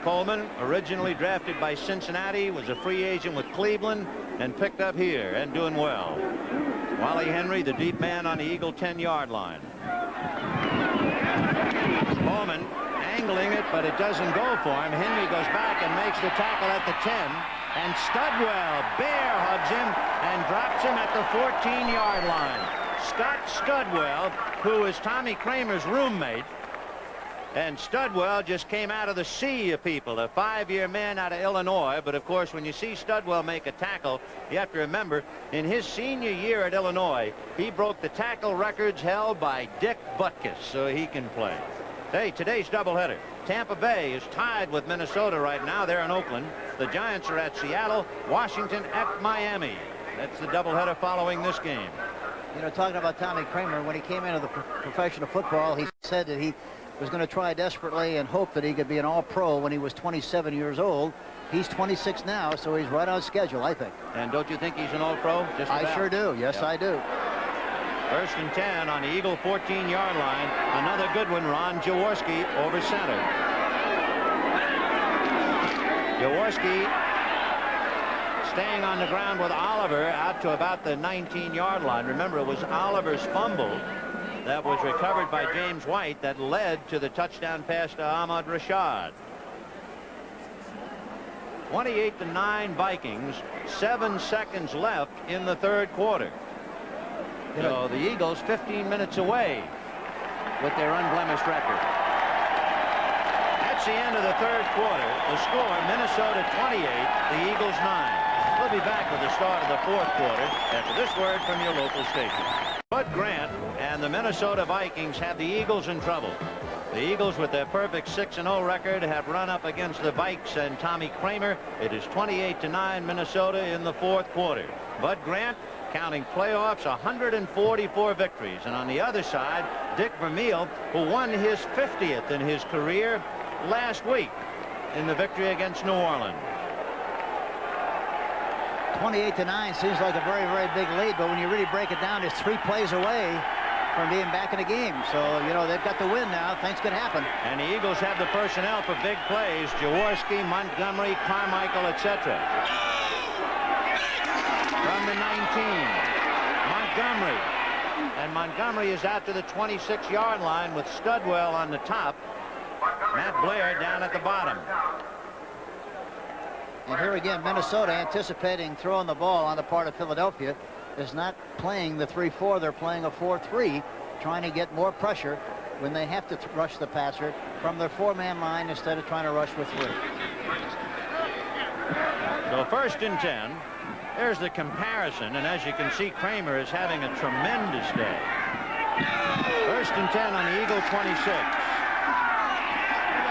Speaker 1: Coleman, originally drafted by Cincinnati, was a free agent with Cleveland and picked up here and doing well. Wally Henry, the deep man on the Eagle 10-yard line. Coleman angling it, but it doesn't go for him. Henry goes back and makes the tackle at the 10, and Studwell bear hugs him and drops him at the 14-yard line. Scott Studwell, who is Tommy Kramer's roommate, and Studwell just came out of the sea of people, a 5-year man out of Illinois. But of course, when you see Studwell make a tackle, you have to remember in his senior year at Illinois, he broke the tackle records held by Dick Butkus, so he can play. Hey, today's doubleheader. Tampa Bay is tied with Minnesota right now. They're in Oakland. The Giants are at Seattle, Washington at Miami. That's the doubleheader following this game.
Speaker 3: You know, talking about Tommy Kramer, when he came into the professional football, he said that he was going to try desperately and hope that he could be an all-pro when he was 27 years old. He's 26 now, so he's right on schedule, I think.
Speaker 1: And don't you think he's an all-pro?
Speaker 3: I sure do. Yes, I do.
Speaker 1: 1st and 10 on the Eagle 14-yard line. Another good one, Ron Jaworski over center. Jaworski staying on the ground with Oliver out to about the 19-yard line. Remember, it was Oliver's fumble that was recovered by James White that led to the touchdown pass to Ahmad Rashad. 28-9 Vikings. 7 seconds left in the 3rd quarter. So the Eagles 15 minutes away with their unblemished record. That's the end of the 3rd quarter. The score, Minnesota 28, the Eagles 9. We'll be back with the start of the 4th quarter after this word from your local station. Bud Grant and the Minnesota Vikings have the Eagles in trouble. The Eagles, with their perfect 6-0 record, have run up against the Vikes and Tommy Kramer. It is 28-9 Minnesota in the 4th quarter. Bud Grant counting playoffs, 144 victories. And on the other side, Dick Vermeil, who won his 50th in his career last week in the victory against New Orleans.
Speaker 3: 28-9 seems like a very, very big lead, but when you really break it down, it's 3 plays away from being back in the game. So, you know, they've got the win now. Things could happen. And
Speaker 1: the Eagles have the personnel for big plays. Jaworski, Montgomery, Carmichael, etc. From the 19, Montgomery. And Montgomery is out to the 26-yard line with Studwell on the top. Matt Blair down at the bottom.
Speaker 3: And here again, Minnesota anticipating throwing the ball on the part of Philadelphia is not playing the 3-4. They're playing a 4-3, trying to get more pressure when they have to rush the passer from their 4-man line instead of trying to rush with 3.
Speaker 1: So 1st and 10. There's the comparison, and as you can see, Kramer is having a tremendous day. 1st and 10 on the Eagle 26.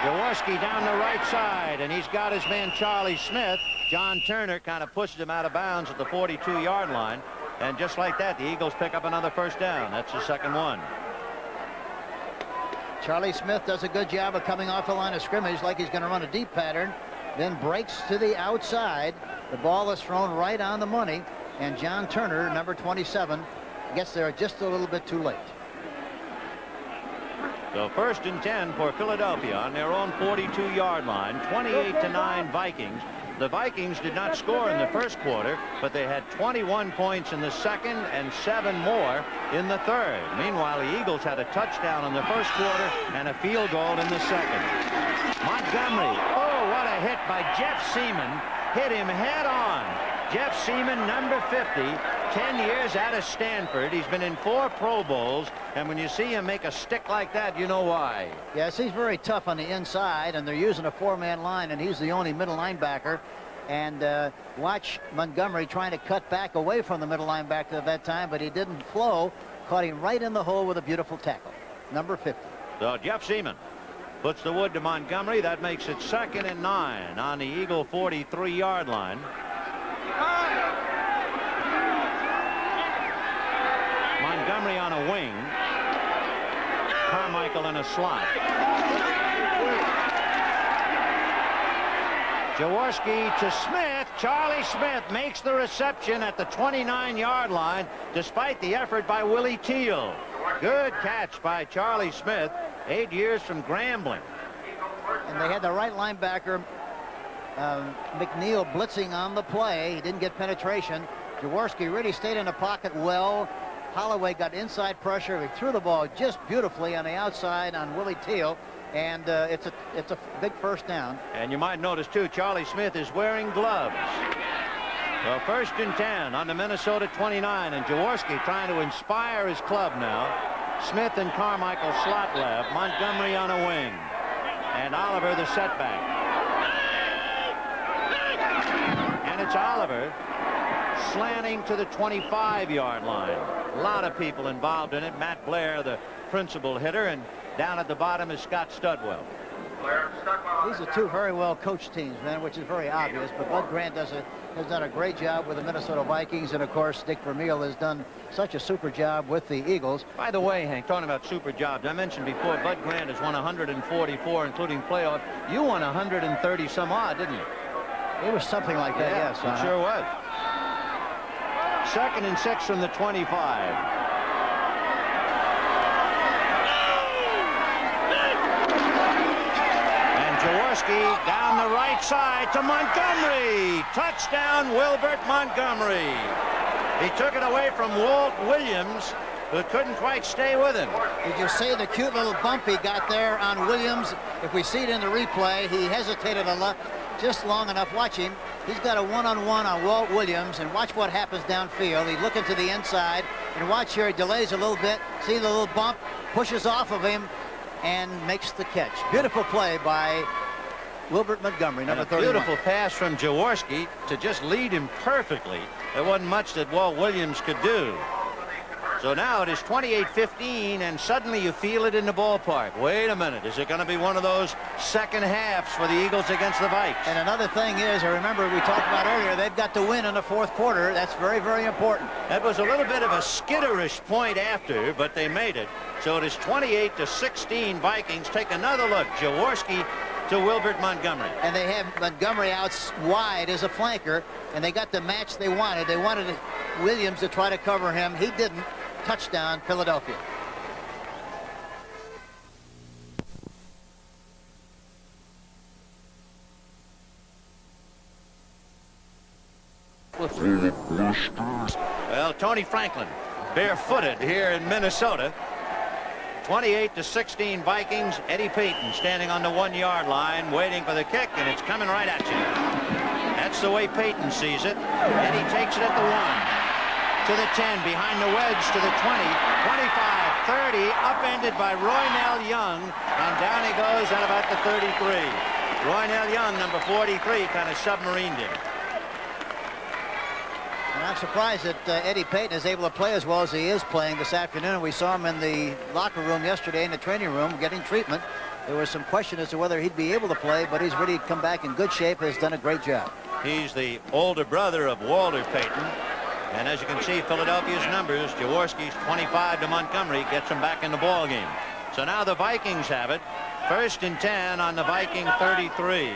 Speaker 1: Jaworski down the right side, and he's got his man Charlie Smith. John Turner kind of pushes him out of bounds at the 42-yard line. And just like that, the Eagles pick up another first down. That's the second one.
Speaker 3: Charlie Smith does a good job of coming off the line of scrimmage like he's going to run a deep pattern, then breaks to the outside. The ball is thrown right on the money, and John Turner, number 27, gets there just a little bit too late.
Speaker 1: So 1st and 10 for Philadelphia on their own 42-yard line. 28-9 Vikings. The Vikings did not score in the first quarter, but they had 21 points in the second and 7 more in the third. Meanwhile, the Eagles had a touchdown in the first quarter and a field goal in the second. Montgomery, oh, what a hit by Jeff Seaman. Hit him head on. Jeff Seaman, number 50, 10 years out of Stanford. He's been in 4 Pro Bowls, and when you see him make a stick like that, you know why.
Speaker 3: Yes, he's very tough on the inside, and they're using a 4-man line, and he's the only middle linebacker. And watch Montgomery trying to cut back away from the middle linebacker at that time, but he didn't flow. Caught him right in the hole with a beautiful tackle. Number 50.
Speaker 1: So Jeff Seaman puts the wood to Montgomery. That makes it 2nd and 9 on the Eagle 43-yard line. Montgomery on a wing. Carmichael in a slot. Jaworski to Smith. Charlie Smith makes the reception at the 29-yard line despite the effort by Willie Teal. Good catch by Charlie Smith, 8 years from Grambling.
Speaker 3: And they had the right linebacker McNeil blitzing on the play. He didn't get penetration. Jaworski really stayed in the pocket well. Holloway got inside pressure. He threw the ball just beautifully on the outside on Willie Teal, and it's a big first down.
Speaker 1: And you might notice too, Charlie Smith is wearing gloves. So 1st and 10 on the Minnesota 29, and Jaworski trying to inspire his club now. Smith and Carmichael slot left, Montgomery on a wing, and Oliver the setback. And it's Oliver slanting to the 25-yard line. A lot of people involved in it. Matt Blair, the principal hitter, and down at the bottom is Scott Studwell.
Speaker 3: These are 2 very well coached teams, man, which is very obvious. But Bud Grant has done a great job with the Minnesota Vikings, and of course Dick Vermeil has done such a super job with the Eagles.
Speaker 1: By the way, Hank, talking about super jobs, I mentioned before Bud Grant has won 144, including playoff. You won 130 some odd, didn't you?
Speaker 3: It was something like that,
Speaker 1: yeah,
Speaker 3: yes.
Speaker 1: It sure was. 2nd and 6 from the 25. Jaworski down the right side to Montgomery. Touchdown, Wilbert Montgomery. He took it away from Walt Williams, who couldn't quite stay with him.
Speaker 3: Did you see the cute little bump he got there on Williams? If we see it in the replay, he hesitated a lot, just long enough. Watch him. He's got a one-on-one on Walt Williams, and watch what happens downfield. He's looking to the inside, and watch here, he delays a little bit. See the little bump, pushes off of him, and makes the catch. Beautiful play by Wilbert Montgomery, number 31.
Speaker 1: Beautiful pass from Jaworski to just lead him perfectly. There wasn't much that Walt Williams could do. So now it is 28-15, and suddenly you feel it in the ballpark. Wait a minute. Is it going to be one of those second halves for the Eagles against the Vikes?
Speaker 3: And another thing is, I remember we talked about earlier, they've got to win in the 4th quarter. That's very, very important.
Speaker 1: That was a little bit of a skitterish point after, but they made it. So it is 28-16. Vikings. Take another look. Jaworski to Wilbert Montgomery.
Speaker 3: And they have Montgomery out wide as a flanker, and they got the match they wanted. They wanted Williams to try to cover him. He didn't. Touchdown, Philadelphia.
Speaker 1: Well, Tony Franklin, barefooted here in Minnesota. 28-16 Vikings. Eddie Payton standing on the 1-yard line, waiting for the kick, and it's coming right at you. That's the way Payton sees it. Eddie takes it at the 1. To the 10, behind the wedge to the 20, 25, 30, upended by Roynell Young, and down he goes at about the 33. Roynell Young, number 43, kind of submarined him.
Speaker 3: And I'm surprised that Eddie Payton is able to play as well as he is playing this afternoon. We saw him in the locker room yesterday in the training room getting treatment. There was some question as to whether he'd be able to play, but he's really come back in good shape, has done a great job.
Speaker 1: He's the older brother of Walter Payton. And as you can see, Philadelphia's numbers, Jaworski's 25 to Montgomery gets them back in the ball game. So now the Vikings have it. 1st and 10 on the Viking 33.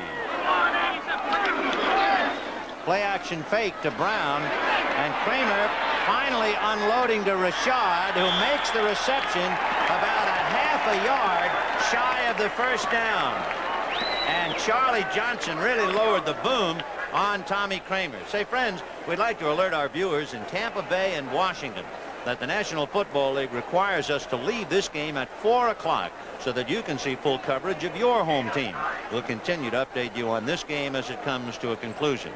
Speaker 1: Play action fake to Brown, and Kramer finally unloading to Rashad, who makes the reception about a half a yard shy of the first down. And Charlie Johnson really lowered the boom on Tommy Kramer. Say, friends, we'd like to alert our viewers in Tampa Bay and Washington that the National Football League requires us to leave this game at 4 o'clock so that you can see full coverage of your home team. We'll continue to update you on this game as it comes to a conclusion.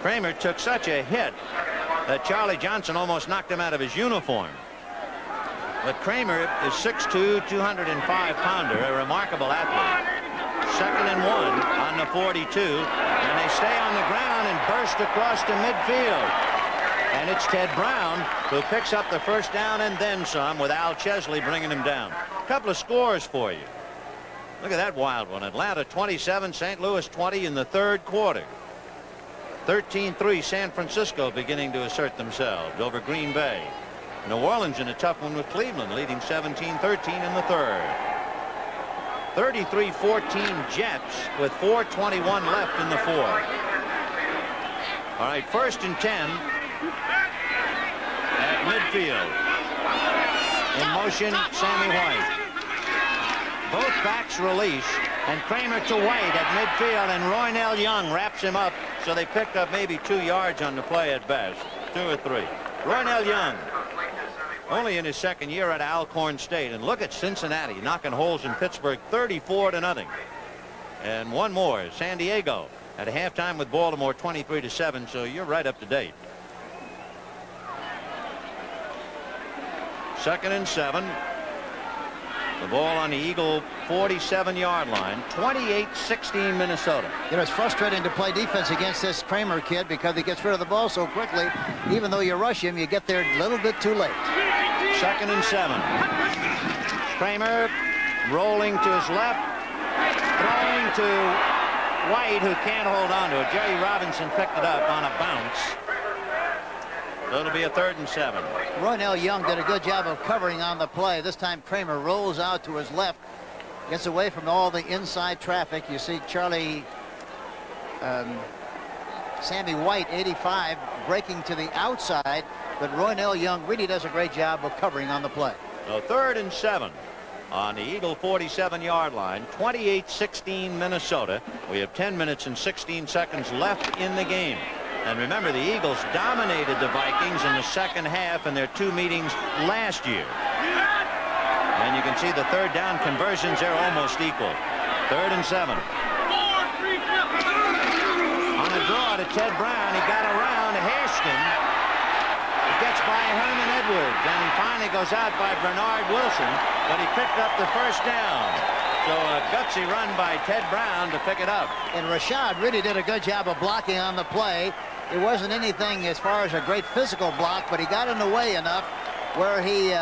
Speaker 1: Kramer took such a hit that Charlie Johnson almost knocked him out of his uniform. But Kramer is 6'2", 205-pounder, a remarkable athlete. 2nd and 1 on the 42, and they stay on the ground and burst across to midfield. And it's Ted Brown who picks up the first down and then some, with Al Chesley bringing him down. A couple of scores for you. Look at that wild one. Atlanta 27, St. Louis 20 in the 3rd quarter. 13-3 San Francisco beginning to assert themselves over Green Bay. New Orleans in a tough one with Cleveland, leading 17-13 in the 3rd. 33-14 Jets with 4:21 left in the 4th. All right, 1st and 10 at midfield. In motion, Sammy White. Both backs release, and Kramer to White at midfield, and Roynell Young wraps him up, so they picked up maybe 2 yards on the play at best. 2 or 3. Roynell Young, only in his 2nd year at Alcorn State. And look at Cincinnati knocking holes in Pittsburgh 34-0. And one more, San Diego at a halftime with Baltimore 23-7, so you're right up to date. 2nd and 7. The ball on the Eagle 47-yard line. 28-16 Minnesota.
Speaker 3: You know, it's frustrating to play defense against this Kramer kid because he gets rid of the ball so quickly. Even though you rush him, you get there a little bit too late.
Speaker 1: 2nd and 7. Kramer rolling to his left, throwing to White, who can't hold on to it. Jerry Robinson picked it up on a bounce. So it'll be a 3rd and 7.
Speaker 3: Roynell Young did a good job of covering on the play. This time Kramer rolls out to his left, gets away from all the inside traffic. You see Sammy White, 85, breaking to the outside, but Roynell Young really does a great job of covering on the play.
Speaker 1: So 3rd and 7 on the Eagle 47-yard line. 28-16 Minnesota. We have 10 minutes and 16 seconds left in the game. And remember, the Eagles dominated the Vikings in the 2nd half in their 2 meetings last year. And you can see the 3rd down conversions, they're almost equal. 3rd and 7. On a draw to Ted Brown, he got around Hairston. He gets by Herman Edwards, and he finally goes out by Bernard Wilson, but he picked up the first down. So a gutsy run by Ted Brown to pick it up.
Speaker 3: And Rashad really did a good job of blocking on the play. It wasn't anything as far as a great physical block, but he got in the way enough where he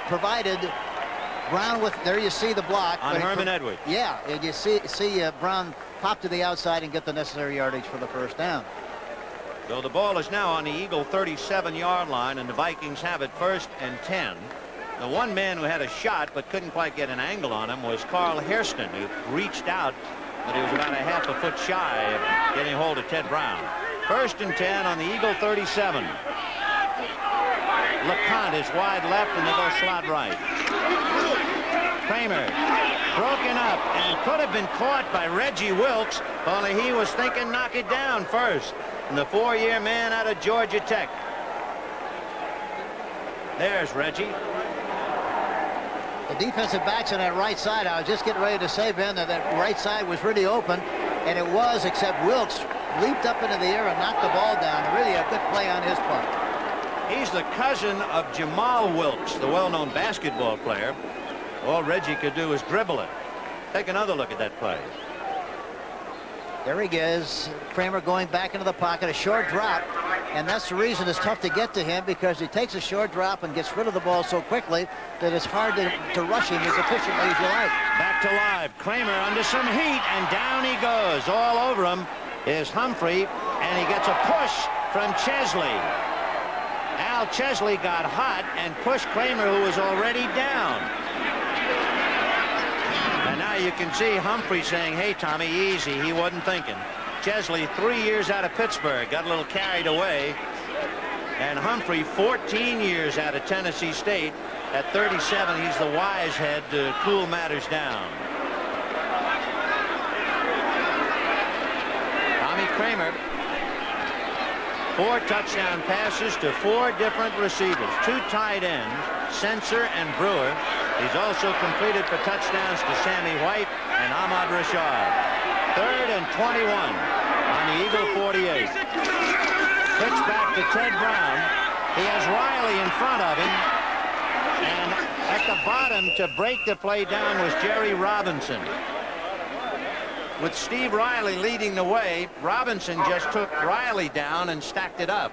Speaker 3: provided Brown with, there you see the block.
Speaker 1: On Herman Edwards.
Speaker 3: Yeah, and you see Brown pop to the outside and get the necessary yardage for the first down.
Speaker 1: So the ball is now on the Eagle 37-yard line, and the Vikings have it 1st and 10. The one man who had a shot but couldn't quite get an angle on him was Carl Hairston, who reached out, but he was about a half a foot shy of getting hold of Ted Brown. 1st and 10 on the Eagle 37. LeConte is wide left, and they go slot right. Kramer broken up and could have been caught by Reggie Wilkes, only he was thinking knock it down first. And the 4-year man out of Georgia Tech. There's Reggie.
Speaker 3: The defensive backs on that right side, I was just getting ready to say, Ben, that that right side was really open, and it was, except Wilkes leaped up into the air and knocked the ball down. Really a good play on his part.
Speaker 1: He's the cousin of Jamal Wilkes, the well-known basketball player. All Reggie could do is dribble it. Take another look at that play.
Speaker 3: There he is. Kramer going back into the pocket. A short drop. And that's the reason it's tough to get to him, because he takes a short drop and gets rid of the ball so quickly that it's hard to rush him as efficiently as you like.
Speaker 1: Back to live. Kramer under some heat, and down he goes. All over him is Humphrey, and he gets a push from Chesley. Al Chesley got hot and pushed Kramer, who was already down. And now you can see Humphrey saying, hey, Tommy, easy. He wasn't thinking. Chesley, 3 years out of Pittsburgh, got a little carried away. And Humphrey, 14 years out of Tennessee State. At 37, he's the wise head to cool matters down. Tommy Kramer, 4 touchdown passes to 4 different receivers, 2 tight ends, Sensor and Brewer. He's also completed for touchdowns to Sammy White and Ahmad Rashad. 3rd and 21 on the Eagle 48. Pitch back to Ted Brown. He has Riley in front of him. And at the bottom to break the play down was Jerry Robinson. With Steve Riley leading the way, Robinson just took Riley down and stacked it up.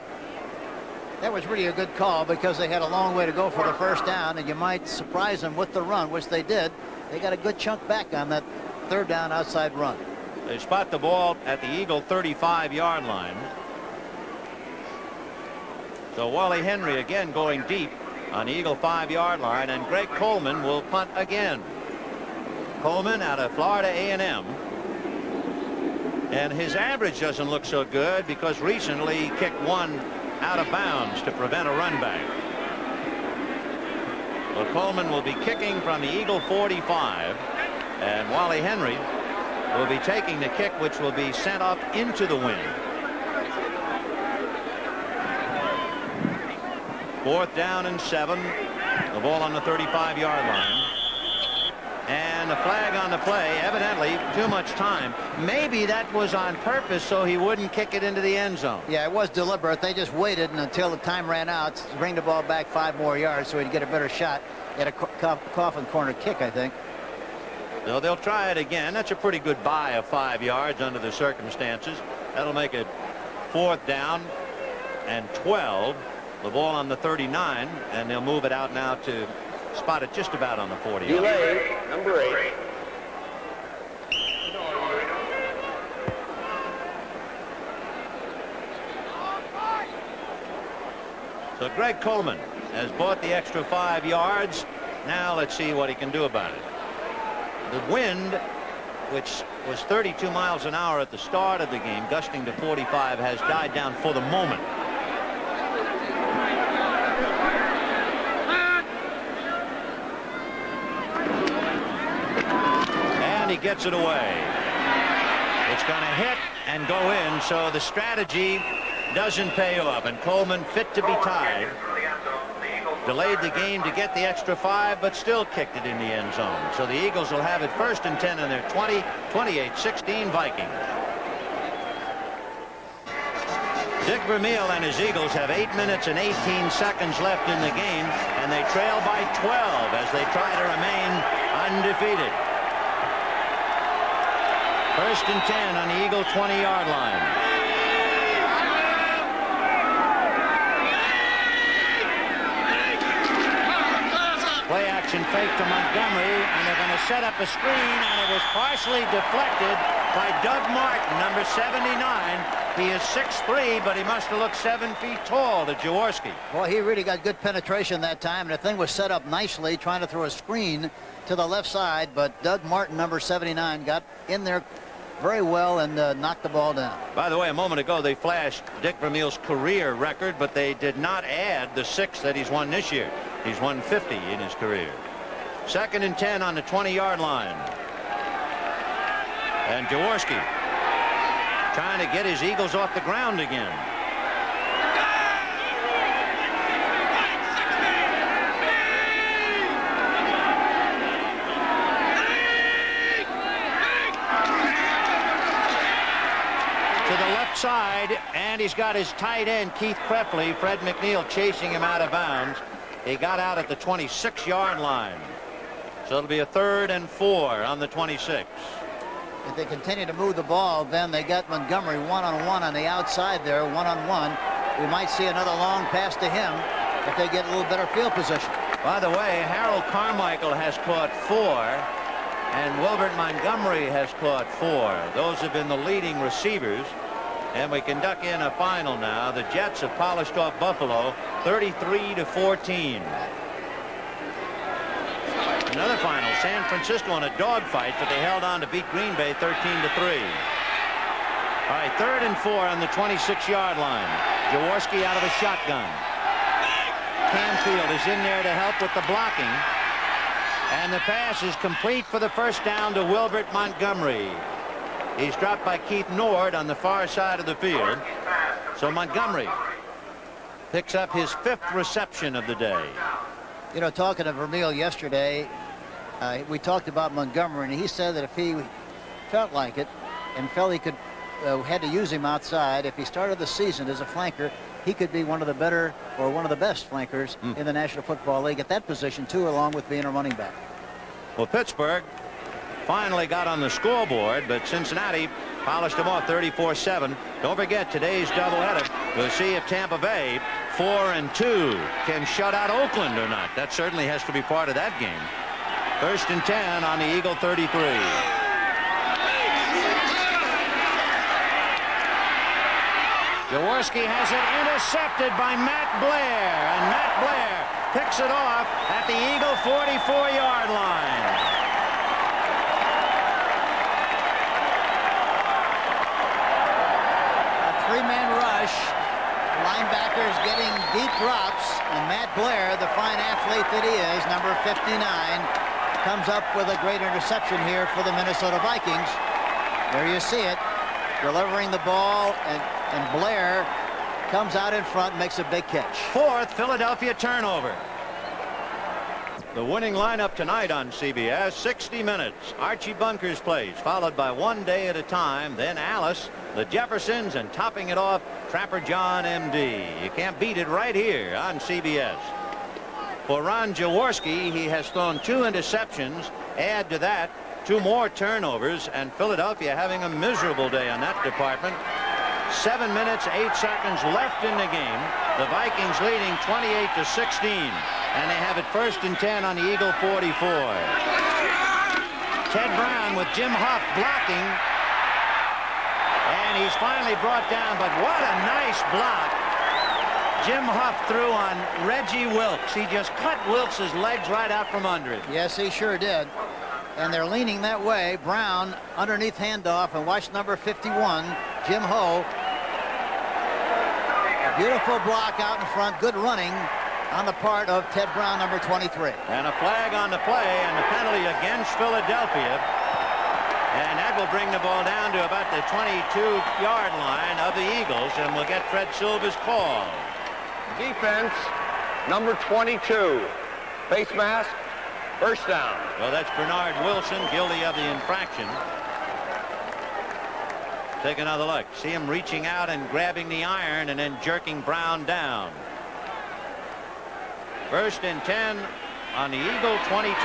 Speaker 3: That was really a good call, because they had a long way to go for the first down, and you might surprise them with the run, which they did. They got a good chunk back on that 3rd down outside run.
Speaker 1: They spot the ball at the Eagle 35-yard line. So Wally Henry again going deep on the Eagle 5-yard line, and Greg Coleman will punt again. Coleman out of Florida A&M. And his average doesn't look so good, because recently he kicked one out of bounds to prevent a run back. Well, Coleman will be kicking from the Eagle 45, and Wally Henry will be taking the kick, which will be sent up into the wind. 4th down and 7. The ball on the 35-yard line. And a flag on the play. Evidently too much time. Maybe that was on purpose so he wouldn't kick it into the end zone.
Speaker 3: Yeah, it was deliberate. They just waited until the time ran out to bring the ball back 5 more yards so he'd get a better shot at a coffin corner kick, I think.
Speaker 1: So they'll try it again. That's a pretty good buy of 5 yards under the circumstances. That'll make it 4th down and 12. The ball on the 39, and they'll move it out now to spot it just about on the 40.
Speaker 4: Delay, number 8.
Speaker 1: So Greg Coleman has bought the extra 5 yards. Now let's see what he can do about it. The wind, which was 32 miles an hour at the start of the game, gusting to 45, has died down for the moment. And he gets it away. It's going to hit and go in, so the strategy doesn't pay off, and Coleman, fit to be tied, delayed the game to get the extra 5, but still kicked it in the end zone. So the Eagles will have it 1st and 10 in their 20, 28-16 Vikings. Dick Vermeil and his Eagles have 8 minutes and 18 seconds left in the game, and they trail by 12 as they try to remain undefeated. 1st and 10 on the Eagle 20-yard line. Play action fake to Montgomery, and they're going to set up a screen, and it was partially deflected by Doug Martin, number 79. He is 6'3", but he must have looked 7 feet tall to Jaworski.
Speaker 3: Well, he really got good penetration that time, and the thing was set up nicely, trying to throw a screen to the left side, but Doug Martin, number 79, got in there very well and knocked the ball down.
Speaker 1: By the way, a moment ago they flashed Dick Vermeil's career record, but they did not add the 6 that he's won this year. He's won 50 in his career. 2nd and 10 on the 20-yard line. And Jaworski trying to get his Eagles off the ground again. Side, and he's got his tight end Keith Preppley, Fred McNeil, chasing him out of bounds. He got out at the 26-yard line, so it'll be a 3rd and 4 on the 26.
Speaker 3: If they continue to move the ball, then they got Montgomery one-on-one on the outside there, one-on-one, we might see another long pass to him if they get a little better field position.
Speaker 1: By the way, Harold Carmichael has caught 4, and Wilbert Montgomery has caught 4. Those have been the leading receivers. And we can duck in a final now. The Jets have polished off Buffalo 33-14. Another final, San Francisco in a dogfight, but they held on to beat Green Bay 13-3. All right, 3rd and 4 on the 26-yard line. Jaworski out of a shotgun. Canfield is in there to help with the blocking. And the pass is complete for the first down to Wilbert Montgomery. He's dropped by Keith Nord on the far side of the field. So Montgomery picks up his 5th reception of the day.
Speaker 3: You know, talking to Vermeil yesterday, we talked about Montgomery, and he said that if he felt like it and felt he could had to use him outside, if he started the season as a flanker, he could be one of the better or one of the best flankers in the National Football League at that position too, along with being a running back.
Speaker 1: Well, Pittsburgh finally got on the scoreboard, but Cincinnati polished them off 34-7. Don't forget today's doubleheader. We'll see if Tampa Bay 4-2 can shut out Oakland or not. That certainly has to be part of that game. 1st and 10 on the Eagle 33. Jaworski has it intercepted by Matt Blair, and Matt Blair picks it off at the Eagle 44-yard line.
Speaker 3: Three-man rush. Linebackers getting deep drops, and Matt Blair, the fine athlete that he is, number 59, comes up with a great interception here for the Minnesota Vikings. There you see it, delivering the ball, and Blair comes out in front and makes a big catch.
Speaker 1: 4th Philadelphia turnover. The winning lineup tonight on CBS, 60 Minutes. Archie Bunker's plays, followed by One Day at a Time, then Alice, the Jeffersons, and topping it off, Trapper John M.D. You can't beat it right here on CBS. For Ron Jaworski, he has thrown 2 interceptions. Add to that 2 more turnovers, and Philadelphia having a miserable day on that department. 7 minutes, 8 seconds left in the game. The Vikings leading 28-16, and they have it 1st and 10 on the Eagle 44. Ted Brown with Jim Huff blocking, and he's finally brought down, but what a nice block Jim Huff threw on Reggie Wilkes. He just cut Wilkes' legs right out from under it.
Speaker 3: Yes, he sure did. And they're leaning that way. Brown underneath handoff, and watch number 51, Jim Ho. A beautiful block out in front, good running on the part of Ted Brown, number 23.
Speaker 1: And a flag on the play, and the penalty against Philadelphia. And that will bring the ball down to about the 22-yard line of the Eagles, and we'll get Fred Silva's call.
Speaker 4: Defense, number 22. Face mask, 1st down.
Speaker 1: Well, that's Bernard Wilson, guilty of the infraction. Take another look. See him reaching out and grabbing the iron and then jerking Brown down. 1st and 10 on the Eagle 22.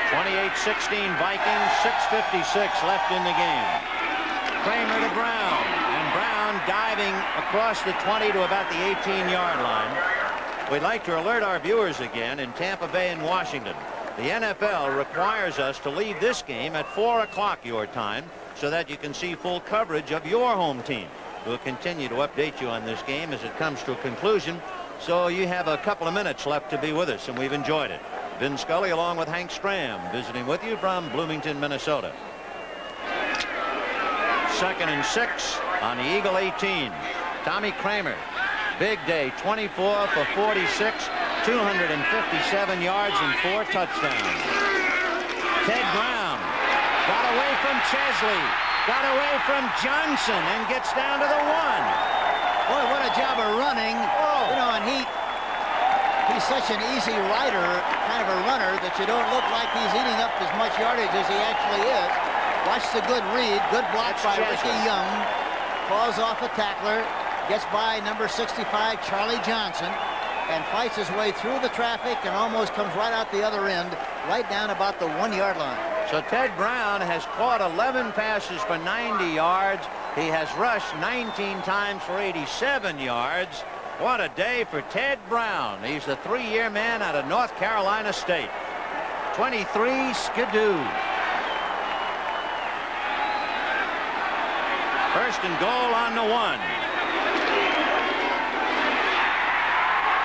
Speaker 1: 28-16 Vikings, 6:56 left in the game. Kramer to Brown, and Brown diving across the 20 to about the 18-yard line. We'd like to alert our viewers again in Tampa Bay and Washington. The NFL requires us to leave this game at 4 o'clock your time so that you can see full coverage of your home team. We'll continue to update you on this game as it comes to a conclusion, so you have a couple of minutes left to be with us, and we've enjoyed it. Vin Scully along with Hank Stram visiting with you from Bloomington, Minnesota. 2nd and 6 on the Eagle 18. Tommy Kramer, big day, 24 for 46, 257 yards and 4 touchdowns. Ted Brown got away from Chesley, got away from Johnson, and gets down to the 1.
Speaker 3: Boy, what a job of running. You know, and he's such an easy rider, kind of a runner, that you don't look like he's eating up as much yardage as he actually is. Watch the good read, good block by Ricky Young. Falls off a tackler, gets by number 65, Charlie Johnson, and fights his way through the traffic and almost comes right out the other end, right down about the 1-yard line.
Speaker 1: So Ted Brown has caught 11 passes for 90 yards, He has rushed 19 times for 87 yards. What a day for Ted Brown. He's the 3-year man out of North Carolina State. 23 skidoo. First and goal on the 1.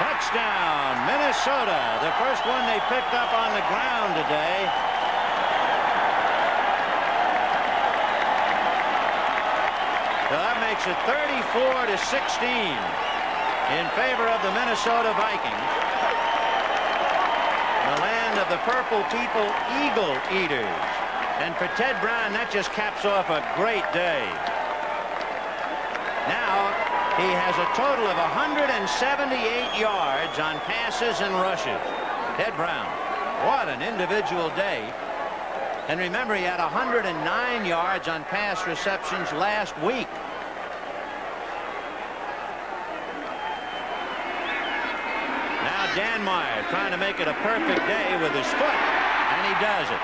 Speaker 1: Touchdown, Minnesota. The first one they picked up on the ground today. So that makes it 34-16 in favor of the Minnesota Vikings. The land of the purple people eagle eaters. And for Ted Brown, that just caps off a great day. Now he has a total of 178 yards on passes and rushes. Ted Brown, what an individual day. And remember, he had 109 yards on pass receptions last week. Now Dan Meyer trying to make it a perfect day with his foot, and he does it.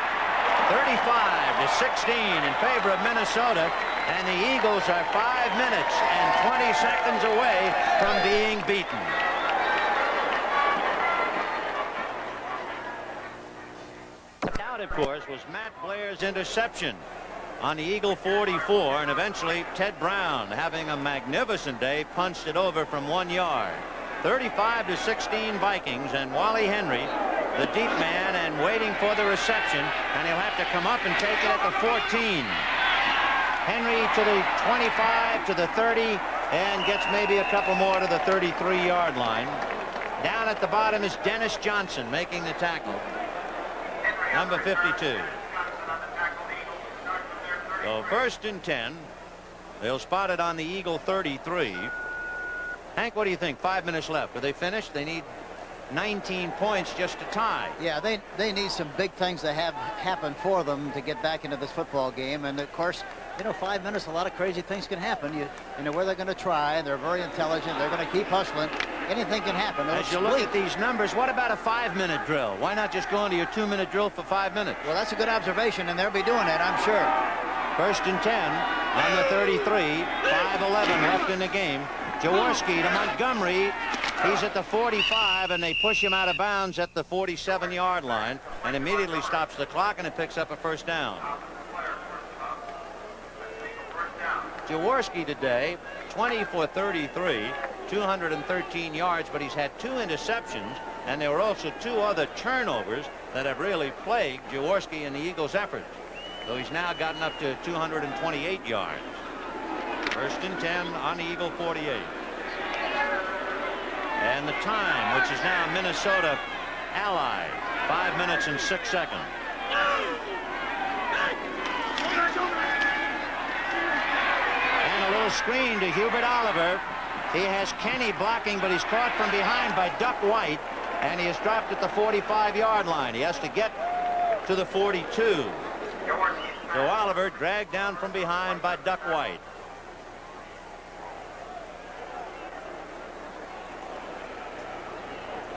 Speaker 1: 35-16 in favor of Minnesota, and the Eagles are 5 minutes and 20 seconds away from being beaten. Out, of course, was Matt Blair's interception on the Eagle 44, and eventually Ted Brown, having a magnificent day, punched it over from 1 yard. 35-16 Vikings, and Wally Henry, the deep man, and waiting for the reception, and he'll have to come up and take it at the 14. Henry to the 25, to the 30, and gets maybe a couple more to the 33-yard line. Down at the bottom is Dennis Johnson making the tackle. Number 52. So first and 10. They'll spot it on the Eagle 33. Hank, what do you think? 5 minutes left. Are they finished? They need 19 points just to tie.
Speaker 3: Yeah, they need some big things to have happen for them to get back into this football game. And of course, you know, 5 minutes, a lot of crazy things can happen. You know where they're going to try. They're very intelligent. They're going to keep hustling. Anything can happen.
Speaker 1: As you look at these numbers, what about a 5-minute drill? Why not just go into your 2-minute drill for 5 minutes?
Speaker 3: Well, that's a good observation, and they'll be doing it, I'm sure.
Speaker 1: First and 10 on the 33. 5:11 left in the game. Jaworski to Montgomery. He's at the 45, and they push him out of bounds at the 47-yard line, and immediately stops the clock, and it picks up a first down. Jaworski today, 20 for 33, 213 yards, but he's had 2 interceptions, and there were also 2 other turnovers that have really plagued Jaworski and the Eagles' efforts. So he's now gotten up to 228 yards. First and 10 on the Eagle 48. And the time, which is now Minnesota ally, 5 minutes and 6 seconds. And a little screen to Hubert Oliver. He has Kenny blocking, but he's caught from behind by Duck White, and he is dropped at the 45-yard line. He has to get to the 42. So Oliver dragged down from behind by Duck White.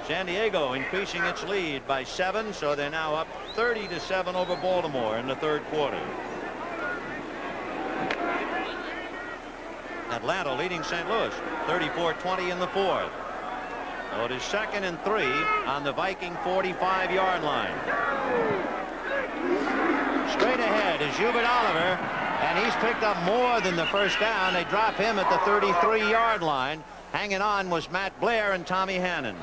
Speaker 1: San Diego increasing its lead by 7, so they're now up 30-7 over Baltimore in the third quarter. Atlanta leading St. Louis 34-20 in the fourth. So it is 2nd and 3 on the Viking 45-yard line. Straight ahead is Hubert Oliver, and he's picked up more than the first down. They drop him at the 33-yard line. Hanging on was Matt Blair and Tommy Hannon.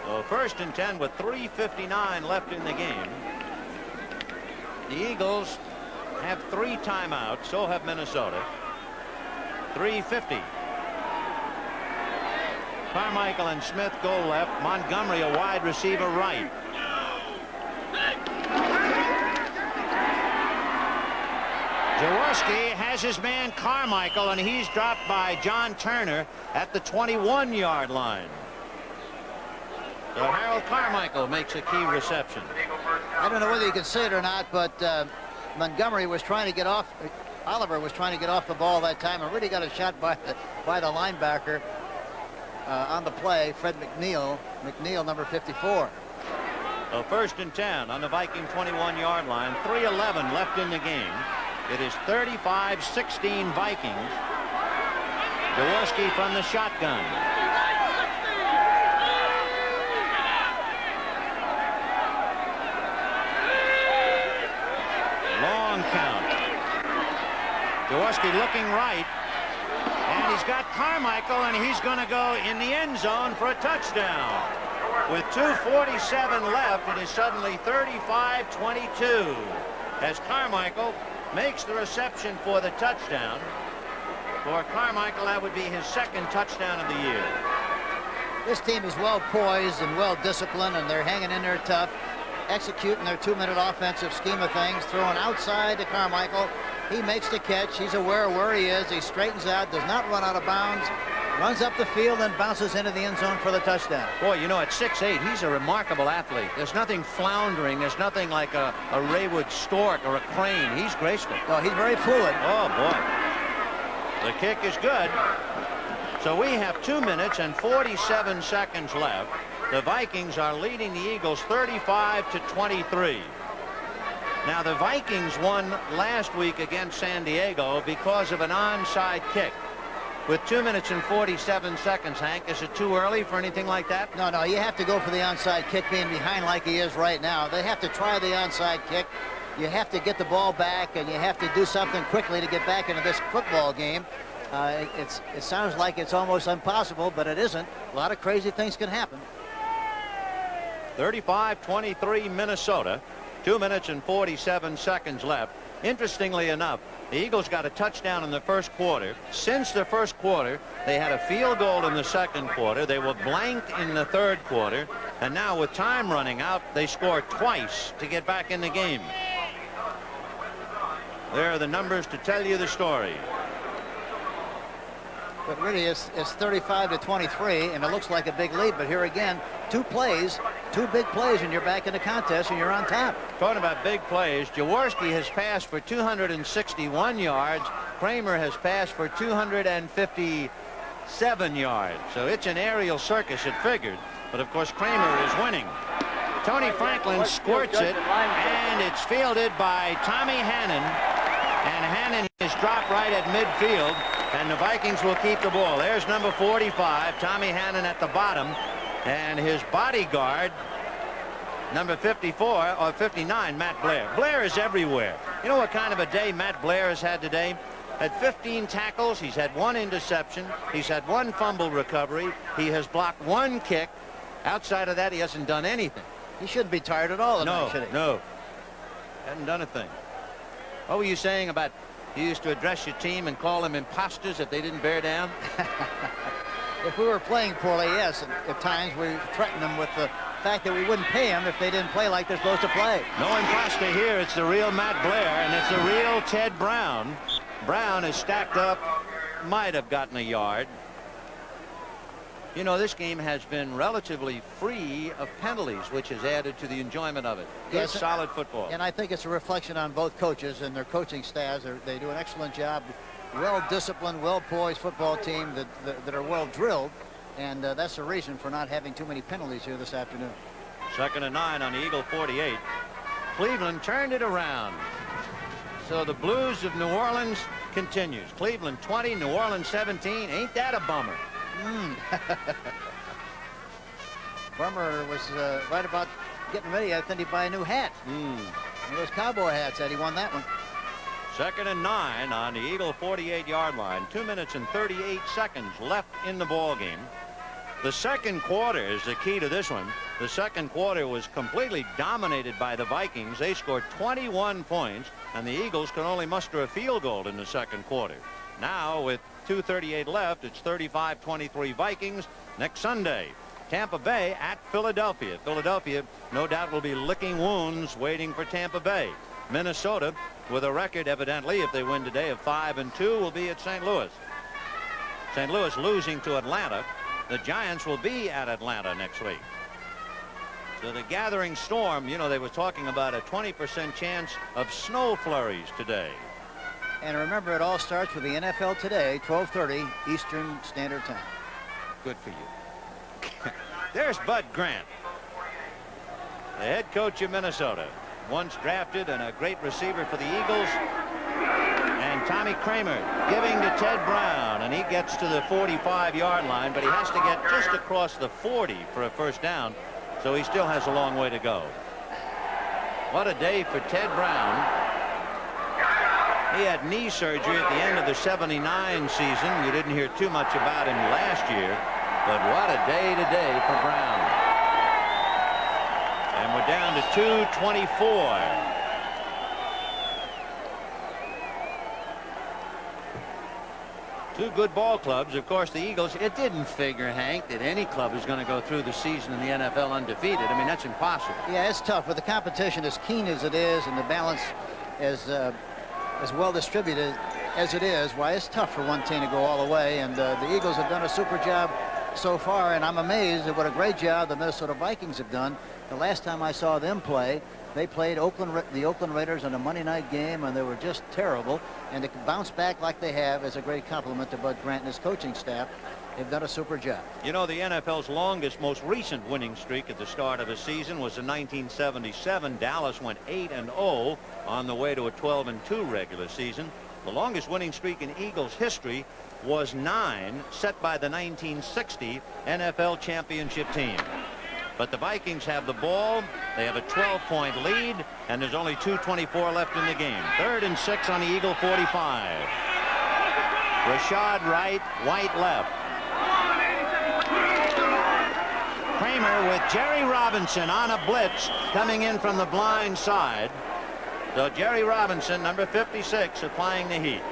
Speaker 1: So first and 10 with 3:59 left in the game. The Eagles have 3 timeouts. So have Minnesota. 3:50. Carmichael and Smith go left. Montgomery, a wide receiver, right. Jaworski has his man Carmichael, and he's dropped by John Turner at the 21-yard line. So Harold Carmichael makes a key reception.
Speaker 3: I don't know whether you can say it or not, but Montgomery was trying to get off Oliver was trying to get off the ball that time and really got a shot by the linebacker on the play, Fred McNeil. McNeil, number 54.
Speaker 1: So 1st and 10 on the Viking 21-yard line. 3:11 left in the game. It is 35-16 Vikings. Jaworski from the shotgun. Long count. Jaworski looking right. And he's got Carmichael, and he's going to go in the end zone for a touchdown. With 2:47 left, it is suddenly 35-22 as Carmichael makes the reception for the touchdown. For Carmichael, that would be his 2nd touchdown of the year.
Speaker 3: This team is well poised and well disciplined, and they're hanging in there tough, executing their 2-minute offensive scheme of things, throwing outside to Carmichael. He makes the catch. He's aware of where he is. He straightens out, does not run out of bounds, runs up the field, and bounces into the end zone for the touchdown.
Speaker 1: Boy, you know, at 6'8", he's a remarkable athlete. There's nothing floundering. There's nothing like a Raywood Stork or a Crane. He's graceful.
Speaker 3: Oh, he's very fluid.
Speaker 1: Oh, boy. The kick is good. So we have 2 minutes and 47 seconds left. The Vikings are leading the Eagles 35-23. Now, the Vikings won last week against San Diego because of an onside kick. With 2 minutes and 47 seconds, Hank, is it too early for anything like that?
Speaker 3: No, you have to go for the onside kick, being behind like he is right now. They have to try the onside kick. You have to get the ball back, and you have to do something quickly to get back into this football game. It sounds like it's almost impossible, but it isn't. A lot of crazy things can happen.
Speaker 1: 35-23 Minnesota. 2 minutes and 47 seconds left. Interestingly enough, the Eagles got a touchdown in the first quarter. Since the first quarter, they had a field goal in the second quarter. They were blanked in the third quarter. And now with time running out, they scored twice to get back in the game. There are the numbers to tell you the story.
Speaker 3: But really, it's 35-23, and it looks like a big lead. But here again, 2 big plays, and you're back in the contest, and you're on top.
Speaker 1: Talking about big plays, Jaworski has passed for 261 yards. Kramer has passed for 257 yards. So it's an aerial circus, it figured. But, of course, Kramer is winning. Tony Franklin squirts it, and it's fielded by Tommy Hannon. And Hannon is dropped right at midfield, and the Vikings will keep the ball. There's number 45, Tommy Hannon at the bottom, and his bodyguard, number 54 or 59, Matt Blair. Blair is everywhere. You know what kind of a day Matt Blair has had today? Had 15 tackles. He's had 1 interception. He's had 1 fumble recovery. He has blocked 1 kick. Outside of that, he hasn't done anything.
Speaker 3: He shouldn't be tired at all tonight, should he?
Speaker 1: No. Hadn't done a thing. What were you saying about you used to address your team and call them imposters if they didn't bear down?
Speaker 3: If we were playing poorly, yes. And at times we threatened them with the fact that we wouldn't pay them if they didn't play like they're supposed to play.
Speaker 1: No imposter here. It's the real Matt Blair, and it's the real Ted Brown. Brown is stacked up, might have gotten a yard. You know, this game has been relatively free of penalties, which has added to the enjoyment of it. Good,
Speaker 3: Yes,
Speaker 1: solid football.
Speaker 3: And I think it's a reflection on both coaches and their coaching staffs. They do an excellent job. Well-disciplined, well-poised football team that are well-drilled. And that's the reason for not having too many penalties here this afternoon.
Speaker 1: 2nd and 9 on the Eagle 48. Cleveland turned it around. So the blues of New Orleans continues. Cleveland 20, New Orleans 17. Ain't that a bummer?
Speaker 3: Bummer was right about getting ready. I think he'd buy a new hat. One of those cowboy hats that he won that one.
Speaker 1: 2nd and 9 on the Eagle 48-yard line. 2 minutes and 38 seconds left in the ball game. The second quarter is the key to this one. The second quarter was completely dominated by the Vikings. They scored 21 points, and the Eagles could only muster a field goal in the second quarter. Now, with 2:38 left, it's 35-23 Vikings. Next Sunday, Tampa Bay at Philadelphia. Philadelphia, no doubt, will be licking wounds waiting for Tampa Bay. Minnesota, with a record, evidently, if they win today, of 5-2, will be at St. Louis. St. Louis losing to Atlanta. The Giants will be at Atlanta next week. So the gathering storm, you know, they were talking about a 20% chance of snow flurries today.
Speaker 3: And remember, it all starts with the NFL Today, 12:30 Eastern Standard Time.
Speaker 1: Good for you. There's Bud Grant, the head coach of Minnesota, once drafted and a great receiver for the Eagles. And Tommy Kramer giving to Ted Brown, and he gets to the 45-yard line, but he has to get just across the 40 for a first down, so he still has a long way to go. What a day for Ted Brown. He had knee surgery at the end of the '79 season. You didn't hear too much about him last year, but what a day today for Brown. And we're down to 2:24. Two good ball clubs. Of course, the Eagles, it didn't figure, Hank, that any club is going to go through the season in the NFL undefeated. I mean, that's impossible.
Speaker 3: Yeah, it's tough with the competition as keen as it is and the balance as well distributed as it is. Why, it's tough for one team to go all the way, and the Eagles have done a super job so far, and I'm amazed at what a great job the Minnesota Vikings have done. The last time I saw them play, they played the Oakland Raiders in a Monday night game, and they were just terrible. And to bounce back like they have is a great compliment to Bud Grant and his coaching staff. They've done a super job.
Speaker 1: You know, the NFL's longest, most recent winning streak at the start of a season was in 1977. Dallas went 8-0 on the way to a 12-2 regular season. The longest winning streak in Eagles history was 9, set by the 1960 NFL championship team. But the Vikings have the ball. They have a 12-point lead, and there's only 2:24 left in the game. 3rd and 6 on the Eagle 45. Rashad right, White left. Kramer with Jerry Robinson on a blitz coming in from the blind side. So Jerry Robinson, number 56, applying the heat.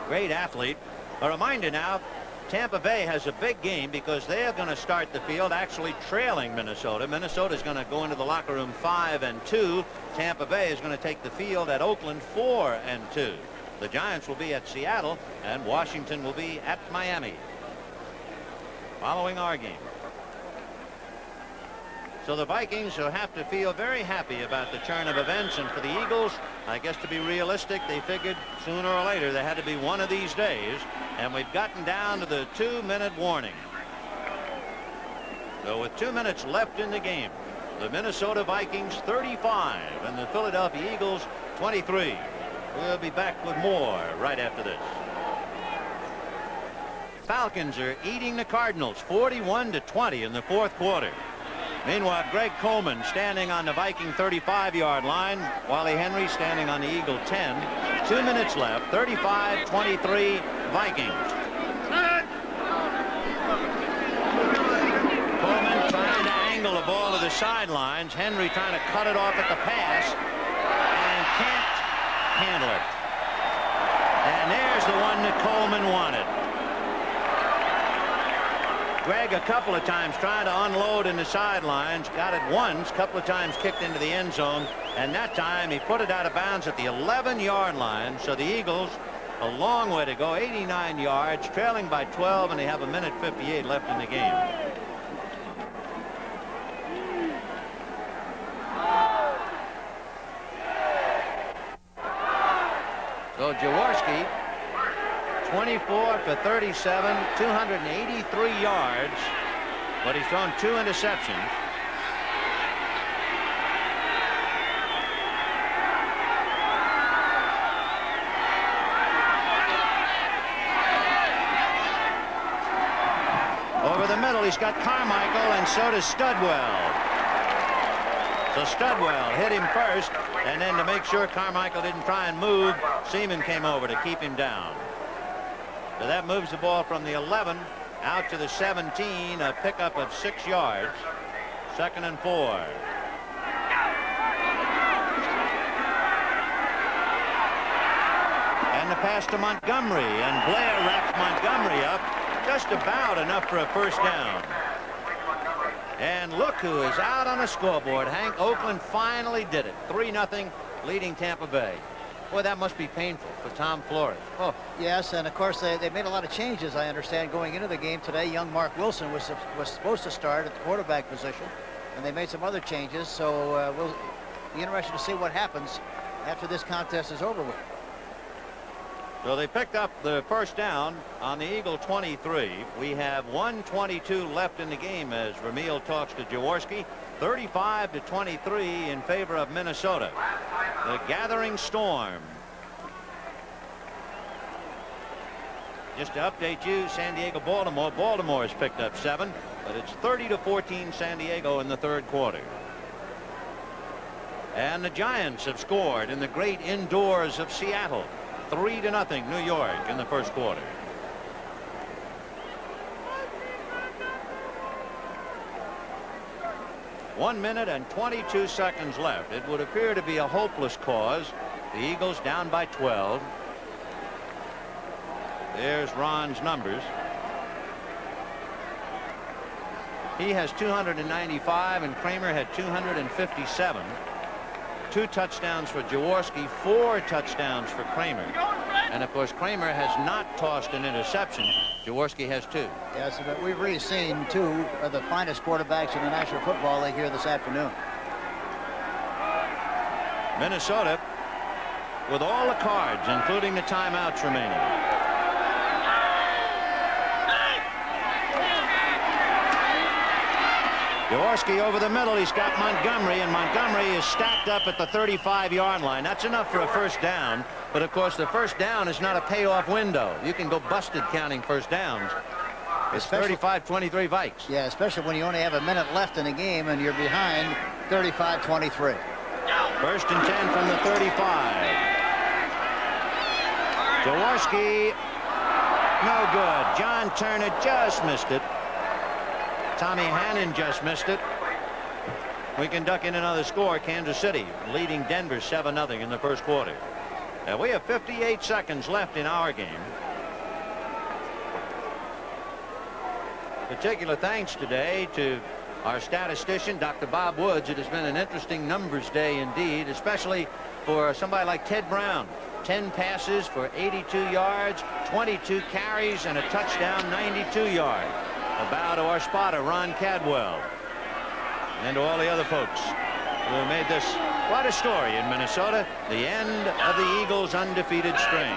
Speaker 1: Great athlete. A reminder now, Tampa Bay has a big game because they are going to start the field actually trailing Minnesota. Minnesota is going to go into the locker room 5-2. Tampa Bay is going to take the field at Oakland 4-2. The Giants will be at Seattle, and Washington will be at Miami following our game. So the Vikings will have to feel very happy about the turn of events, and for the Eagles, I guess to be realistic, they figured sooner or later there had to be one of these days, and we've gotten down to the 2-minute warning. So with 2 minutes left in the game, the Minnesota Vikings 35 and the Philadelphia Eagles 23. We'll be back with more right after this. Falcons are eating the Cardinals 41-20 in the fourth quarter. Meanwhile, Greg Coleman standing on the Viking 35-yard line. Wally Henry standing on the Eagle 10. 2 minutes left. 35-23 Vikings. Coleman trying to angle the ball to the sidelines. Henry trying to cut it off at the pass and can't handle it. And there's the one that Coleman wanted. Greg a couple of times trying to unload in the sidelines, got it once, couple of times kicked into the end zone, and that time he put it out of bounds at the 11-yard line. So the Eagles, a long way to go, 89 yards, trailing by 12, and they have 1:58 left in the game. So Jaworski, 24 for 37, 283 yards, but he's thrown 2 interceptions. Over the middle, he's got Carmichael, and so does Studwell. So Studwell hit him first, and then to make sure Carmichael didn't try and move, Seaman came over to keep him down. So that moves the ball from the 11 out to the 17, a pickup of 6 yards. 2nd and 4. And the pass to Montgomery, and Blair wraps Montgomery up just about enough for a first down. And look who is out on the scoreboard. Hank, Oakland finally did it. 3-0 leading Tampa Bay. Boy, that must be painful for Tom Flores.
Speaker 3: Oh, yes, and of course they made a lot of changes, I understand, going into the game today. Young Mark Wilson was supposed to start at the quarterback position, and they made some other changes, so we'll be interested to see what happens after this contest is over with.
Speaker 1: So they picked up the first down on the Eagle 23. We have 1:22 left in the game as Ramil talks to Jaworski. 35-23 in favor of Minnesota. The gathering storm. Just to update you, San Diego, Baltimore. Baltimore has picked up 7, but it's 30-14 San Diego in the third quarter. And the Giants have scored in the great indoors of Seattle. 3-0 New York in the first quarter. One minute and 22 seconds left. It would appear to be a hopeless cause. The Eagles down by 12. There's Ron's numbers. He has 295 and Kramer had 257. 2 touchdowns for Jaworski, 4 touchdowns for Kramer. And of course Kramer has not tossed an interception. Jaworski has 2.
Speaker 3: Yes, but we've really seen 2 of the finest quarterbacks in the National Football League here this afternoon.
Speaker 1: Minnesota with all the cards, including the timeouts remaining. Jaworski over the middle. He's got Montgomery, and Montgomery is stacked up at the 35-yard line. That's enough for a first down, but of course the first down is not a payoff window. You can go busted counting first downs. It's 35-23 Vikes.
Speaker 3: Yeah, especially when you only have a minute left in the game and you're behind 35-23.
Speaker 1: First and 10 from the 35. Jaworski, no good. John Turner just missed it. Tommy Hannon just missed it. We can duck in another score. Kansas City leading Denver 7-0 in the first quarter. And we have 58 seconds left in our game. Particular thanks today to our statistician, Dr. Bob Woods. It has been an interesting numbers day indeed, especially for somebody like Ted Brown. 10 passes for 82 yards, 22 carries, and a touchdown, 92 yards. A bow to our spotter, Ron Cadwell, and to all the other folks who have made this quite a story in Minnesota. The end of the Eagles' undefeated string.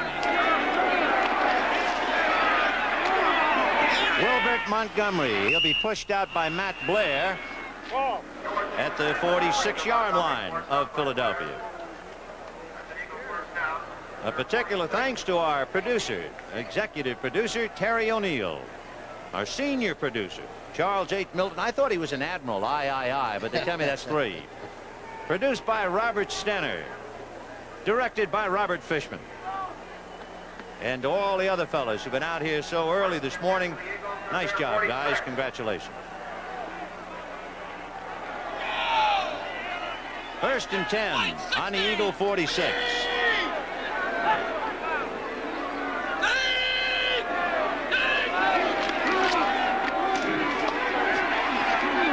Speaker 1: Wilbert Montgomery. He'll be pushed out by Matt Blair at the 46-yard line of Philadelphia. A particular thanks to our producer, executive producer, Terry O'Neill. Our senior producer, Charles H. Milton. I thought he was an admiral, I, but they tell me that's 3. Produced by Robert Stenner. Directed by Robert Fishman. And to all the other fellas who've been out here so early this morning, nice job, guys. Congratulations. First and 10 on the Eagle 46.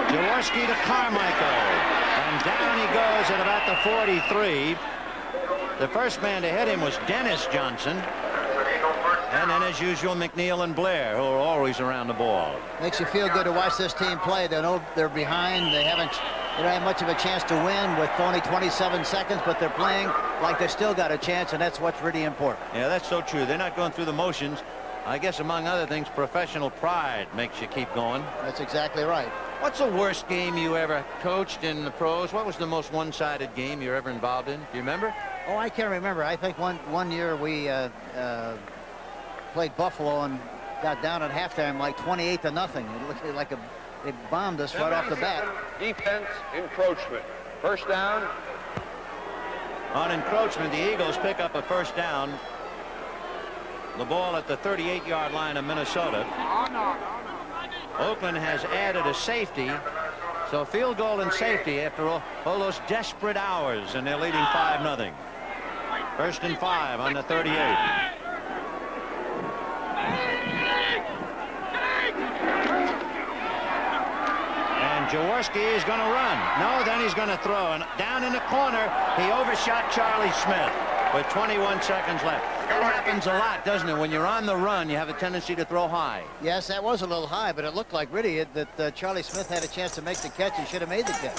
Speaker 1: Jaworski to Carmichael, and down he goes at about the 43. The first man to hit him was Dennis Johnson, and then as usual McNeil and Blair, who are always around the ball.
Speaker 3: Makes you feel good to watch this team play. They know they're behind. They don't have much of a chance to win with only 27 seconds, but they're playing like they still got a chance, and that's what's really important.
Speaker 1: Yeah, that's so true. They're not going through the motions. I guess among other things, professional pride makes you keep going.
Speaker 3: That's exactly right.
Speaker 1: What's the worst game you ever coached in the pros? What was the most one-sided game you were ever involved in? Do you remember?
Speaker 3: Oh, I can't remember. I think one year we played Buffalo and got down at halftime like 28-0. It looked like they bombed us right off the bat.
Speaker 4: Defense encroachment. First down.
Speaker 1: On encroachment, the Eagles pick up a first down. The ball at the 38-yard line of Minnesota. Oakland has added a safety, so field goal and safety after all those desperate hours, and they're leading 5-0. First and 5 on the 38. And Jaworski is going to run. No, then he's going to throw. And down in the corner, he overshot Charlie Smith with 21 seconds left. That happens a lot, doesn't it? When you're on the run, you have a tendency to throw high.
Speaker 3: Yes, that was a little high, but it looked like really that Charlie Smith had a chance to make the catch. He should have made the catch.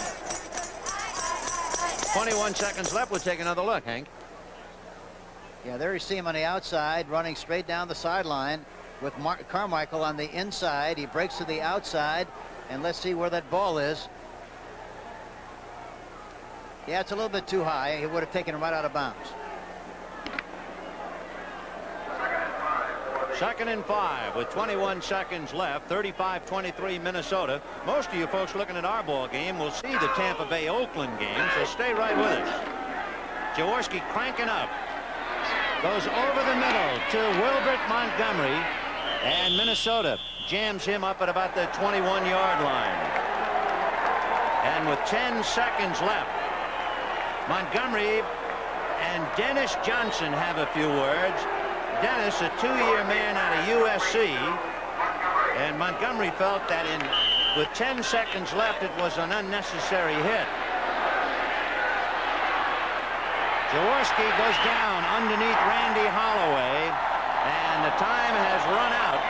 Speaker 1: 21 seconds left. We'll take another look, Hank.
Speaker 3: Yeah, there you see him on the outside, running straight down the sideline with Carmichael on the inside. He breaks to the outside, and let's see where that ball is. Yeah, it's a little bit too high. He would have taken him right out of bounds.
Speaker 1: 2nd and 5 with 21 seconds left. 35-23 Minnesota. Most of you folks looking at our ball game will see the Tampa Bay Oakland game, so stay right with us. Jaworski cranking up. Goes over the middle to Wilbert Montgomery, and Minnesota jams him up at about the 21-yard line. And with 10 seconds left, Montgomery and Dennis Johnson have a few words. Dennis, a 2-year man out of USC, and Montgomery felt that with 10 seconds left, it was an unnecessary hit. Jaworski goes down underneath Randy Holloway, and the time has run out,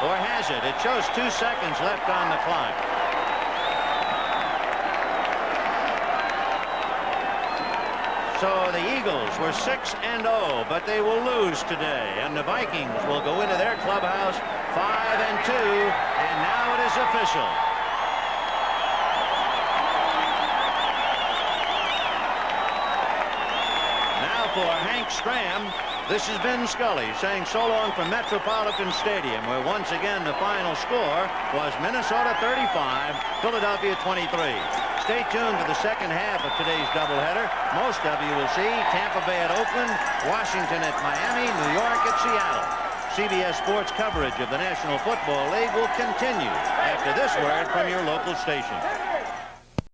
Speaker 1: or has it? It shows 2 seconds left on the clock. So the Eagles were 6-0, but they will lose today, and the Vikings will go into their clubhouse 5-2, and now it is official. Now for Hank Stram, this has been Scully saying so long from Metropolitan Stadium, where once again the final score was Minnesota 35, Philadelphia 23. Stay tuned to the second half of today's doubleheader. Most of you will see Tampa Bay at Oakland, Washington at Miami, New York at Seattle. CBS Sports coverage of the National Football League will continue after this word from your local station.